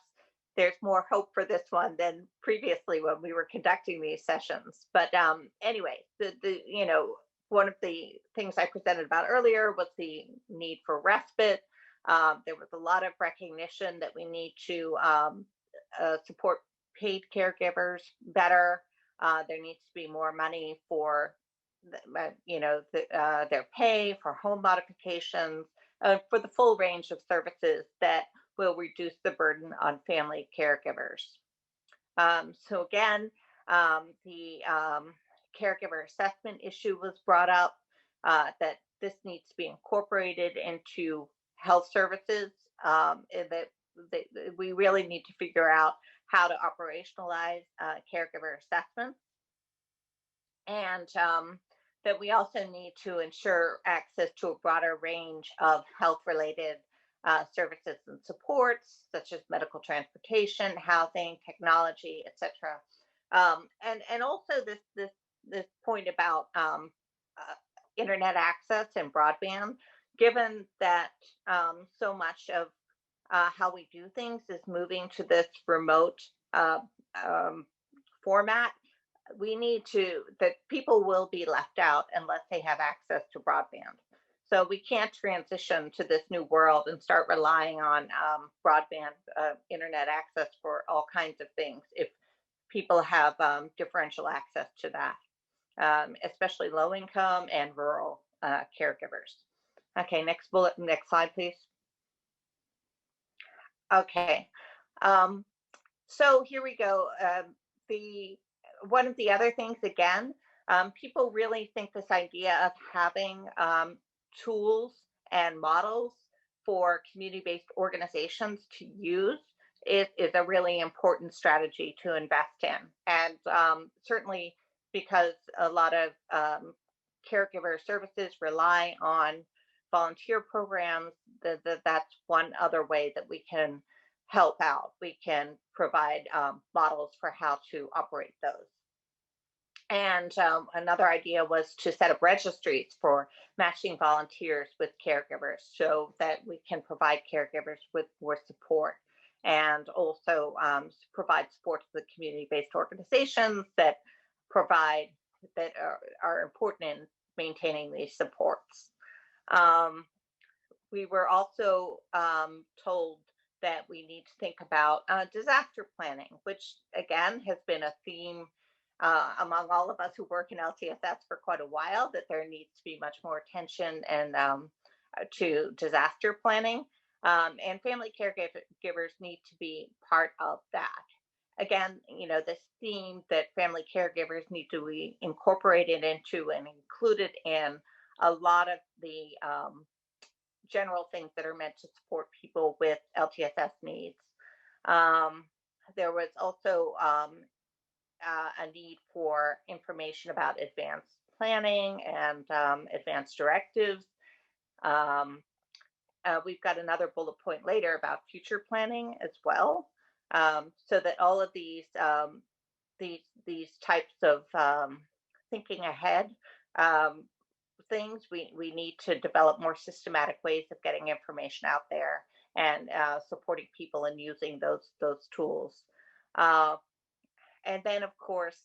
there's more hope for this one than previously when we were conducting these sessions. But anyway, one of the things I presented about earlier was the need for respite. There was a lot of recognition that we need to support paid caregivers better. There needs to be more money for their pay, for home modifications, for the full range of services that will reduce the burden on family caregivers. So again, the caregiver assessment issue was brought up, that this needs to be incorporated into health services, and that we really need to figure out how to operationalize caregiver assessments, and that we also need to ensure access to a broader range of health-related services and supports, such as medical transportation, housing, technology, etc. And also this point about internet access and broadband, given that so much of how we do things is moving to this remote format. We need that people will be left out unless they have access to broadband. So we can't transition to this new world and start relying on broadband internet access for all kinds of things if people have differential access to that, especially low income and rural caregivers. Okay, next slide, please. Okay, so here we go. One of the other things, again, people really think this idea of having tools and models for community-based organizations to use is a really important strategy to invest in. And certainly because a lot of caregiver services rely on volunteer programs, that's one other way that we can help out. We can provide models for how to operate those. And another idea was to set up registries for matching volunteers with caregivers so that we can provide caregivers with more support, and also provide support to the community-based organizations that are important in maintaining these supports. We were also told that we need to think about disaster planning, which again has been a theme among all of us who work in LTSS for quite a while, that there needs to be much more attention and to disaster planning, and family caregivers need to be part of that. Again, this theme that family caregivers need to be incorporated into and included in a lot of the general things that are meant to support people with LTSS needs. There was also a need for information about advanced planning and advanced directives. We've got another bullet point later about future planning as well, so that all of these types of thinking ahead things, we need to develop more systematic ways of getting information out there and supporting people in using those tools. And then, of course,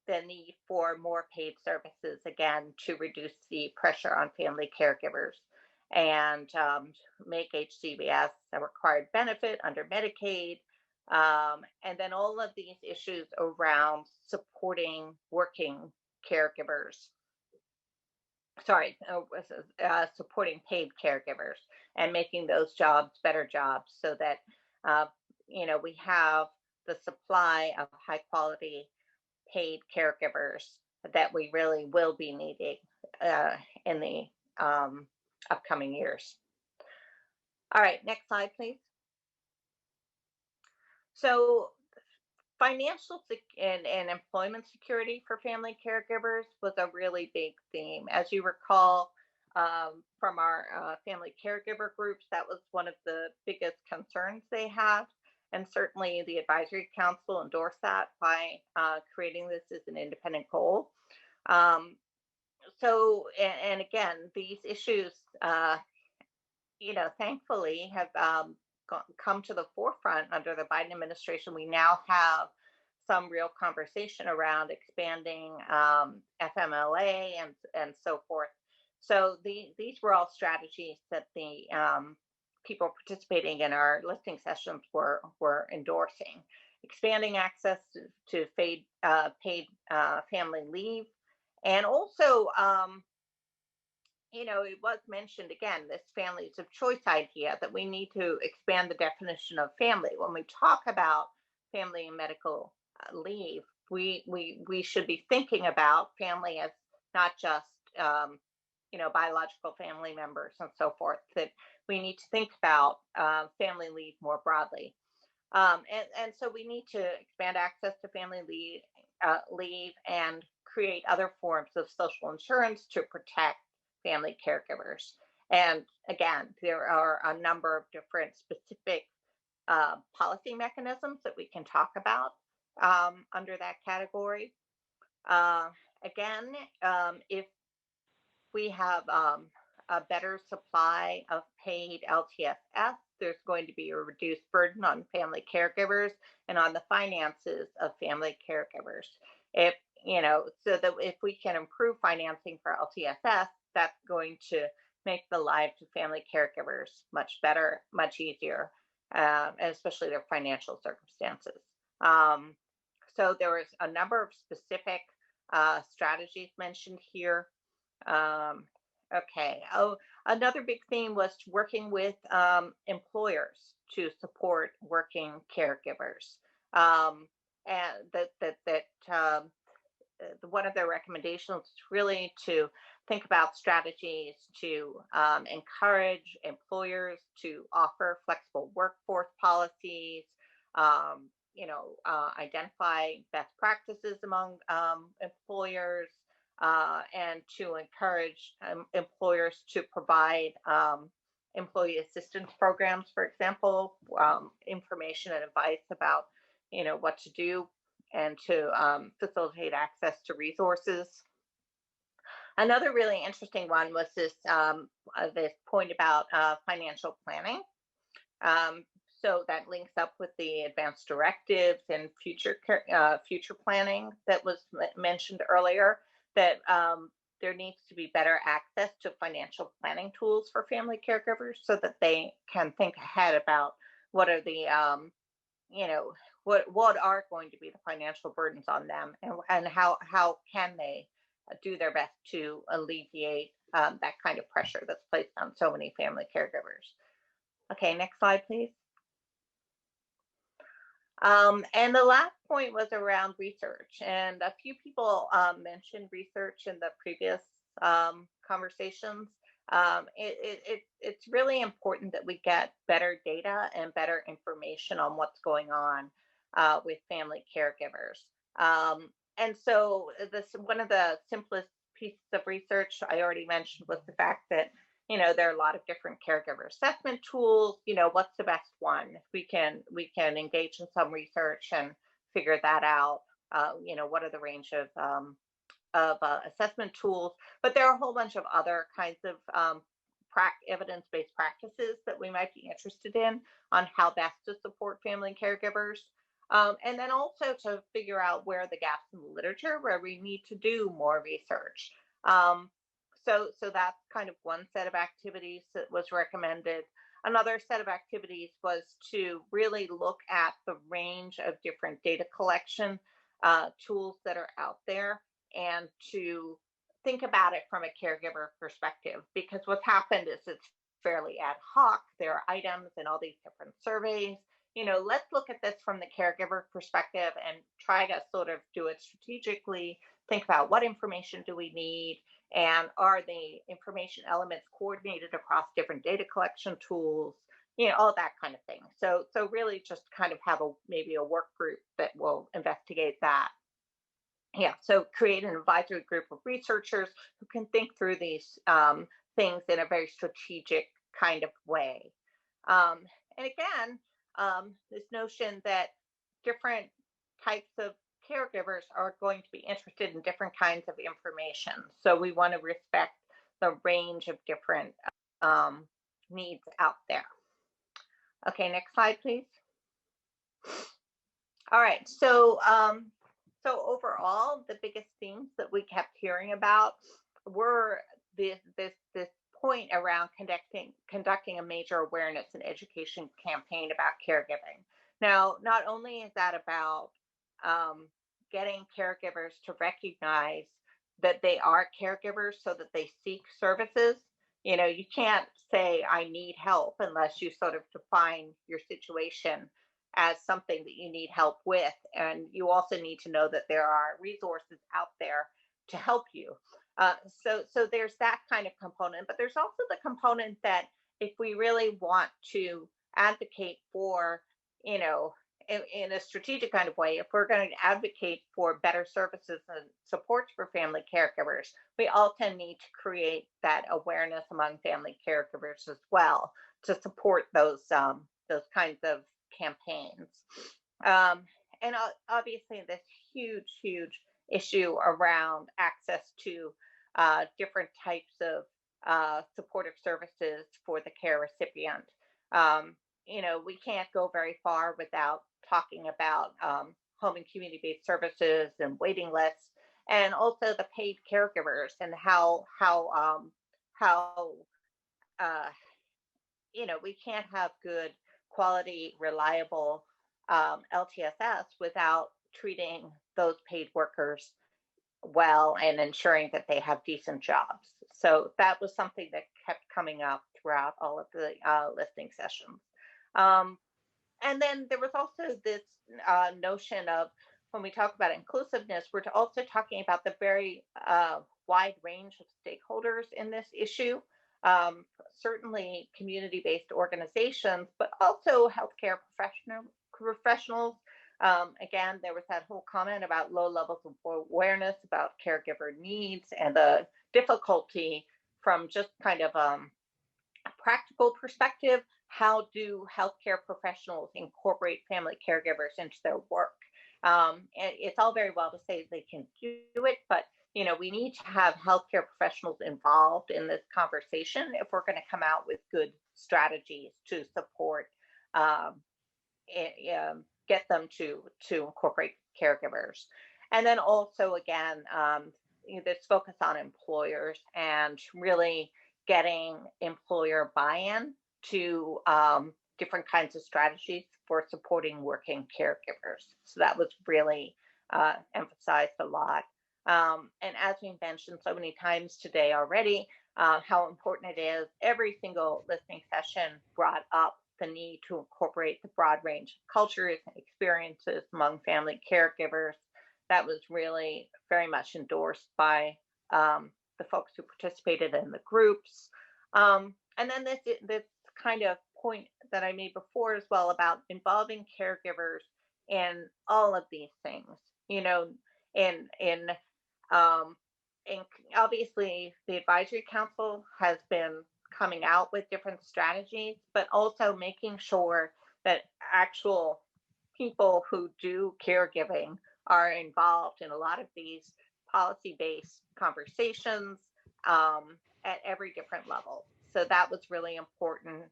the need for more paid services, again, to reduce the pressure on family caregivers and make HCBS a required benefit under Medicaid. And then all of these issues around supporting working caregivers. Supporting paid caregivers and making those jobs better jobs, so that we have the supply of high quality paid caregivers that we really will be needing in the upcoming years. All right, next slide, please. So financial and employment security for family caregivers was a really big theme. As you recall from our family caregiver groups, that was one of the biggest concerns they had. And certainly the advisory council endorsed that by creating this as an independent goal. And again, these issues, thankfully have come to the forefront under the Biden administration. We now have some real conversation around expanding FMLA and so forth. So these were all strategies that the people participating in our listening sessions were endorsing. Expanding access to paid family leave, and also it was mentioned again, this families of choice idea, that we need to expand the definition of family. When we talk about family and medical leave, we should be thinking about family as not just biological family members and so forth. That we need to think about family leave more broadly, and so we need to expand access to family leave and create other forms of social insurance to protect family caregivers. And again, there are a number of different specific policy mechanisms that we can talk about under that category. Again, if we have a better supply of paid LTSS, there's going to be a reduced burden on family caregivers and on the finances of family caregivers. So that if we can improve financing for LTSS, that's going to make the lives of family caregivers much better, much easier, and especially their financial circumstances. So there was a number of specific strategies mentioned here. Okay. Oh, another big theme was working with employers to support working caregivers. And one of their recommendations is really to think about strategies to encourage employers to offer flexible workforce policies, identify best practices among employers, and to encourage employers to provide employee assistance programs, for example, information and advice about what to do, and to facilitate access to resources. Another really interesting one was this point about financial planning. So that links up with the advanced directives and future planning that was mentioned earlier, that there needs to be better access to financial planning tools for family caregivers so that they can think ahead about what are the what are going to be the financial burdens on them, and how can they do their best to alleviate that kind of pressure that's placed on so many family caregivers. Okay, next slide, please. And the last point was around research, and a few people mentioned research in the previous conversations. It's really important that we get better data and better information on what's going on with family caregivers. And so one of the simplest pieces of research I already mentioned was the fact that there are a lot of different caregiver assessment tools. What's the best one? We can engage in some research and figure that out. What are the range of assessment tools? But there are a whole bunch of other kinds of evidence-based practices that we might be interested in on how best to support family caregivers. And then also to figure out where are the gaps in the literature where we need to do more research. So that's kind of one set of activities that was recommended. Another set of activities was to really look at the range of different data collection tools that are out there, and to think about it from a caregiver perspective, because what's happened is it's fairly ad hoc. There are items in all these different surveys. Let's look at this from the caregiver perspective and try to sort of do it strategically, think about what information do we need, and are the information elements coordinated across different data collection tools, all that kind of thing. So really just kind of have maybe a work group that will investigate that. Yeah, so create an advisory group of researchers who can think through these things in a very strategic kind of way. And again, this notion that different types of caregivers are going to be interested in different kinds of information. So we want to respect the range of different needs out there. Okay, next slide, please. All right, so overall, the biggest themes that we kept hearing about were this point around conducting a major awareness and education campaign about caregiving. Now, not only is that about getting caregivers to recognize that they are caregivers so that they seek services. You know, you can't say I need help unless you sort of define your situation as something that you need help with. And you also need to know that there are resources out there to help you. So there's that kind of component, but there's also the component that if we really want to advocate for, you know, in a strategic kind of way, if we're going to advocate for better services and supports for family caregivers, we also need to create that awareness among family caregivers as well to support those kinds of campaigns. And obviously this huge issue around access to different types of supportive services for the care recipient. You know, we can't go very far without talking about home and community-based services and waiting lists, and also the paid caregivers and how you know, we can't have good quality, reliable LTSS without treating those paid workers well and ensuring that they have decent jobs. So that was something that kept coming up throughout all of the listening sessions. And then there was also this notion of, when we talk about inclusiveness, we're also talking about the very wide range of stakeholders in this issue. Certainly community-based organizations, but also healthcare professionals. Again, there was that whole comment about low levels of awareness about caregiver needs and the difficulty from just kind of a practical perspective. How do healthcare professionals incorporate family caregivers into their work? And it's all very well to say they can do it, but you know, we need to have healthcare professionals involved in this conversation if we're going to come out with good strategies to support, get them to incorporate caregivers. And then also, again, this focus on employers and really getting employer buy-in to different kinds of strategies for supporting working caregivers. So that was really emphasized a lot. And as we mentioned so many times today already, how important it is, every single listening session brought up the need to incorporate the broad range of cultures and experiences among family caregivers. That was really very much endorsed by the folks who participated in the groups. And then this kind of point that I made before as well about involving caregivers in all of these things, you know, and obviously the advisory council has been coming out with different strategies, but also making sure that actual people who do caregiving are involved in a lot of these policy-based conversations at every different level. So that was really important.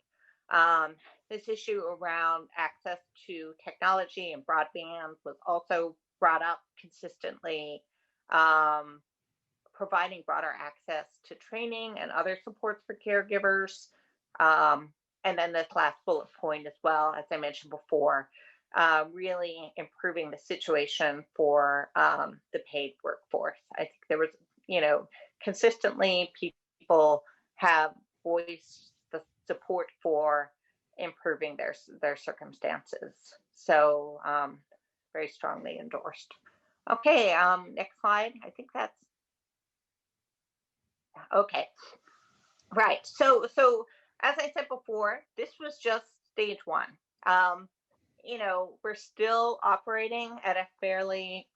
This issue around access to technology and broadband was also brought up consistently. Providing broader access to training and other supports for caregivers. And then this last bullet point as well, as I mentioned before, really improving the situation for the paid workforce. I think there was, you know, consistently people have voiced the support for improving their circumstances. So very strongly endorsed. Okay, next slide. I think that's okay. Right. So as I said before, this was just stage one. You know, we're still operating at a fairly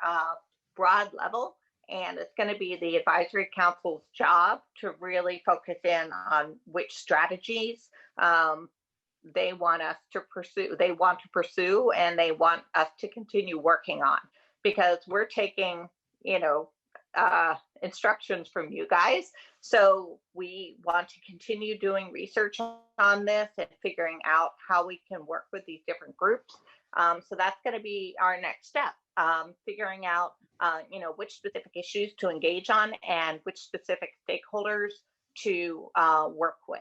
broad level, and it's going to be the advisory council's job to really focus in on which strategies they want us to pursue, and they want us to continue working on, because we're taking, instructions from you guys. So we want to continue doing research on this and figuring out how we can work with these different groups. So that's going to be our next step, figuring out, which specific issues to engage on and which specific stakeholders to work with.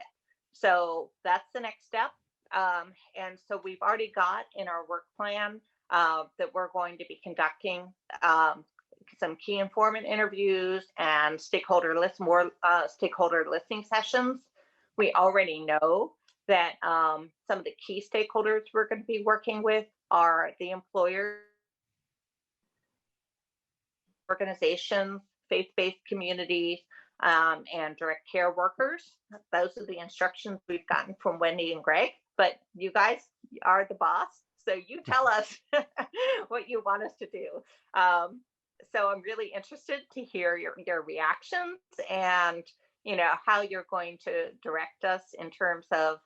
So that's the next step. And so we've already got in our work plan that we're going to be conducting some key informant interviews and more stakeholder listening sessions. We already know that some of the key stakeholders we're going to be working with are the employers, organizations, faith-based communities, and direct care workers. Those are the instructions we've gotten from Wendy and Greg, but you guys are the boss, so you tell us what you want us to do. So I'm really interested to hear your reactions and, how you're going to direct us in terms of,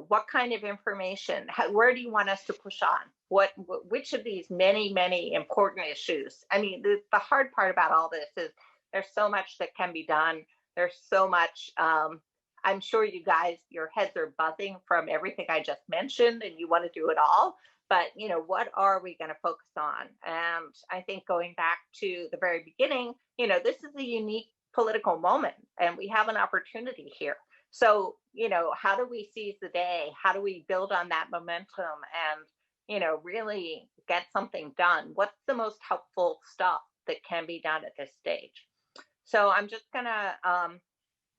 what kind of information, where do you want us to push on? Which of these many, many important issues? I mean, the hard part about all this is there's so much that can be done. There's so much, I'm sure you guys, your heads are buzzing from everything I just mentioned and you want to do it all. But, what are we going to focus on? And I think going back to the very beginning, this is a unique political moment and we have an opportunity here. So, how do we seize the day? How do we build on that momentum and, really get something done? What's the most helpful stuff that can be done at this stage? So I'm just going to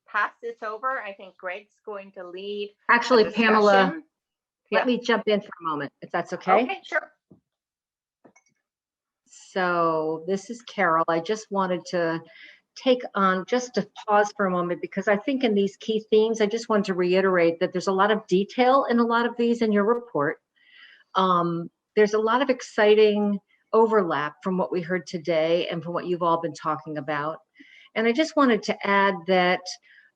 pass this over. I think Greg's going to lead. Actually, Pamela, let me jump in for a moment, if that's okay. Okay, sure. So this is Carol. I just wanted to take on just to pause for a moment, because I think in these key themes, I just want to reiterate that there's a lot of detail in a lot of these in your report. There's a lot of exciting overlap from what we heard today and from what you've all been talking about. And I just wanted to add that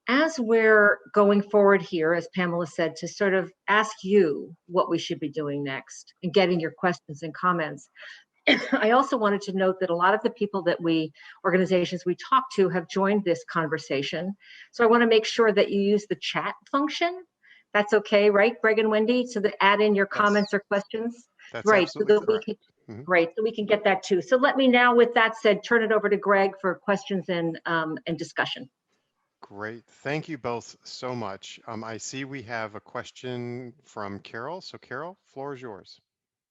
as we're going forward here, as Pamela said, to sort of ask you what we should be doing next and getting your questions and comments, I also wanted to note that a lot of the people that organizations we talk to have joined this conversation. So I want to make sure that you use the chat function. That's okay, right, Greg and Wendy? So that add in your comments or questions. That's right, absolutely so that correct. we can, Great, so we can get that too. So let me now, with that said, turn it over to Greg for questions and discussion. Great. Thank you both so much. I see we have a question from Carol. So Carol, floor is yours.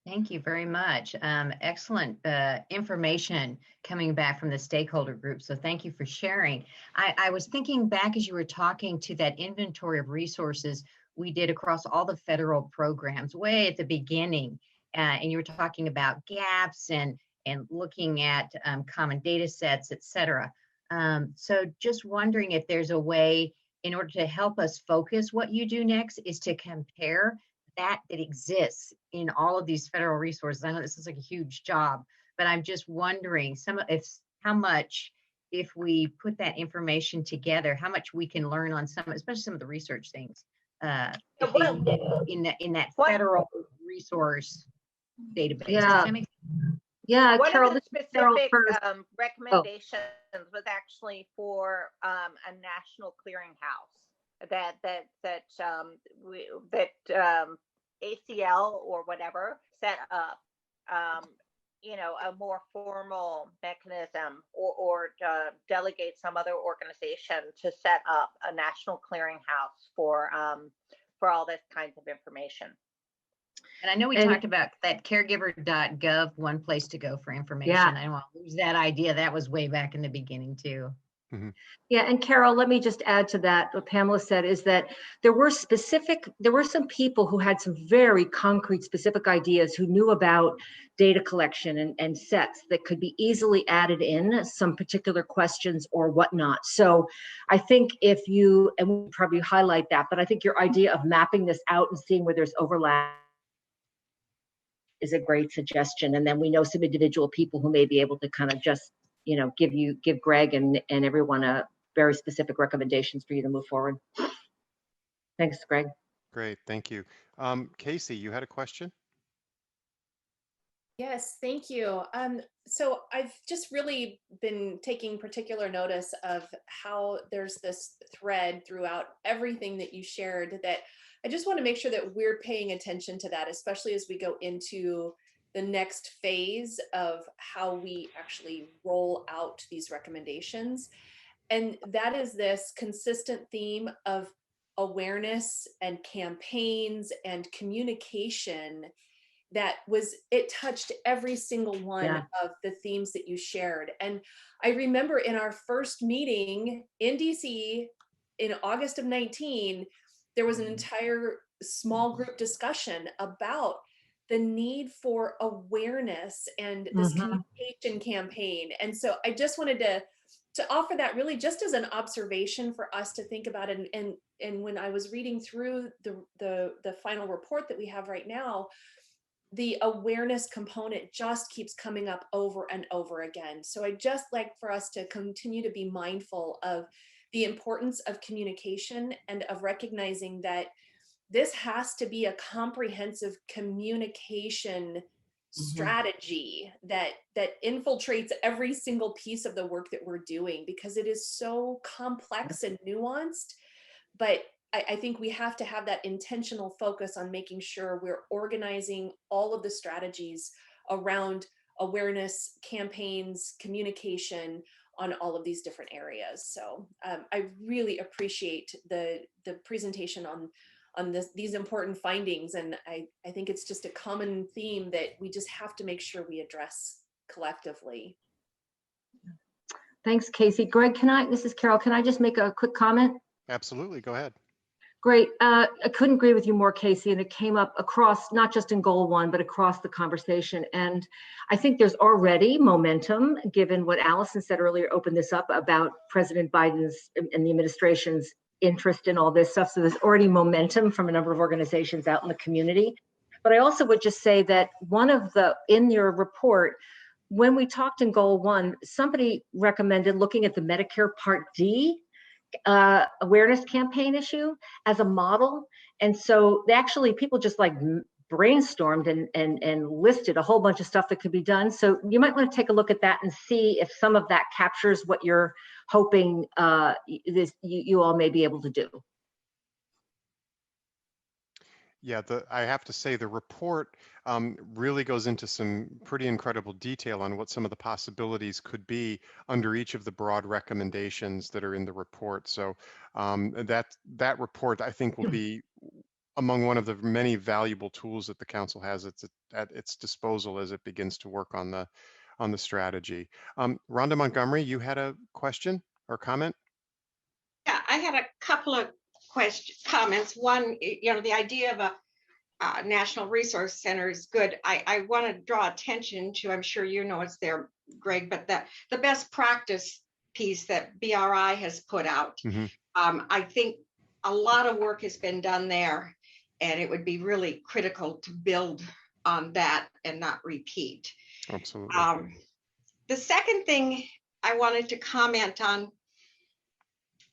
Thank you very much. Excellent information coming back from the stakeholder group. So thank you for sharing. I was thinking back as you were talking to that inventory of resources we did across all the federal programs way at the beginning. And you were talking about gaps and looking at common data sets, et cetera. So just wondering if there's a way in order to help us focus what you do next is to compare that exists in all of these federal resources. I know this is like a huge job, but I'm just wondering how much, if we put that information together, how much we can learn on especially some of the research things in that federal resource database. Yeah. Yeah, One Carol, of the specific recommendations was actually for a national clearinghouse that ACL or whatever set up, a more formal mechanism or delegate some other organization to set up a national clearinghouse for all this kinds of information. And I know we talked about that caregiver.gov, one place to go for information. Yeah. I don't want to lose that idea. That was way back in the beginning too. Mm-hmm. Yeah, and Carol, let me just add to that. What Pamela said is that there were some people who had some very concrete, specific ideas who knew about data collection and sets that could be easily added in some particular questions or whatnot. So I think and we'll probably highlight that, but I think your idea of mapping this out and seeing where there's overlap is a great suggestion. And then we know some individual people who may be able to kind of just give Greg and everyone a very specific recommendations for you to move forward. Thanks, Greg. Great, thank you. Casey, you had a question? Yes, thank you. So I've just really been taking particular notice of how there's this thread throughout everything that you shared that I just want to make sure that we're paying attention to that, especially as we go into the next phase of how we actually roll out these recommendations. And that is this consistent theme of awareness and campaigns and communication that it touched every single one Yeah. of the themes that you shared. And I remember in our first meeting in DC in August of 19, there was an entire small group discussion about the need for awareness and this communication campaign. And so I just wanted to offer that really just as an observation for us to think about. And when I was reading through the final report that we have right now, the awareness component just keeps coming up over and over again. So I just like for us to continue to be mindful of the importance of communication and of recognizing that this has to be a comprehensive communication strategy that infiltrates every single piece of the work that we're doing, because it is so complex and nuanced. But I think we have to have that intentional focus on making sure we're organizing all of the strategies around awareness, campaigns, communication on all of these different areas. So I really appreciate the presentation on these important findings. And I think it's just a common theme that we just have to make sure we address collectively. Thanks, Casey. Greg, this is Carol, can I just make a quick comment? Absolutely, go ahead. Great. I couldn't agree with you more, Casey, and it came up across, not just in goal one, but across the conversation. And I think there's already momentum, given what Allison said earlier, opened this up about President Biden's and the administration's interest in all this stuff. So there's already momentum from a number of organizations out in the community. But I also would just say that in your report, when we talked in goal one, somebody recommended looking at the Medicare Part D awareness campaign issue as a model. And so people just like brainstormed and listed a whole bunch of stuff that could be done. So you might want to take a look at that and see if some of that captures what you're hoping you all may be able to do. Yeah, I have to say the report really goes into some pretty incredible detail on what some of the possibilities could be under each of the broad recommendations that are in the report. So that report, I think, will be among one of the many valuable tools that the council has at its disposal as it begins to work on the strategy. Rhonda Montgomery, you had a question or comment? Yeah, I had a couple of comments. One, the idea of a national resource center is good. I want to draw attention to, I'm sure you know it's there, Greg, but the best practice piece that BRI has put out. I think a lot of work has been done there, and it would be really critical to build on that and not repeat. Absolutely. The second thing I wanted to comment on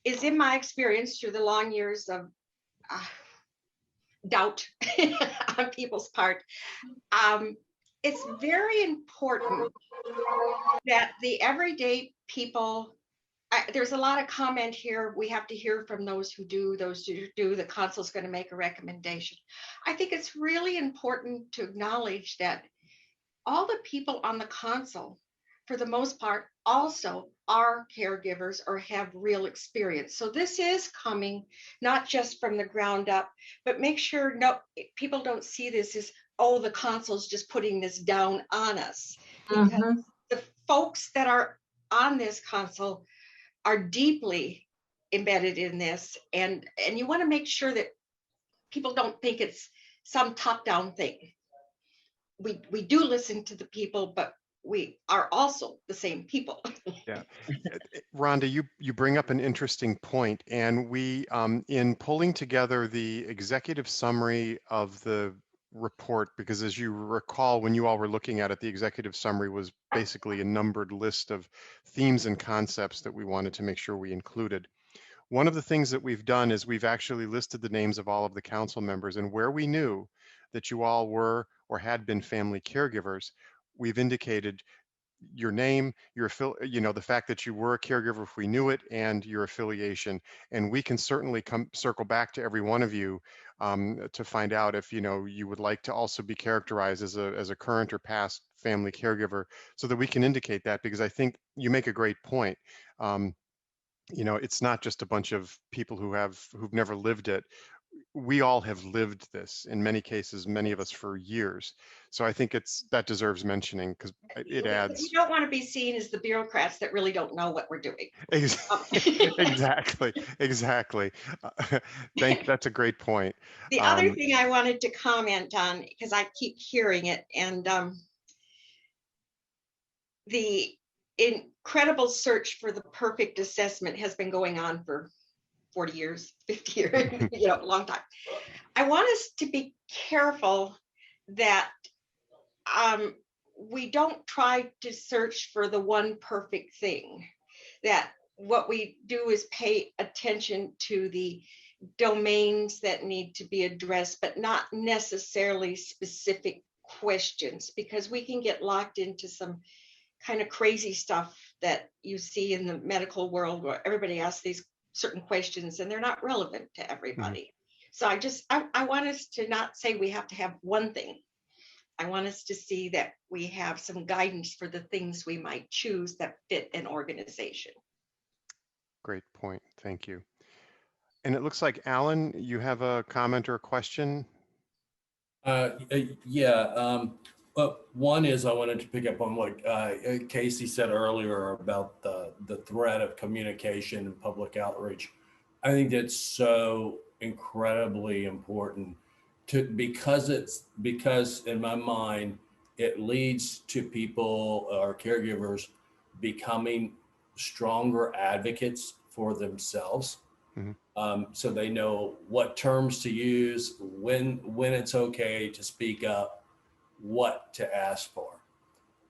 is, in my experience through the long years of doubt on people's part, it's very important that the everyday people, there's a lot of comment here. We have to hear from those who do, the council's going to make a recommendation. I think it's really important to acknowledge that all the people on the council, for the most part, also are caregivers or have real experience. So this is coming not just from the ground up, but make sure people don't see this as, oh, the council's just putting this down on us. Because the folks that are on this council are deeply embedded in this, and you want to make sure that people don't think it's some top-down thing. We do listen to the people, but we are also the same people. Yeah, Rhonda, you bring up an interesting point, and we, in pulling together the executive summary of the report, because as you recall, when you all were looking at it, the executive summary was basically a numbered list of themes and concepts that we wanted to make sure we included. one of the things that we've done is we've actually listed the names of all of the council members, and where we knew that you all were or had been family caregivers, we've indicated your name, the fact that you were a caregiver if we knew it, and your affiliation. And we can certainly circle back to every one of you to find out if you would like to also be characterized as a current or past family caregiver, so that we can indicate that, because I think you make a great point. It's not just a bunch of people who've never lived it. We all have lived this in many cases, many of us for years. So I think that deserves mentioning, because it We adds. don't want to be seen as the bureaucrats that really don't know what we're doing. Exactly, exactly. That's a great point. The other thing I wanted to comment on, because I keep hearing it, and the incredible search for the perfect assessment has been going on for 40 years, 50 years, a long time. I want us to be careful that we don't try to search for the one perfect thing, that what we do is pay attention to the domains that need to be addressed, but not necessarily specific questions, because we can get locked into some kind of crazy stuff that you see in the medical world where everybody asks these certain questions and they're not relevant to everybody. So I want us to not say we have to have one thing. I want us to see that we have some guidance for the things we might choose that fit an organization. Great point. Thank you. And it looks like, Alan, you have a comment or a question? Yeah. But one is, I wanted to pick up on what Casey said earlier about the threat of communication and public outreach. I think that's so incredibly important because in my mind, it leads to people or caregivers becoming stronger advocates for themselves. So they know what terms to use, when it's okay to speak up, what to ask for.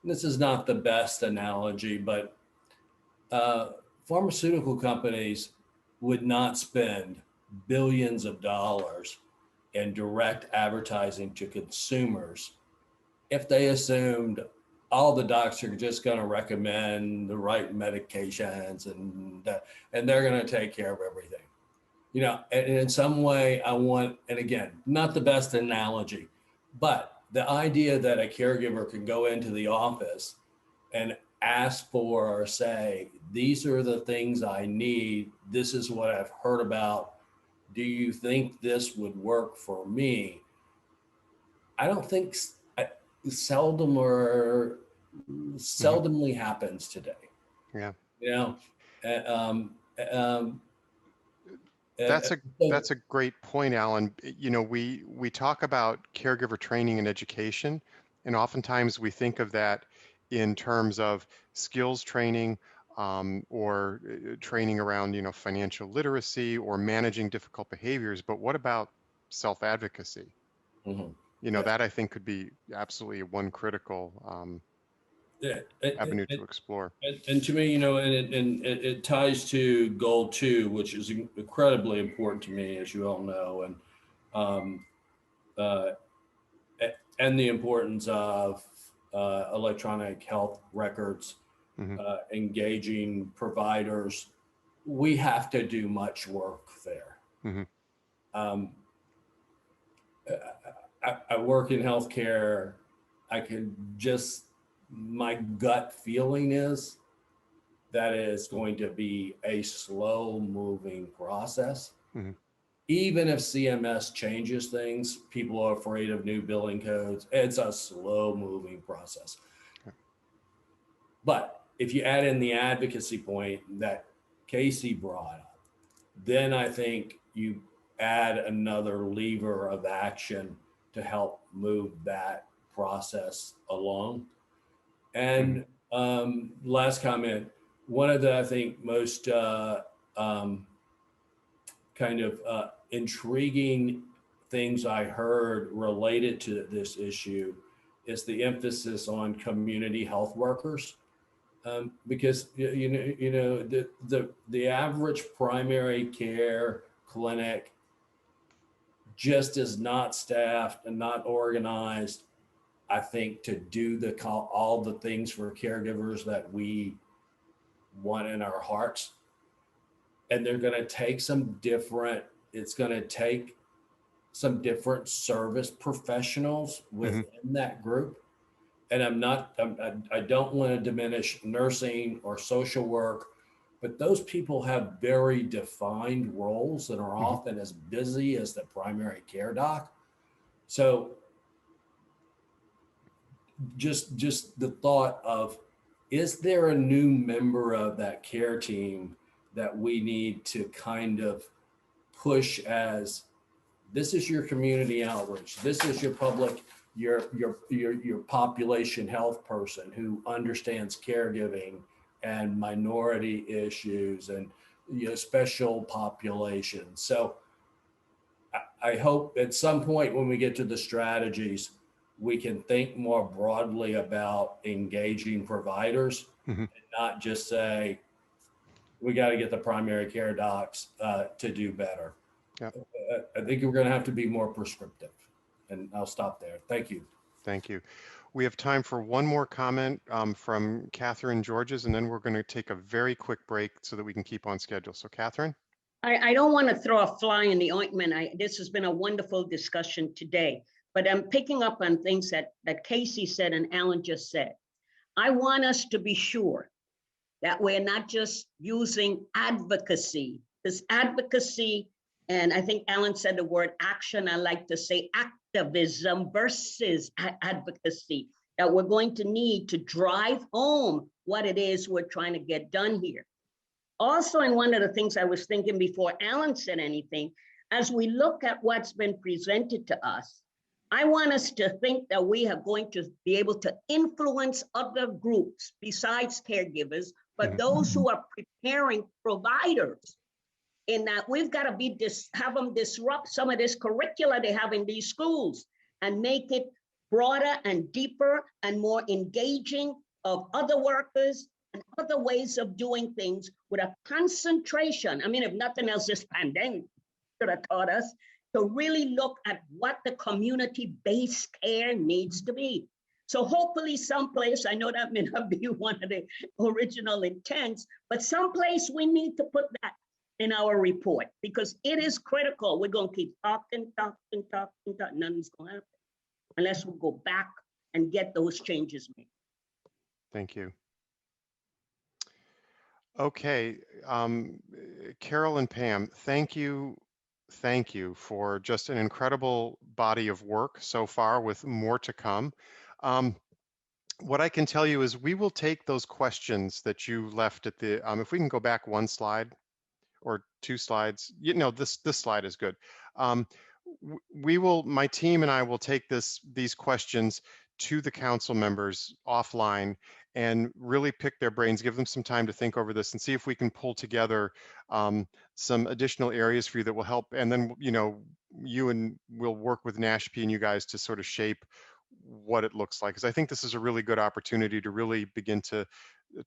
And this is not the best analogy, but pharmaceutical companies would not spend billions of dollars in direct advertising to consumers if they assumed all the docs are just going to recommend the right medications and they're going to take care of everything. And in some way and again, not the best analogy, but the idea that a caregiver can go into the office and ask for or say, these are the things I need. This is what I've heard about. Do you think this would work for me? I don't think seldomly happens today. Yeah. That's a great point, Alan. We talk about caregiver training and education, and oftentimes we think of that in terms of skills training, or training around financial literacy or managing difficult behaviors. But what about self-advocacy? That I think could be absolutely one critical avenue to explore. And to me, and it ties to goal 2, which is incredibly important to me, as you all know, and the importance of electronic health records, engaging providers. We have to do much work there. I work in healthcare. My gut feeling is that is going to be a slow moving process. Even if CMS changes things, people are afraid of new billing codes. It's a slow moving process. But if you add in the advocacy point that Casey brought up, then I think you add another lever of action to help move that process along. And last comment, one of the, I think, most intriguing things I heard related to this issue is the emphasis on community health workers Because the average primary care clinic just is not staffed and not organized, I think, to do all the things for caregivers that we want in our hearts. And they're going to take it's going to take some different service professionals within that group. And I don't want to diminish nursing or social work, but those people have very defined roles and are often as busy as the primary care doc. So just the thought of, is there a new member of that care team that we need to kind of push as, this is your community outreach, this is your public, your population health person who understands caregiving and minority issues and special populations. So I hope at some point when we get to the strategies, we can think more broadly about engaging providers and not just say, we got to get the primary care docs to do better. Yep. I think we're going to have to be more prescriptive, and I'll stop there. Thank you. Thank you. We have time for one more comment from Catherine Georges, and then we're going to take a very quick break so that we can keep on schedule. So Catherine? I don't want to throw a fly in the ointment. This has been a wonderful discussion today, but I'm picking up on things that Casey said and Alan just said. I want us to be sure that we're not just using advocacy, because advocacy, and I think Alan said the word action, I like to say activism versus advocacy, that we're going to need to drive home what it is we're trying to get done here. Also, and one of the things I was thinking before Alan said anything, as we look at what's been presented to us, I want us to think that we are going to be able to influence other groups besides caregivers, but those who are preparing providers, in that we've got to have them disrupt some of this curricula they have in these schools and make it broader and deeper and more engaging of other workers and other ways of doing things with a concentration. I mean, if nothing else, this pandemic should have taught us to really look at what the community-based care needs to be. So hopefully someplace, I know that may not be one of the original intents, but someplace we need to put that in our report because it is critical. We're going to keep talking, nothing's going to happen unless we go back and get those changes made. Thank you. Okay, Carol and Pam, thank you for just an incredible body of work so far with more to come. What I can tell you is we will take those questions that you left at the, if we can go back one slide or two slides, this slide is good. My team and I will take these questions to the council members offline and really pick their brains, give them some time to think over this and see if we can pull together some additional areas for you that will help. And then, you and we'll work with NASHP and you guys to sort of shape what it looks like. Because I think this is a really good opportunity to really begin to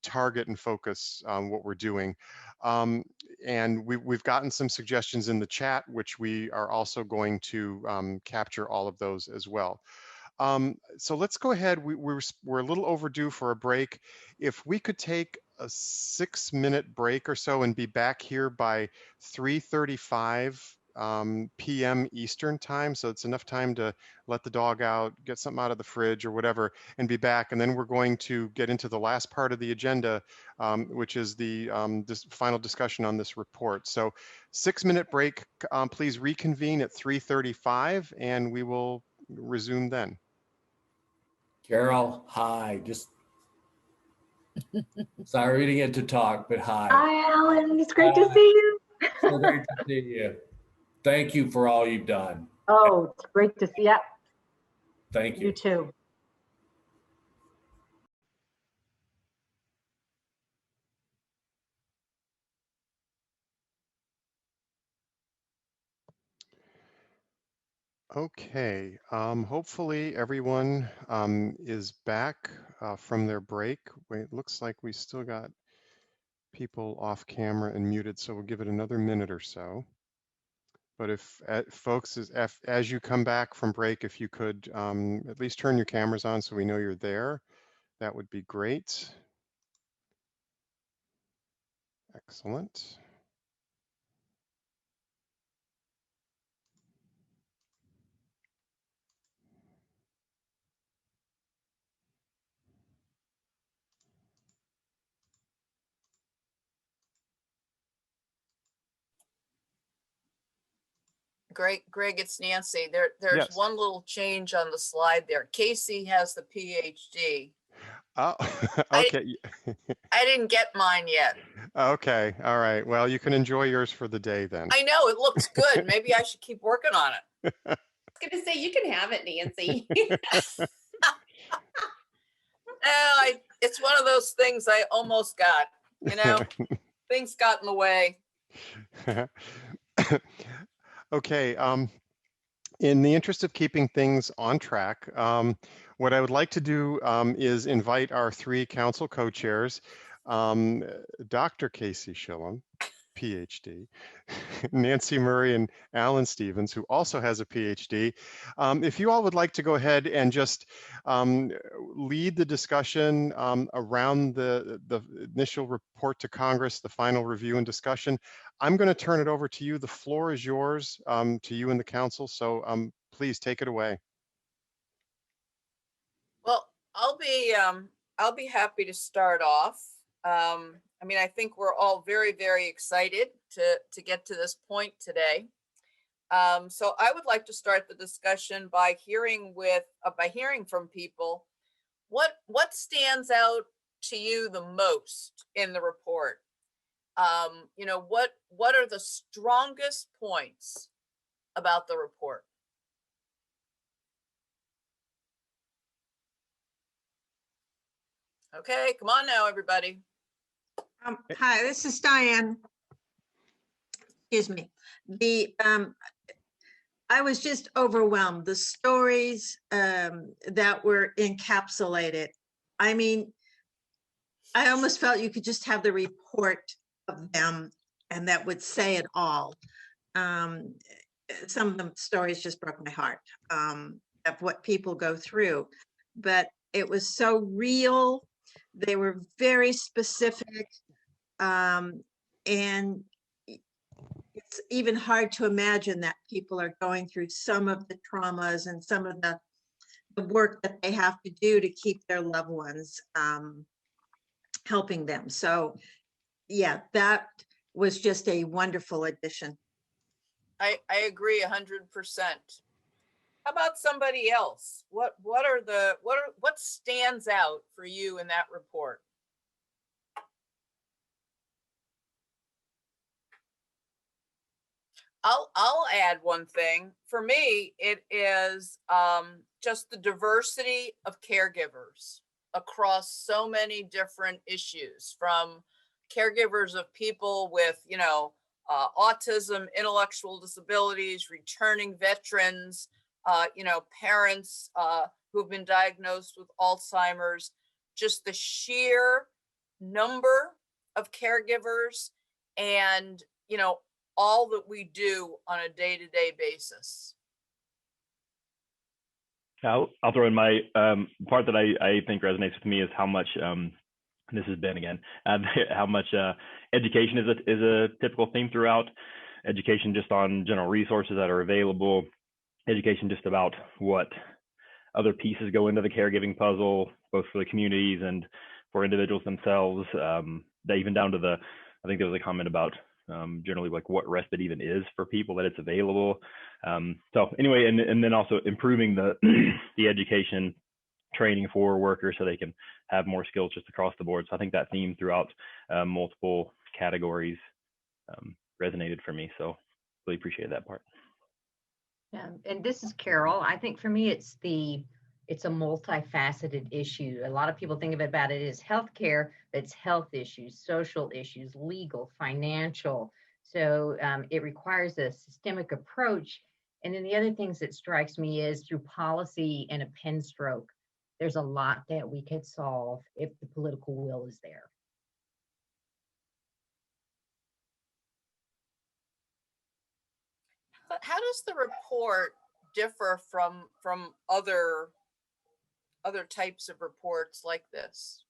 target and focus on what we're doing. And we've gotten some suggestions in the chat, which we are also going to capture all of those as well. So let's go ahead. We're a little overdue for a break. If we could take a 6-minute break or so and be back here by 3:35 p.m. Eastern time. So it's enough time to let the dog out, get something out of the fridge or whatever, and be back. And then we're going to get into the last part of the agenda, which is the this final discussion on this report. So 6-minute break, please reconvene at 3:35 and we will resume then. Carol, hi. Just sorry to get to talk, but hi. Hi, Alan. It's great to see you. So great to see you. Thank you for all you've done. Oh, it's great to see you. Thank you. You too. Okay, hopefully everyone is back from their break. Wait, it looks like we still got people off camera and muted, so we'll give it another minute or so. But if folks, as you come back from break, if you could at least turn your cameras on so we know you're there, that would be great. Excellent. Greg, it's Nancy. There's Yes. one little change on the slide there. Casey has the PhD. Oh, okay. I didn't get mine yet. Okay. All right. Well, you can enjoy yours for the day then. I know it looks good. Maybe I should keep working on it. I was gonna say you can have it, Nancy. It's one of those things I almost got, things got in the way. Okay. In the interest of keeping things on track, what I would like to do is invite our three council co-chairs, Dr. Casey Shillum, PhD, Nancy Murray, and Alan Stevens, who also has a PhD. If you all would like to go ahead and just lead the discussion around the initial report to Congress, the final review and discussion, I'm going to turn it over to you. The floor is yours, to you and the council. So please take it away. Well, I'll be happy to start off. I mean, I think we're all very, very excited to get to this point today. So I would like to start the discussion by hearing from people what stands out to you the most in the report. What are the strongest points about the report? Okay, come on now, everybody. Hi, this is Diane. Excuse me. I was just overwhelmed. The stories that were encapsulated. I mean, I almost felt you could just have the report of them and that would say it all. Some of the stories just broke my heart of what people go through, but it was so real. They were very specific, and it's even hard to imagine that people are going through some of the traumas and some of the work that they have to do to keep their loved ones helping them. So yeah, that was just a wonderful addition. I agree 100%. How about somebody else? What stands out for you in that report? I'll add one thing. For me, it is just the diversity of caregivers across so many different issues, from caregivers of people with, autism, intellectual disabilities, returning veterans, parents who have been diagnosed with Alzheimer's, just the sheer number of caregivers and, all that we do on a day-to-day basis. I'll throw in my part that I think resonates with me is how much, this is Ben again, how much education is a typical theme throughout. Education just on general resources that are available, education just about what other pieces go into the caregiving puzzle, both for the communities and for individuals themselves. Even down to I think there was a comment about generally like what respite even is for people, that it's available. So anyway, and then also improving the the education training for workers so they can have more skills just across the board. So I think that theme throughout multiple categories resonated for me. So really appreciate that part. Yeah, and this is Carol. I think for me, it's a multifaceted issue. A lot of people think about it as healthcare, but it's health issues, social issues, legal, financial. So it requires a systemic approach. And then the other things that strikes me is through policy and a pen stroke. there's a lot that we could solve if the political will is there. But how does the report differ from other types of reports like this?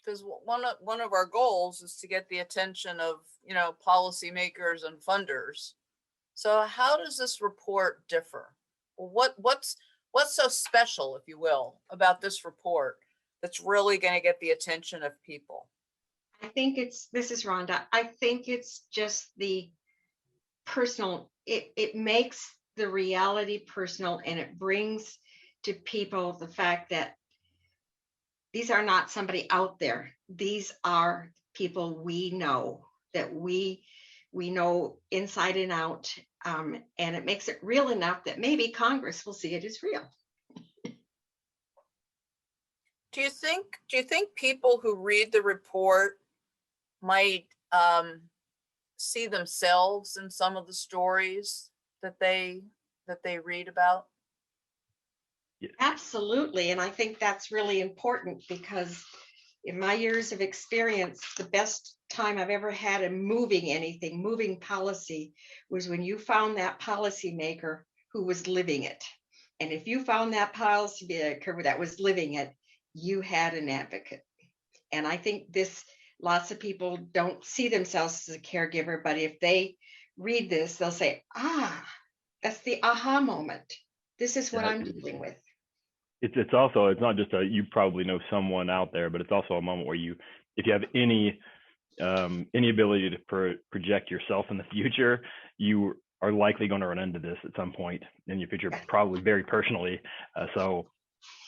Because one of our goals is to get the attention of, you know, policymakers and funders. So how does this report differ? What's so special, if you will, about this report that's really going to get the attention of people? I think this is Rhonda. I think it's just the personal, it makes the reality personal, and it brings to people the fact that these are not somebody out there. These are people we know, that we know inside and out. And it makes it real enough that maybe Congress will see it as real. Do you think people who read the report might see themselves in some of the stories that they read about? Absolutely. And I think that's really important, because in my years of experience, the best time I've ever had in moving anything, moving policy, was when you found that policymaker who was living it. And if you found that policymaker that was living it, you had an advocate. And I think lots of people don't see themselves as a caregiver, but if they read this, they'll say, that's the aha moment. This is what I'm dealing with. It's also, it's not just you probably know someone out there, but it's also a moment where if you have any ability to project yourself in the future, you are likely going to run into this at some point in your future, probably very personally. So,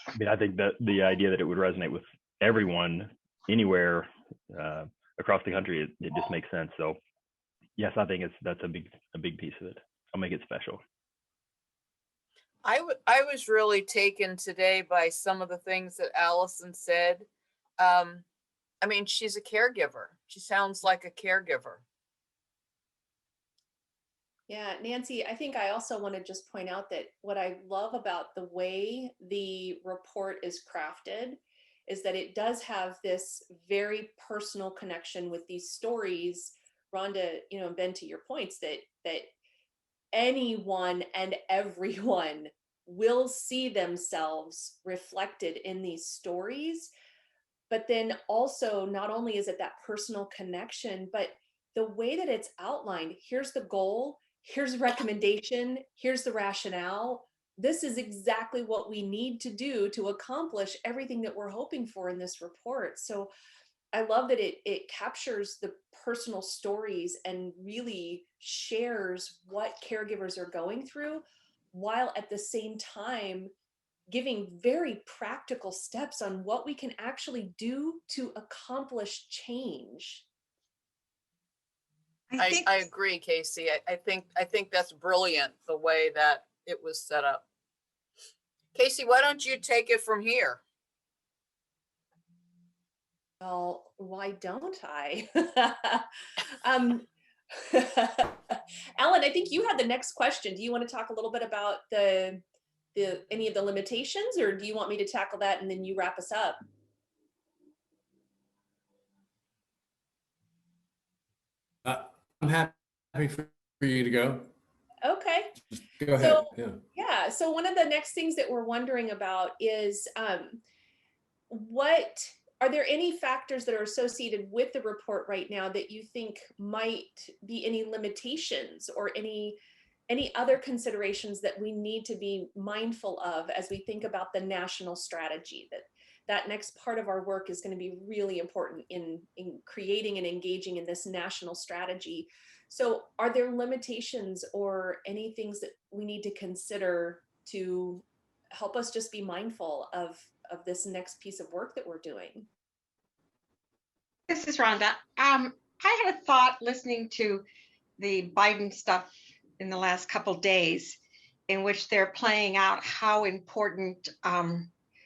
I mean, I think that the idea that it would resonate with everyone anywhere across the country, it just makes sense. So, yes, I think that's a big piece of it. I'll make it special. I was really taken today by some of the things that Allison said. I mean, she's a caregiver. She sounds like a caregiver. Yeah, Nancy, I think I also want to just point out that what I love about the way the report is crafted is that it does have this very personal connection with these stories. Rhonda, you know, Ben, to your points, that anyone and everyone will see themselves reflected in these stories. But then also, not only is it that personal connection, but the way that it's outlined, here's the goal, here's the recommendation, here's the rationale. This is exactly what we need to do to accomplish everything that we're hoping for in this report. So I love that it captures the personal stories and really shares what caregivers are going through, while at the same time giving very practical steps on what we can actually do to accomplish change. I agree, Casey. I think that's brilliant, the way that it was set up. Casey, why don't you take it from here? Well, why don't I? Alan, I think you had the next question. Do you want to talk a little bit about any of the limitations, or do you want me to tackle that and then you wrap us up? I'm happy for you to go. Okay. Just go ahead. Yeah. So one of the next things that we're wondering about is what are there any factors that are associated with the report right now that you think might be any limitations, or any other considerations that we need to be mindful of as we think about the national strategy? That next part of our work is going to be really important in creating and engaging in this national strategy. So are there limitations or any things that we need to consider to help us just be mindful of this next piece of work that we're doing? This is Rhonda. I had a thought listening to the Biden stuff in the last couple of days, in which they're playing out how important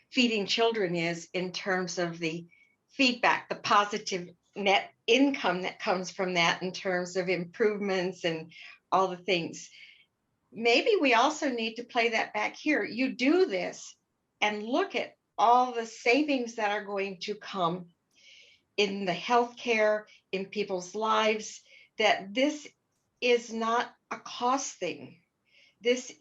feeding children is in terms of the feedback, the positive net income that comes from that in terms of improvements and all the things. Maybe we also need to play that back here. You do this and look at all the savings that are going to come in the healthcare, in people's lives, that this is not a cost thing. These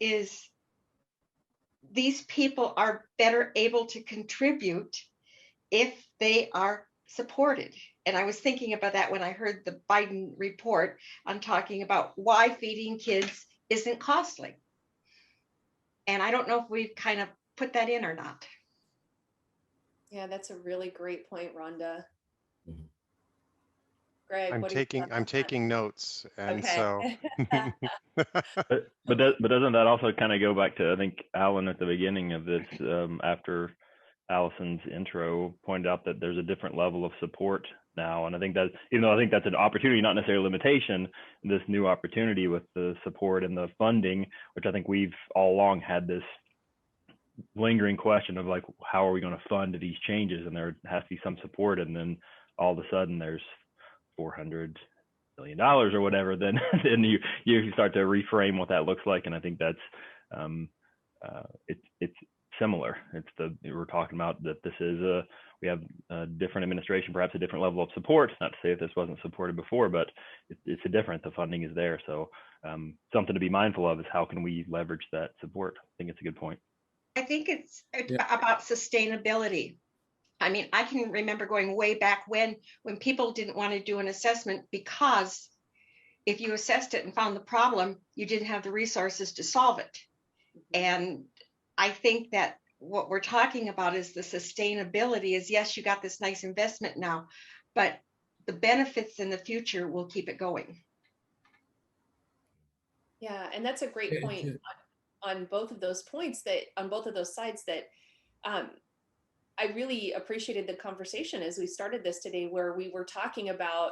people are better able to contribute if they are supported. And I was thinking about that when I heard the Biden report on talking about why feeding kids isn't costly. And I don't know if we've kind of put that in or not. Yeah, that's a really great point, Rhonda. Greg, I'm what do you think? I'm taking notes, and Okay. so But doesn't that also kind of go back to, I think Alan at the beginning of this, after Allison's intro pointed out that there's a different level of support now, and I think that, even though I think that's an opportunity, not necessarily a limitation, this new opportunity with the support and the funding, which I think we've all along had this lingering question of like, how are we going to fund these changes, and there has to be some support, and then all of a sudden there's $400 million or whatever, then you start to reframe what that looks like. And I think that's it's similar. We're talking about that this is we have a different administration, perhaps a different level of support. Not to say that this wasn't supported before, but it's a different. The funding is there, so something to be mindful of is how can we leverage that support. I think it's a good point. I think it's about sustainability. I mean, I can remember going way back when people didn't want to do an assessment because if you assessed it and found the problem, you didn't have the resources to solve it. And I think that what we're talking about is the sustainability is, yes, you got this nice investment now, but the benefits in the future will keep it going. Yeah, and that's a great point on both of those points, that on both of those sides, that I really appreciated the conversation as we started this today, where we were talking about,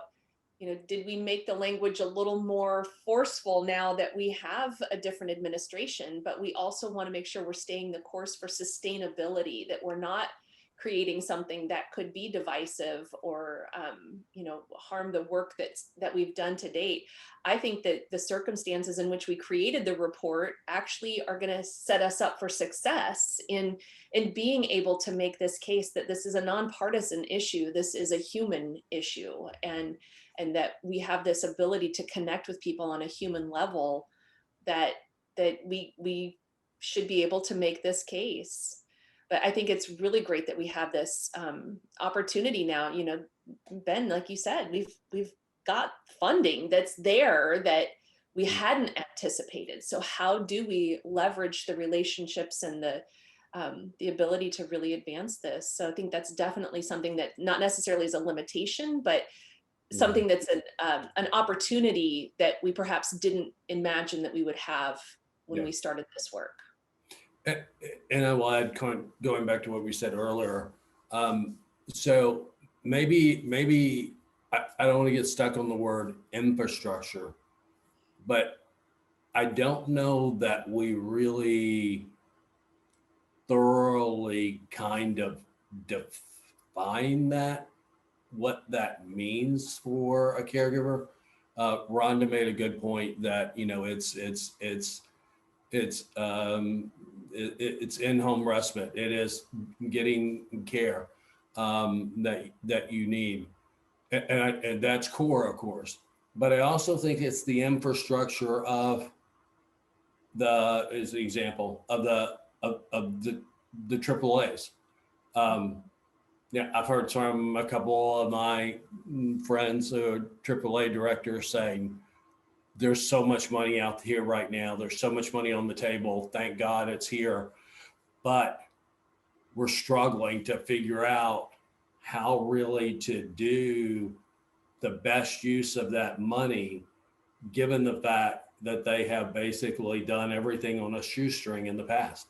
did we make the language a little more forceful now that we have a different administration, but we also want to make sure we're staying the course for sustainability, that we're not creating something that could be divisive or, harm the work that we've done to date. I think that the circumstances in which we created the report actually are going to set us up for success in being able to make this case that this is a nonpartisan issue. This is a human issue, and that we have this ability to connect with people on a human level, that we should be able to make this case. But I think it's really great that we have this opportunity now. Ben, like you said, we've got funding that's there that we hadn't anticipated. So how do we leverage the relationships and the ability to really advance this? So I think that's definitely something that not necessarily is a limitation, but something that's an opportunity that we perhaps didn't imagine that we would have when we started this work. And I will add, going back to what we said earlier. So maybe I don't want to get stuck on the word infrastructure, but I don't know that we really thoroughly kind of define what that means for a caregiver. Rhonda made a good point that it's in-home respite. It is getting care that you need, and that's core, of course. But I also think it's the infrastructure of as the example of the AAAs. I've heard from a couple of my friends who are AAA directors saying, there's so much money out here right now. There's so much money on the table. Thank God it's here. But we're struggling to figure out how really to do the best use of that money, given the fact that they have basically done everything on a shoestring in the past.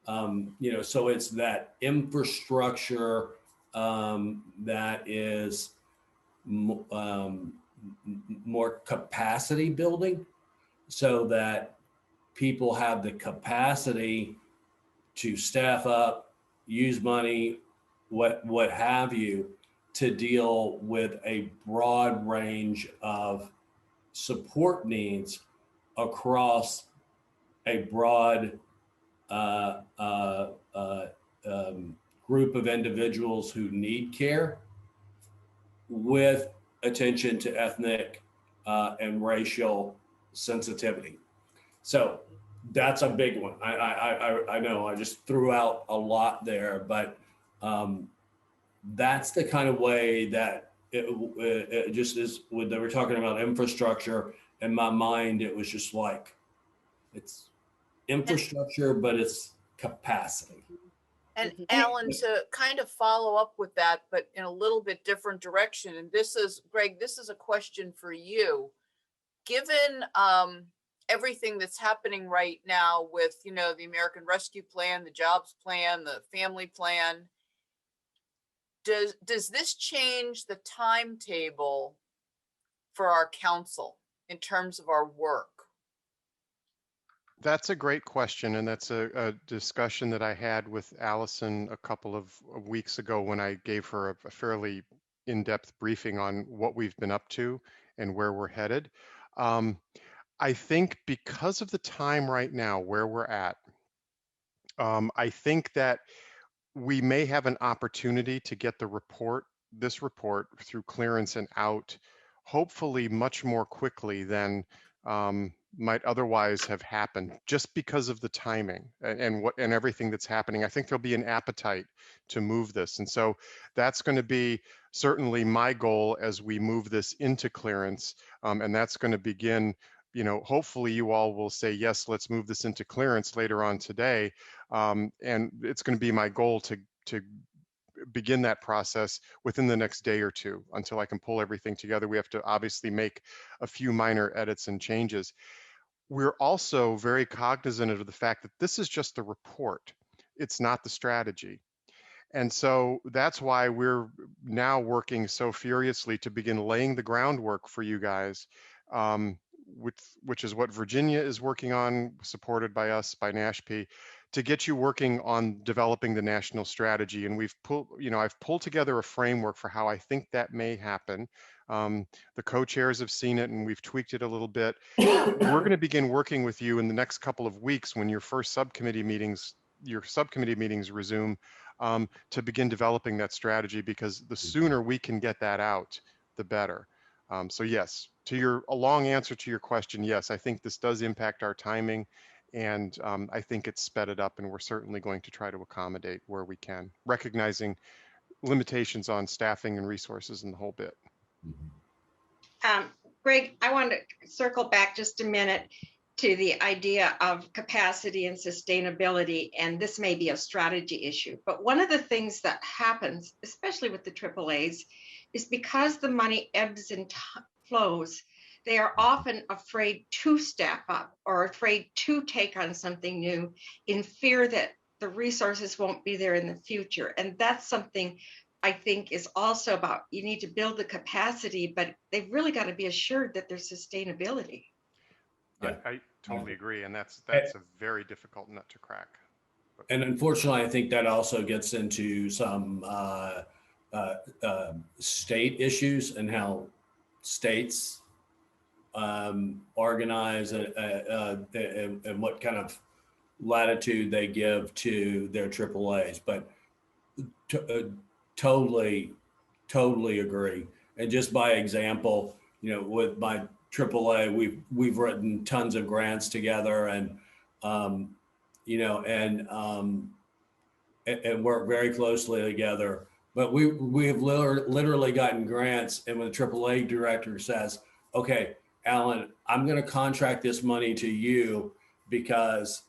So it's that infrastructure that is more capacity building, so that people have the capacity to staff up, use money, what have you, to deal with a broad range of support needs across a broad group of individuals who need care with attention to ethnic and racial sensitivity. So that's a big one. I know I just threw out a lot there, but that's the kind of way that it just is. When they were talking about infrastructure, in my mind, it was just like, it's infrastructure, but it's capacity. And Alan, to kind of follow up with that, but in a little bit different direction, and this is, Greg, this is a question for you. Given everything that's happening right now with, you know, the American Rescue Plan, the Jobs Plan, the Family Plan, does this change the timetable for our council in terms of our work? That's a great question, and that's a discussion that I had with Allison a couple of weeks ago when I gave her a fairly in-depth briefing on what we've been up to and where we're headed. I think because of the time right now where we're at, I think that we may have an opportunity to get this report through clearance and out, hopefully much more quickly than might otherwise have happened, just because of the timing and everything that's happening. I think there'll be an appetite to move this, and so that's going to be certainly my goal as we move this into clearance, and that's going to begin. You know, hopefully you all will say, yes, let's move this into clearance later on today. And it's going to be my goal to begin that process within the next day or two until I can pull everything together. We have to obviously make a few minor edits and changes. We're also very cognizant of the fact that this is just the report. It's not the strategy. And so that's why we're now working so furiously to begin laying the groundwork for you guys, which is what Virginia is working on, supported by us, by NASHP, to get you working on developing the national strategy. And I've pulled together a framework for how I think that may happen. The co-chairs have seen it and we've tweaked it a little bit. We're going to begin working with you in the next couple of weeks when your subcommittee meetings resume, to begin developing that strategy, because the sooner we can get that out, the better. So yes, a long answer to your question, yes, I think this does impact our timing, and I think it's sped it up, and we're certainly going to try to accommodate where we can, recognizing limitations on staffing and resources and the whole bit. Greg, I want to circle back just a minute to the idea of capacity and sustainability, and this may be a strategy issue. But one of the things that happens, especially with the AAAs, is because the money ebbs and flows, they are often afraid to staff up or afraid to take on something new in fear that the resources won't be there in the future. And that's something I think is also about, you need to build the capacity, but they've really got to be assured that there's sustainability. Yeah. I totally agree, and that's a very difficult nut to crack. And unfortunately, I think that also gets into some state issues and how states organize and what kind of latitude they give to their AAAs. But totally agree. And just by example, you know, with my AAA, we've written tons of grants together, and you know, and work very closely together. But we have literally gotten grants, and when the AAA director says, "Okay, Alan, I'm going to contract this money to you because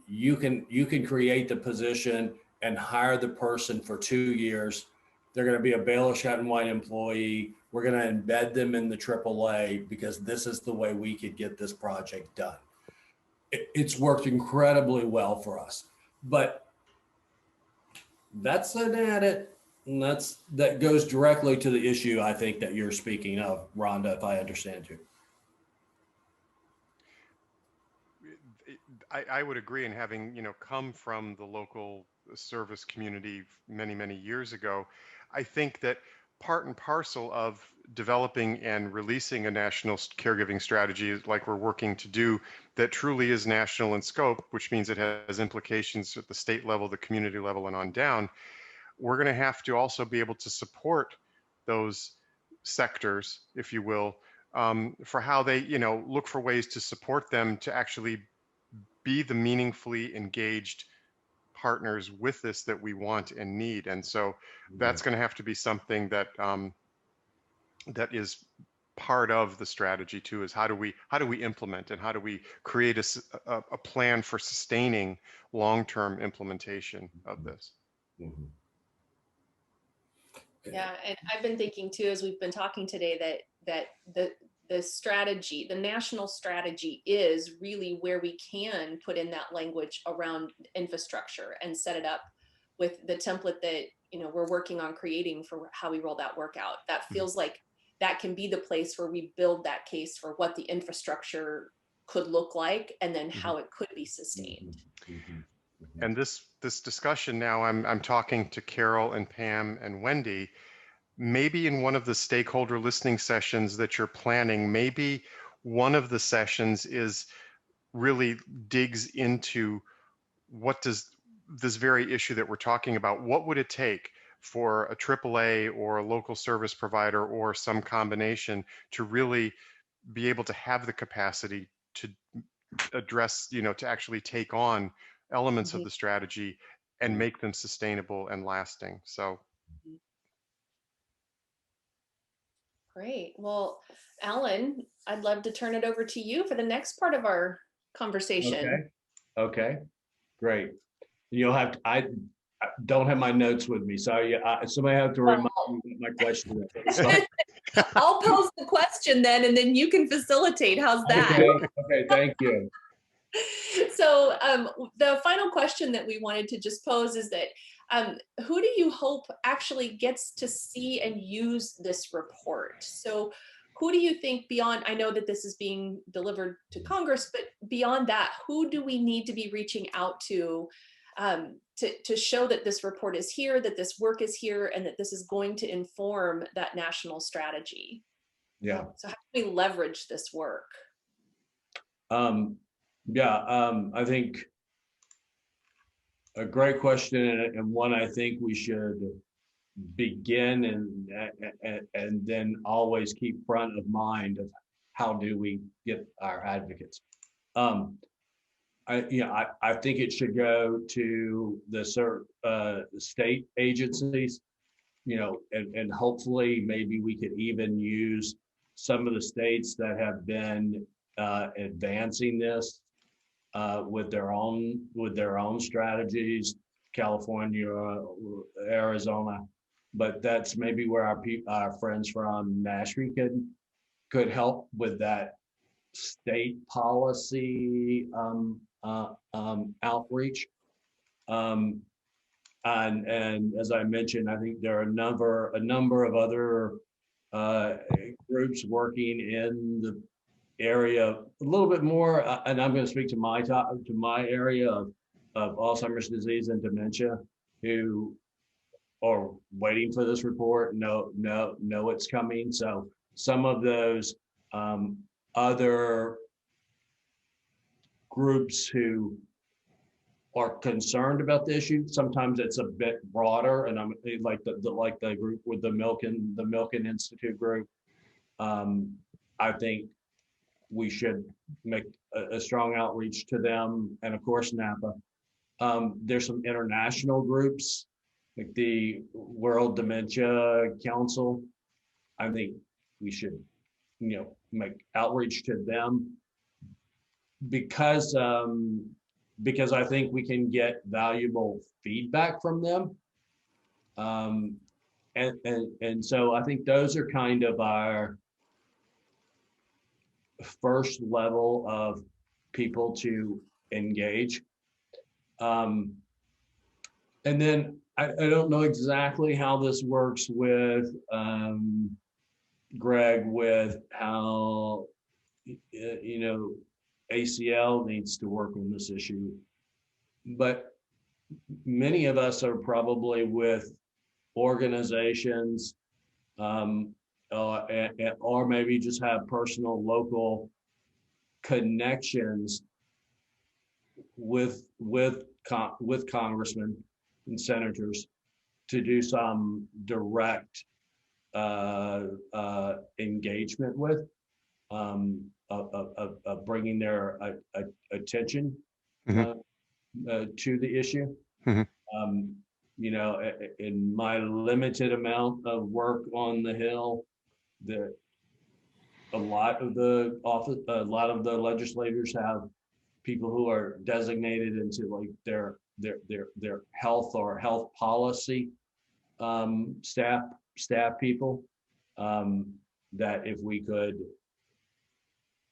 you can create the position and hire the person for 2 years. They're going to be a Baylor Scott and White employee. We're going to embed them in the AAA because this is the way we could get this project done." It's worked incredibly well for us, but that's an added, and that goes directly to the issue I think that you're speaking of, Rhonda, if I understand you. I would agree, and having, you know, come from the local service community many years ago, I think that part and parcel of developing and releasing a national caregiving strategy, like we're working to do, that truly is national in scope, which means it has implications at the state level, the community level, and on down. we're going to have to also be able to support those sectors, if you will, for how they, look for ways to support them to actually be the meaningfully engaged partners with this that we want and need. And so that's going to have to be something that that is part of the strategy too, is how do we implement and how do we create a plan for sustaining long-term implementation of this. Yeah, and I've been thinking too, as we've been talking today, that the strategy, the national strategy, is really where we can put in that language around infrastructure and set it up with the template that we're working on creating for how we roll that work out. That feels like that can be the place where we build that case for what the infrastructure could look like and then how it could be sustained. And this discussion now, I'm talking to Carol and Pam and Wendy. Maybe in one of the stakeholder listening sessions that you're planning, maybe one of the sessions is really digs into what does this very issue that we're talking about, what would it take for a AAA or a local service provider or some combination to really be able to have the capacity to address, to actually take on elements of the strategy and make them sustainable and lasting. So. Great. Well, Alan, I'd love to turn it over to you for the next part of our conversation. Okay. Great. You'll have to, I don't have my notes with me, so somebody have to remind me what my question is. I'll pose the question then, and then you can facilitate. How's that? Okay, thank you. So the final question that we wanted to just pose is that who do you hope actually gets to see and use this report? So who do you think beyond, I know that this is being delivered to Congress, but beyond that, who do we need to be reaching out to show that this report is here, that this work is here, and that this is going to inform that national strategy? Yeah. So how do we leverage this work? I think a great question, and one I think we should begin and then always keep front of mind of how do we get our advocates. I think it should go to the state agencies, and hopefully maybe we could even use some of the states that have been advancing this with their own strategies, California, Arizona, but that's maybe where our friends from Nashville could help with that state policy outreach. And as I mentioned, I think there are a number of other groups working in the area a little bit more, and I'm going to speak to my area of Alzheimer's disease and dementia, who are waiting for this report, know it's coming. So some of those other groups who are concerned about the issue, sometimes it's a bit broader, and I'm like the group with the Milken Institute group. I think we should make a strong outreach to them, and of course NAPA. There's some international groups like the World Dementia Council. I think we should, make outreach to them because I think we can get valuable feedback from them. And so I think those are kind of our first level of people to engage. And then I don't know exactly how this works with Greg, with how ACL needs to work on this issue, but many of us are probably with organizations or maybe just have personal local connections with congressmen and senators to do some direct engagement with, of bringing their attention to the issue. You know, in my limited amount of work on the Hill, a lot of the legislators have people who are designated into like their health or health policy staff people, that if we could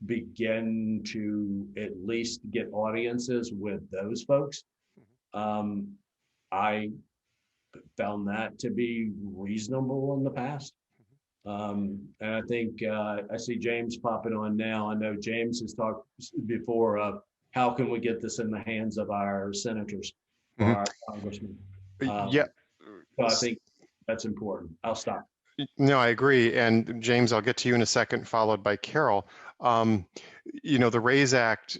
begin to at least get audiences with those folks, I found that to be reasonable in the past. And I think I see James popping on now. I know James has talked before of how can we get this in the hands of our senators or our congressmen. Yeah. So I think that's important. I'll stop. No, I agree. And James, I'll get to you in a second, followed by Carol. You know, the RAISE Act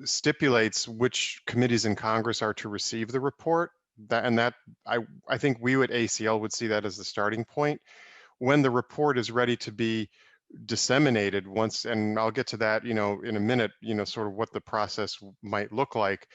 stipulates which committees in Congress are to receive the report. I think we at ACL would see that as the starting point. When the report is ready to be disseminated once, and I'll get to that, you know, in a minute, you know, sort of what the process might look like.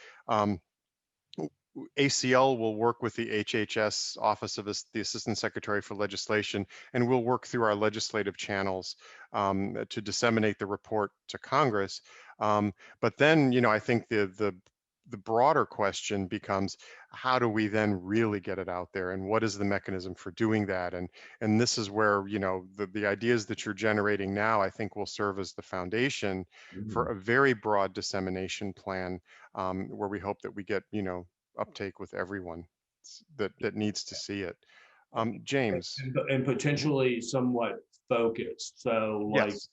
ACL will work with the HHS Office of the Assistant Secretary for Legislation, and we'll work through our legislative channels to disseminate the report to Congress. But then, you know, I think the broader question becomes, how do we then really get it out there, and what is the mechanism for doing that? And this is where, you know, the ideas that you're generating now, I think, will serve as the foundation for a very broad dissemination plan, where we hope that we get, you know, uptake with everyone that needs to see it. James. And potentially somewhat focused. So like, yes.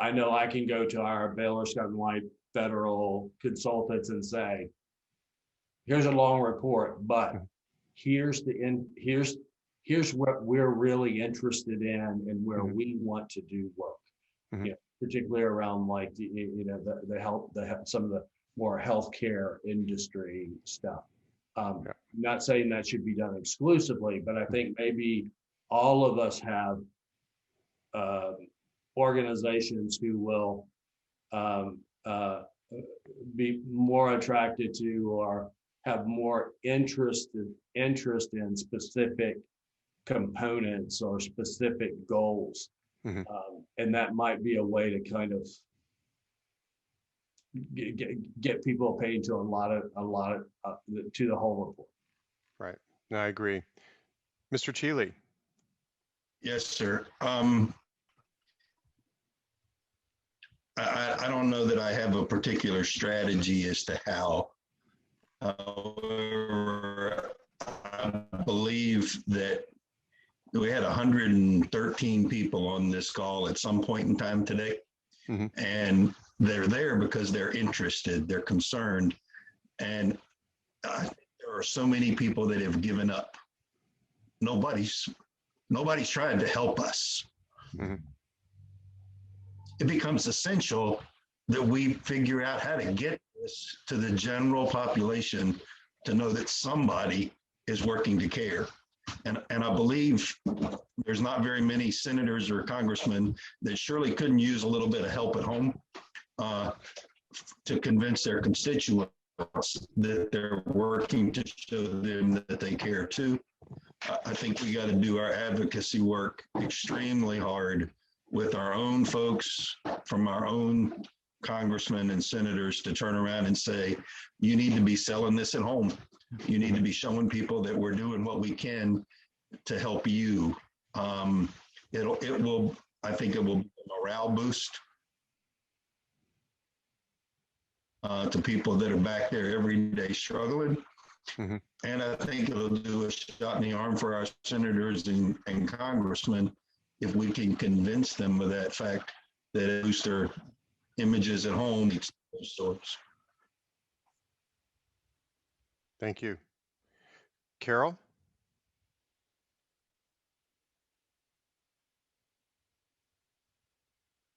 I know I can go to our Baylor Scott and White federal consultants and say, here's a long report, but here's what we're really interested in and where we want to do work. You know, particularly around like the health, some of the more healthcare industry stuff. Not saying that should be done exclusively, but I think maybe all of us have organizations who will be more attracted to or have more interest in specific components or specific goals. And that might be a way to kind of get people paying to a lot of to the whole report. Right. No, I agree. Mr. Cheeley. Yes, sir. I don't know that I have a particular strategy as to how. However, I believe that we had 113 people on this call at some point in time today. And they're there because they're interested, they're concerned. And there are so many people that have given up. Nobody's trying to help us. It becomes essential that we figure out how to get this to the general population to know that somebody is working to care. And I believe there's not very many senators or congressmen that surely couldn't use a little bit of help at home to convince their constituents that they're working to show them that they care too. I think we got to do our advocacy work extremely hard with our own folks from our own congressmen and senators to turn around and say, you need to be selling this at home. You need to be showing people that we're doing what we can to help you. I think it will be a morale boost to people that are back there every day struggling. And I think it'll do a shot in the arm for our senators and congressmen if we can convince them of that fact that it boosts their images at home. Sorts. Thank you. Carol?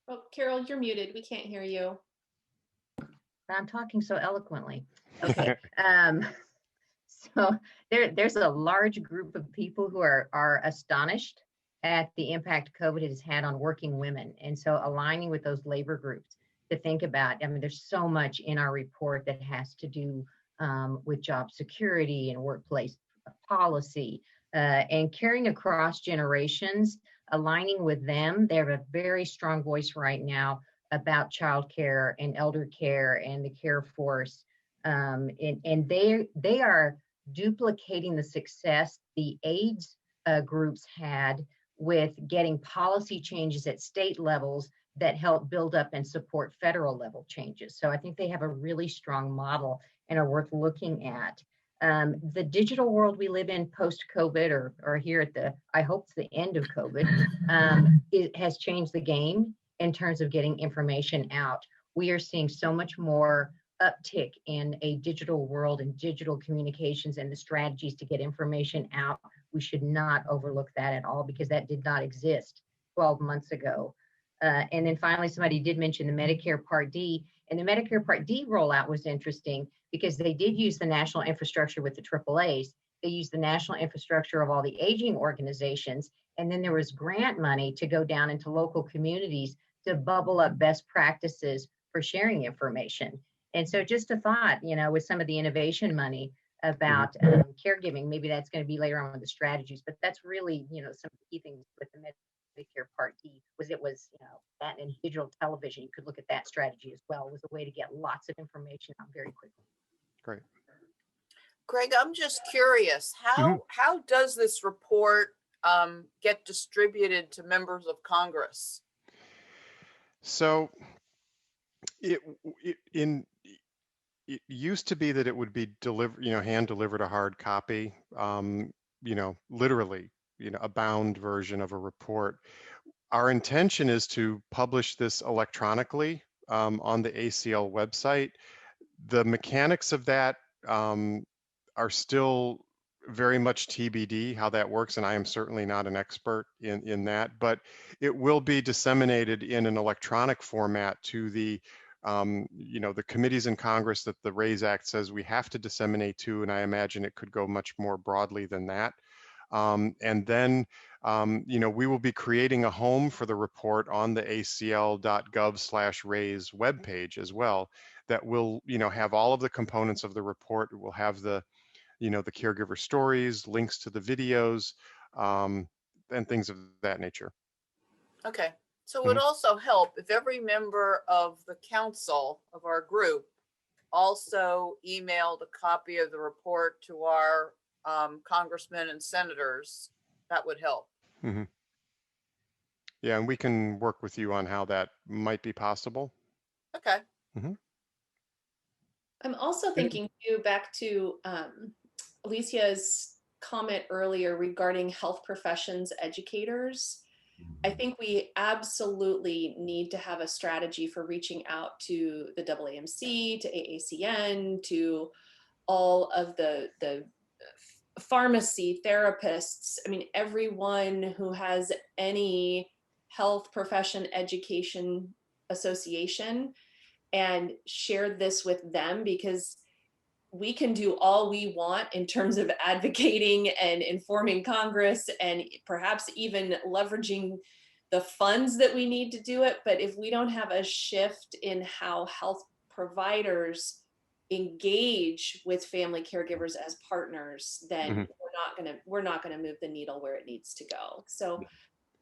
Oh, Carol, you're muted. We can't hear you. I'm talking so eloquently. Okay. So there's a large group of people who are astonished at the impact COVID has had on working women. And so aligning with those labor groups to think about, I mean, there's so much in our report that has to do with job security and workplace policy and carrying across generations, aligning with them. They have a very strong voice right now about childcare and elder care and the care force. And they are duplicating the success the AIDS groups had with getting policy changes at state levels that help build up and support federal level changes. So I think they have a really strong model and are worth looking at. The digital world we live in post-COVID or here at the, I hope it's the end of COVID, it has changed the game in terms of getting information out. We are seeing so much more uptick in a digital world and digital communications and the strategies to get information out. We should not overlook that at all because that did not exist 12 months ago. And then finally, somebody did mention the Medicare Part D, and the Medicare Part D rollout was interesting because they did use the national infrastructure with the AAAs. They used the national infrastructure of all the aging organizations. And then there was grant money to go down into local communities to bubble up best practices for sharing information. And so just a thought, you know, with some of the innovation money about caregiving, maybe that's going to be later on with the strategies, but that's really, you know, some of the key things with the Medicare Part D was it was, you know, that and digital television. You could look at that strategy as well. It was a way to get lots of information out very quickly. Great. Greg, I'm just curious, how does this report get distributed to members of Congress? So it used to be that it would be delivered, you know, hand delivered a hard copy, you know, literally, you know, a bound version of a report. Our intention is to publish this electronically on the ACL website. The mechanics of that are still very much TBD how that works, and I am certainly not an expert in that, but it will be disseminated in an electronic format to the you know, the committees in Congress that the RAISE Act says we have to disseminate to, and I imagine it could go much more broadly than that. And then, you know, we will be creating a home for the report on the acl.gov/RAISE webpage as well that will, you know, have all of the components of the report. It will have the, you know, the caregiver stories, links to the videos, and things of that nature. Okay. So it would also help if every member of the council of our group also emailed a copy of the report to our congressmen and senators. That would help. Yeah, and we can work with you on how that might be possible. Okay. I'm also thinking too, back to Alicia's comment earlier regarding health professions educators. I think we absolutely need to have a strategy for reaching out to the AAMC, to AACN, to all of the pharmacy therapists. I mean, everyone who has any health profession education association, and share this with them, because we can do all we want in terms of advocating and informing Congress and perhaps even leveraging the funds that we need to do it. But if we don't have a shift in how health providers engage with family caregivers as partners, then we're not gonna move the needle where it needs to go. So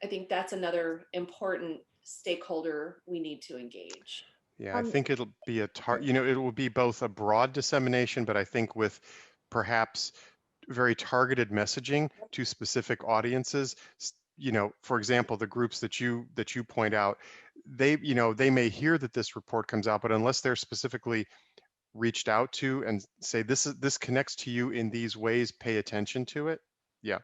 I think that's another important stakeholder we need to engage. Yeah, I think it'll be you know, it will be both a broad dissemination, but I think with perhaps very targeted messaging to specific audiences. You know, for example, the groups that you point out, they, you know, they may hear that this report comes out, but unless they're specifically reached out to and say this connects to you in these ways, pay attention to it. Yeah.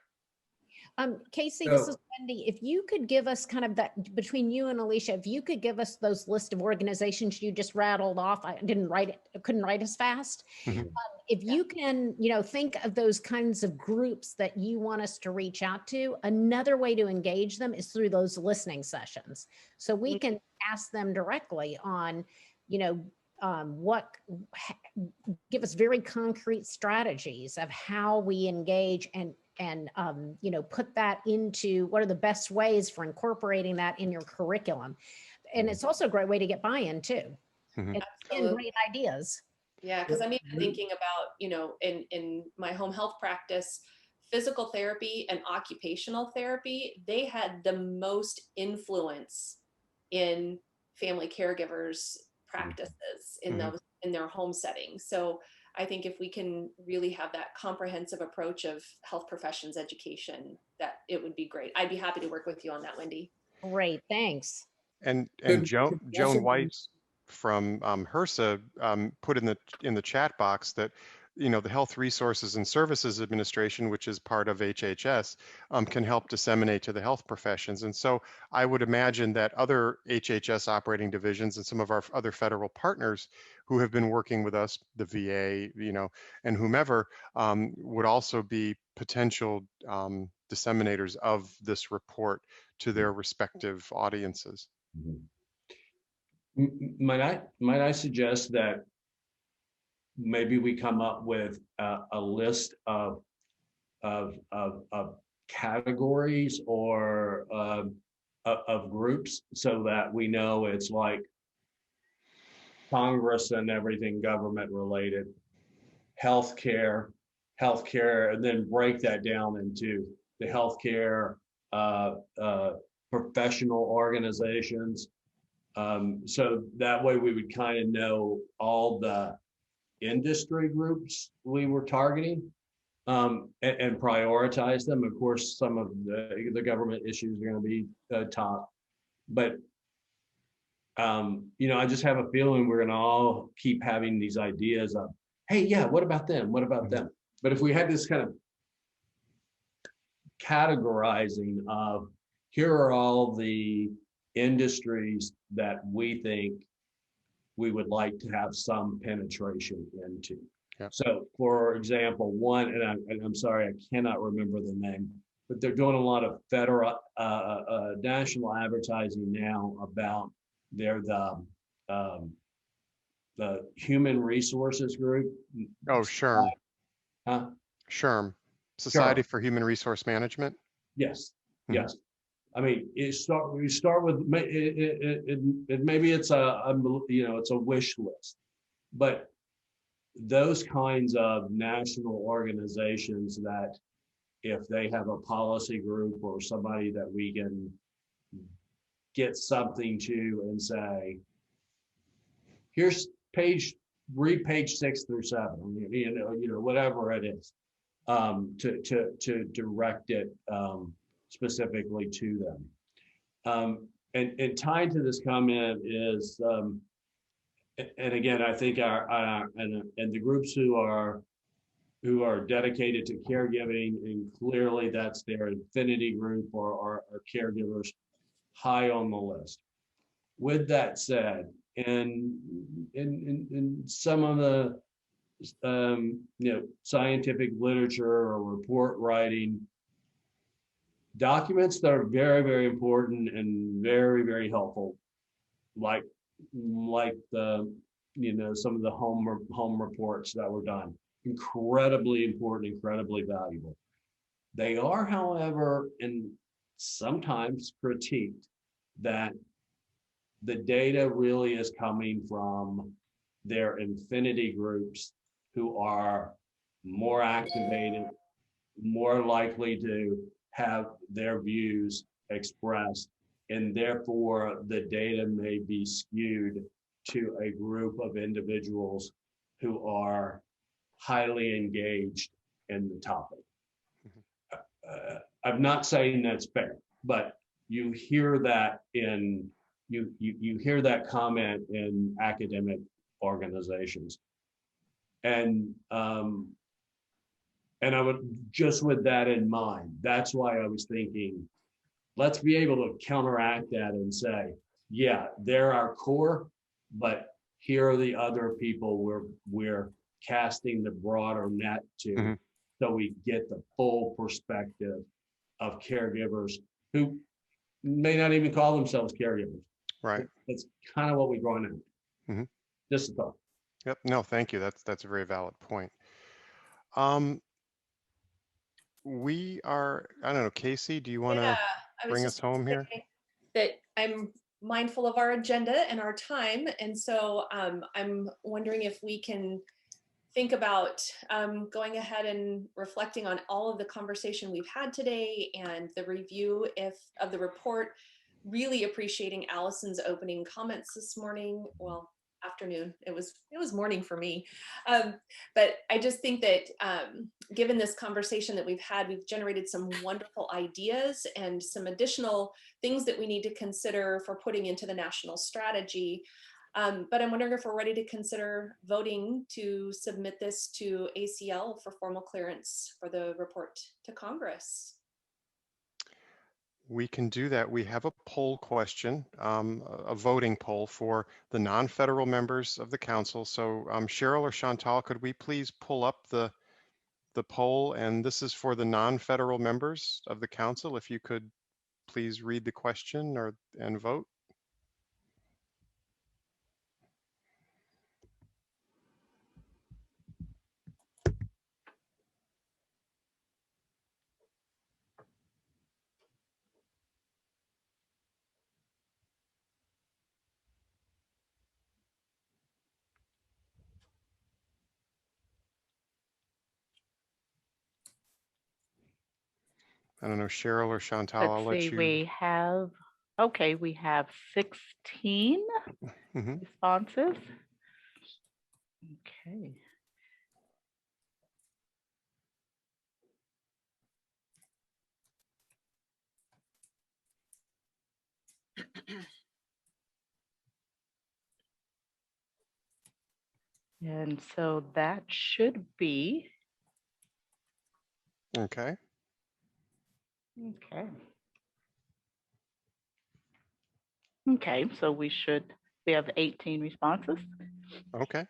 Casey, this is Wendy. If you could give us kind of that between you and Alicia, if you could give us those list of organizations you just rattled off, I couldn't write as fast. If you can, you know, think of those kinds of groups that you want us to reach out to, another way to engage them is through those listening sessions. So we can ask them directly on, you know, give us very concrete strategies of how we engage and put that into what are the best ways for incorporating that in your curriculum. And it's also a great way to get buy-in too. Mhm. And great ideas. Yeah, because I'm even thinking about, in my home health practice, physical therapy and occupational therapy, they had the most influence in family caregivers practices in those in their home settings. So I think if we can really have that comprehensive approach of health professions education, that it would be great. I'd be happy to work with you on that, Wendy. Great, thanks. And Could Joan Weiss from HRSA put in the chat box that the Health Resources and Services Administration, which is part of HHS, can help disseminate to the health professions. And so I would imagine that other HHS operating divisions and some of our other federal partners who have been working with us, the VA, and whomever, would also be potential disseminators of this report to their respective audiences. Might I suggest that maybe we come up with a list of categories or of groups so that we know it's like Congress and everything government related, healthcare, and then break that down into the healthcare professional organizations. So that way we would kind of know all the industry groups we were targeting and prioritize them. Of course, some of the government issues are going to be top, but I just have a feeling we're going to all keep having these ideas of, hey, yeah, what about them? What about them? But if we had this kind of categorizing of here are all the industries that we think we would like to have some penetration into. Yeah. So for example, one, and I'm sorry, I cannot remember the name, but they're doing a lot of federal, national advertising now about the human resources group. Oh, SHRM. Huh? SHRM, Society SHRM. for Human Resource Management. Yes, Mhm. yes. I mean, we start with maybe it's it's a wish list, but those kinds of national organizations that if they have a policy group or somebody that we can get something to and say, here's read page 6 through 7, whatever it is, to direct it specifically to them. And tied to this comment is, and again, I think and the groups who are dedicated to caregiving, and clearly that's their affinity group or caregivers high on the list. With that said, in some of the scientific literature or report writing, documents that are very, very important and very, very helpful, like the some of the home reports that were done, incredibly important, incredibly valuable. They are, however, and sometimes critiqued that the data really is coming from their affinity groups who are more activated, more likely to have their views expressed, and therefore the data may be skewed to a group of individuals who are highly engaged in the topic. I'm not saying that's fair, but you hear that you hear that comment in academic organizations, and I would, just with that in mind, that's why I was thinking, let's be able to counteract that and say, yeah, they're our core, but here are the other people we're casting the broader net to, so we get the full perspective of caregivers who may not even call themselves caregivers. Right. That's kind of what we're going at. Just a thought. Yep. No, thank you. That's a very valid point. Um, I don't know, Casey, do you want Yeah, to I was bring us just going home to here? say that I'm mindful of our agenda and our time. And so I'm wondering if we can think about going ahead and reflecting on all of the conversation we've had today and the review of the report. Really appreciating Allison's opening comments this morning. Well, afternoon. It was morning for me. But I just think that given this conversation that we've had, we've generated some wonderful ideas and some additional things that we need to consider for putting into the national strategy. But I'm wondering if we're ready to consider voting to submit this to ACL for formal clearance for the report to Congress. We can do that. We have a poll question, a voting poll for the non-federal members of the council. So Cheryl or Chantal, could we please pull up the poll? And this is for the non-federal members of the council. If you could please read the question and vote. I don't know, Cheryl or Chantal, Let's I'll let see, you. we have 16 Mhm. responses. Okay. And so that should be, Okay. okay. Okay, so we have 18 responses. Okay.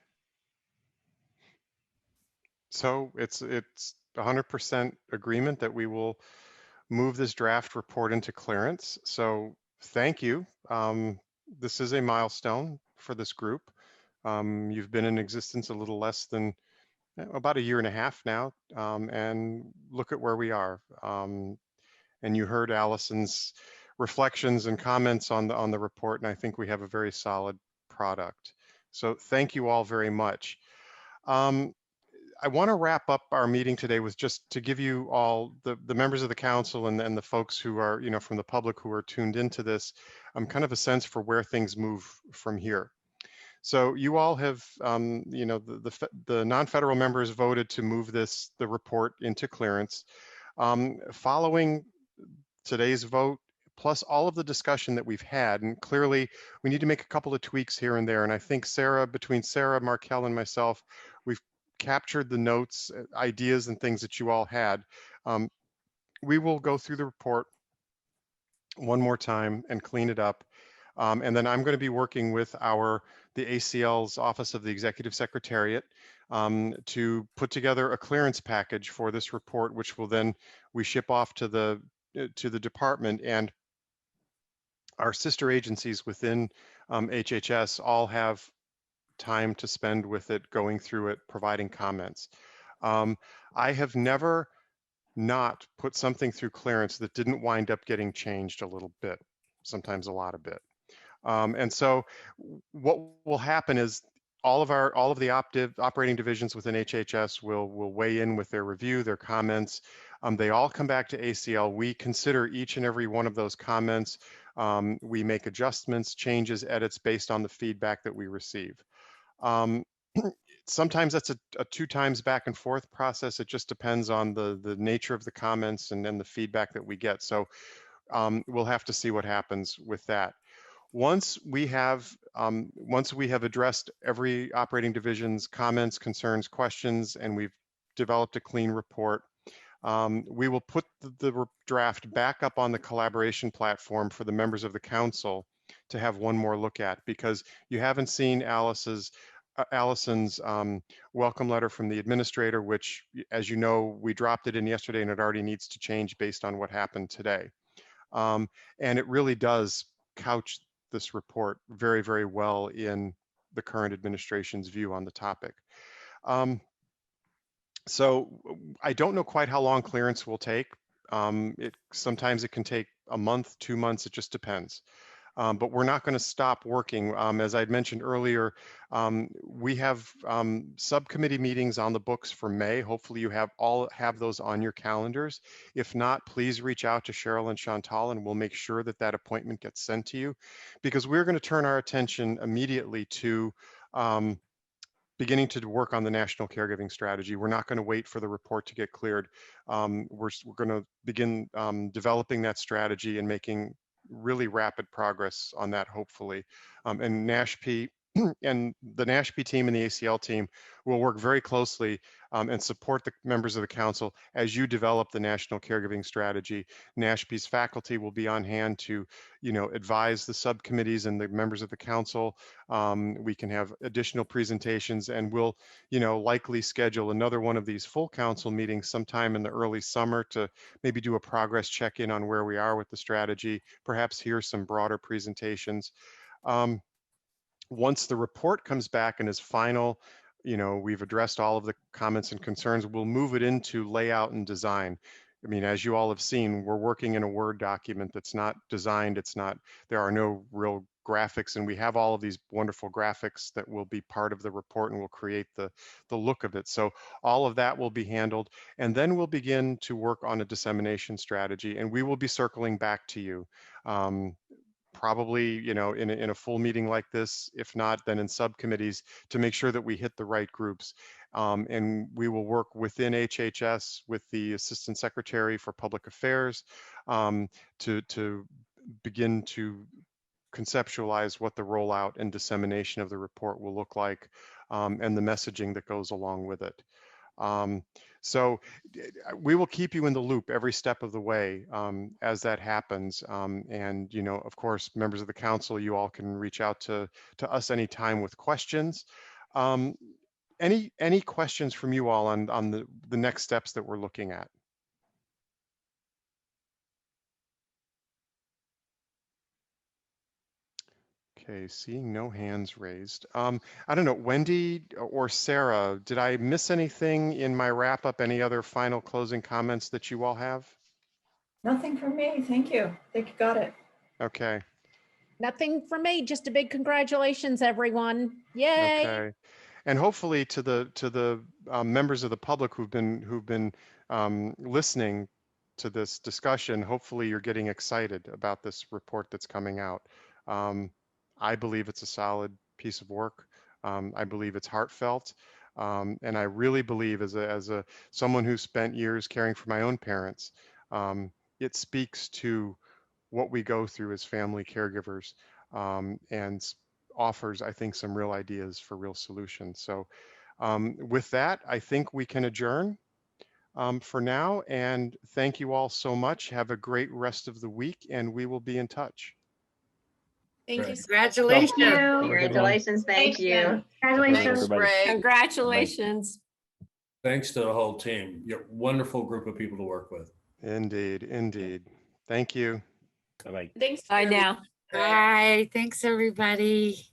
So it's 100% agreement that we will move this draft report into clearance. So thank you. This is a milestone for this group. You've been in existence a little less than about a year and a half now, and look at where we are. And you heard Allison's reflections and comments on the report, and I think we have a very solid product. So thank you all very much. I want to wrap up our meeting today with just to give you all the members of the council and the folks who are, from the public who are tuned into this, kind of a sense for where things move from here. So you all have, the non-federal members voted to move the report into clearance. Following today's vote, plus all of the discussion that we've had, and clearly we need to make a couple of tweaks here and there. And I think between Sarah, Markel, and myself, we've captured the notes, ideas, and things that you all had. We will go through the report one more time and clean it up. And then I'm going to be working with the ACL's Office of the Executive Secretariat to put together a clearance package for this report, which will then we ship off to the department, and our sister agencies within HHS all have time to spend with it, going through it, providing comments. I have never not put something through clearance that didn't wind up getting changed a little bit, sometimes a lot of bit. And so what will happen is all of the operating divisions within HHS will weigh in with their review, their comments. They all come back to ACL. We consider each and every one of those comments. We make adjustments, changes, edits based on the feedback that we receive. Sometimes that's a 2 times back and forth process. It just depends on the nature of the comments and then the feedback that we get. So we'll have to see what happens with that. Once we have addressed every operating division's comments, concerns, questions, and we've developed a clean report, we will put the draft back up on the collaboration platform for the members of the council to have one more look at, because you haven't seen Allison's welcome letter from the administrator, which, as you know, we dropped it in yesterday and it already needs to change based on what happened today. And it really does couch this report very, very well in the current administration's view on the topic. So I don't know quite how long clearance will take. Sometimes it can take a month, 2 months, it just depends. But we're not going to stop working. As I'd mentioned earlier, we have subcommittee meetings on the books for May. Hopefully you have those on your calendars. If not, please reach out to Cheryl and Chantal and we'll make sure that that appointment gets sent to you, because we're going to turn our attention immediately to beginning to work on the national caregiving strategy. We're not going to wait for the report to get cleared. We're going to begin developing that strategy and making really rapid progress on that, hopefully. And NASHP and the NASHP team and the ACL team will work very closely and support the members of the council as you develop the national caregiving strategy. NASHP's faculty will be on hand to, advise the subcommittees and the members of the council. We can have additional presentations, and we'll, likely schedule another one of these full council meetings sometime in the early summer to maybe do a progress check-in on where we are with the strategy, perhaps hear some broader presentations. Once the report comes back and is final, we've addressed all of the comments and concerns, we'll move it into layout and design. I mean, as you all have seen, we're working in a Word document that's not designed. There are no real graphics, and we have all of these wonderful graphics that will be part of the report and will create the look of it. So all of that will be handled, and then we'll begin to work on a dissemination strategy, and we will be circling back to you. Probably, in a full meeting like this, if not, then in subcommittees, to make sure that we hit the right groups. And we will work within HHS with the Assistant Secretary for Public Affairs to begin to conceptualize what the rollout and dissemination of the report will look like, and the messaging that goes along with it. So we will keep you in the loop every step of the way as that happens. And, of course, members of the council, you all can reach out to us anytime with questions. Any questions from you all on the next steps that we're looking at? Okay, seeing no hands raised. I don't know, Wendy or Sarah, did I miss anything in my wrap up? Any other final closing comments that you all have? Nothing from me. Thank you. I think you got it. Okay. Nothing from me, just a big congratulations, everyone. Yay. Okay. And hopefully to the members of the public who've been listening to this discussion, hopefully you're getting excited about this report that's coming out. I believe it's a solid piece of work. I believe it's heartfelt. And I really believe as someone who spent years caring for my own parents, it speaks to what we go through as family caregivers, and offers, I think, some real ideas for real solutions. So with that, I think we can adjourn for now. And thank you all so much. Have a great rest of the week, and we will be in touch. Thank you. Congratulations. Congratulations. Thank you. Thanks, Greg. Congratulations. Thanks to the whole team. You're a wonderful group of people to work with. Indeed, indeed. Thank you. Bye-bye. Thanks. Bye now. Great. Bye. Thanks, everybody.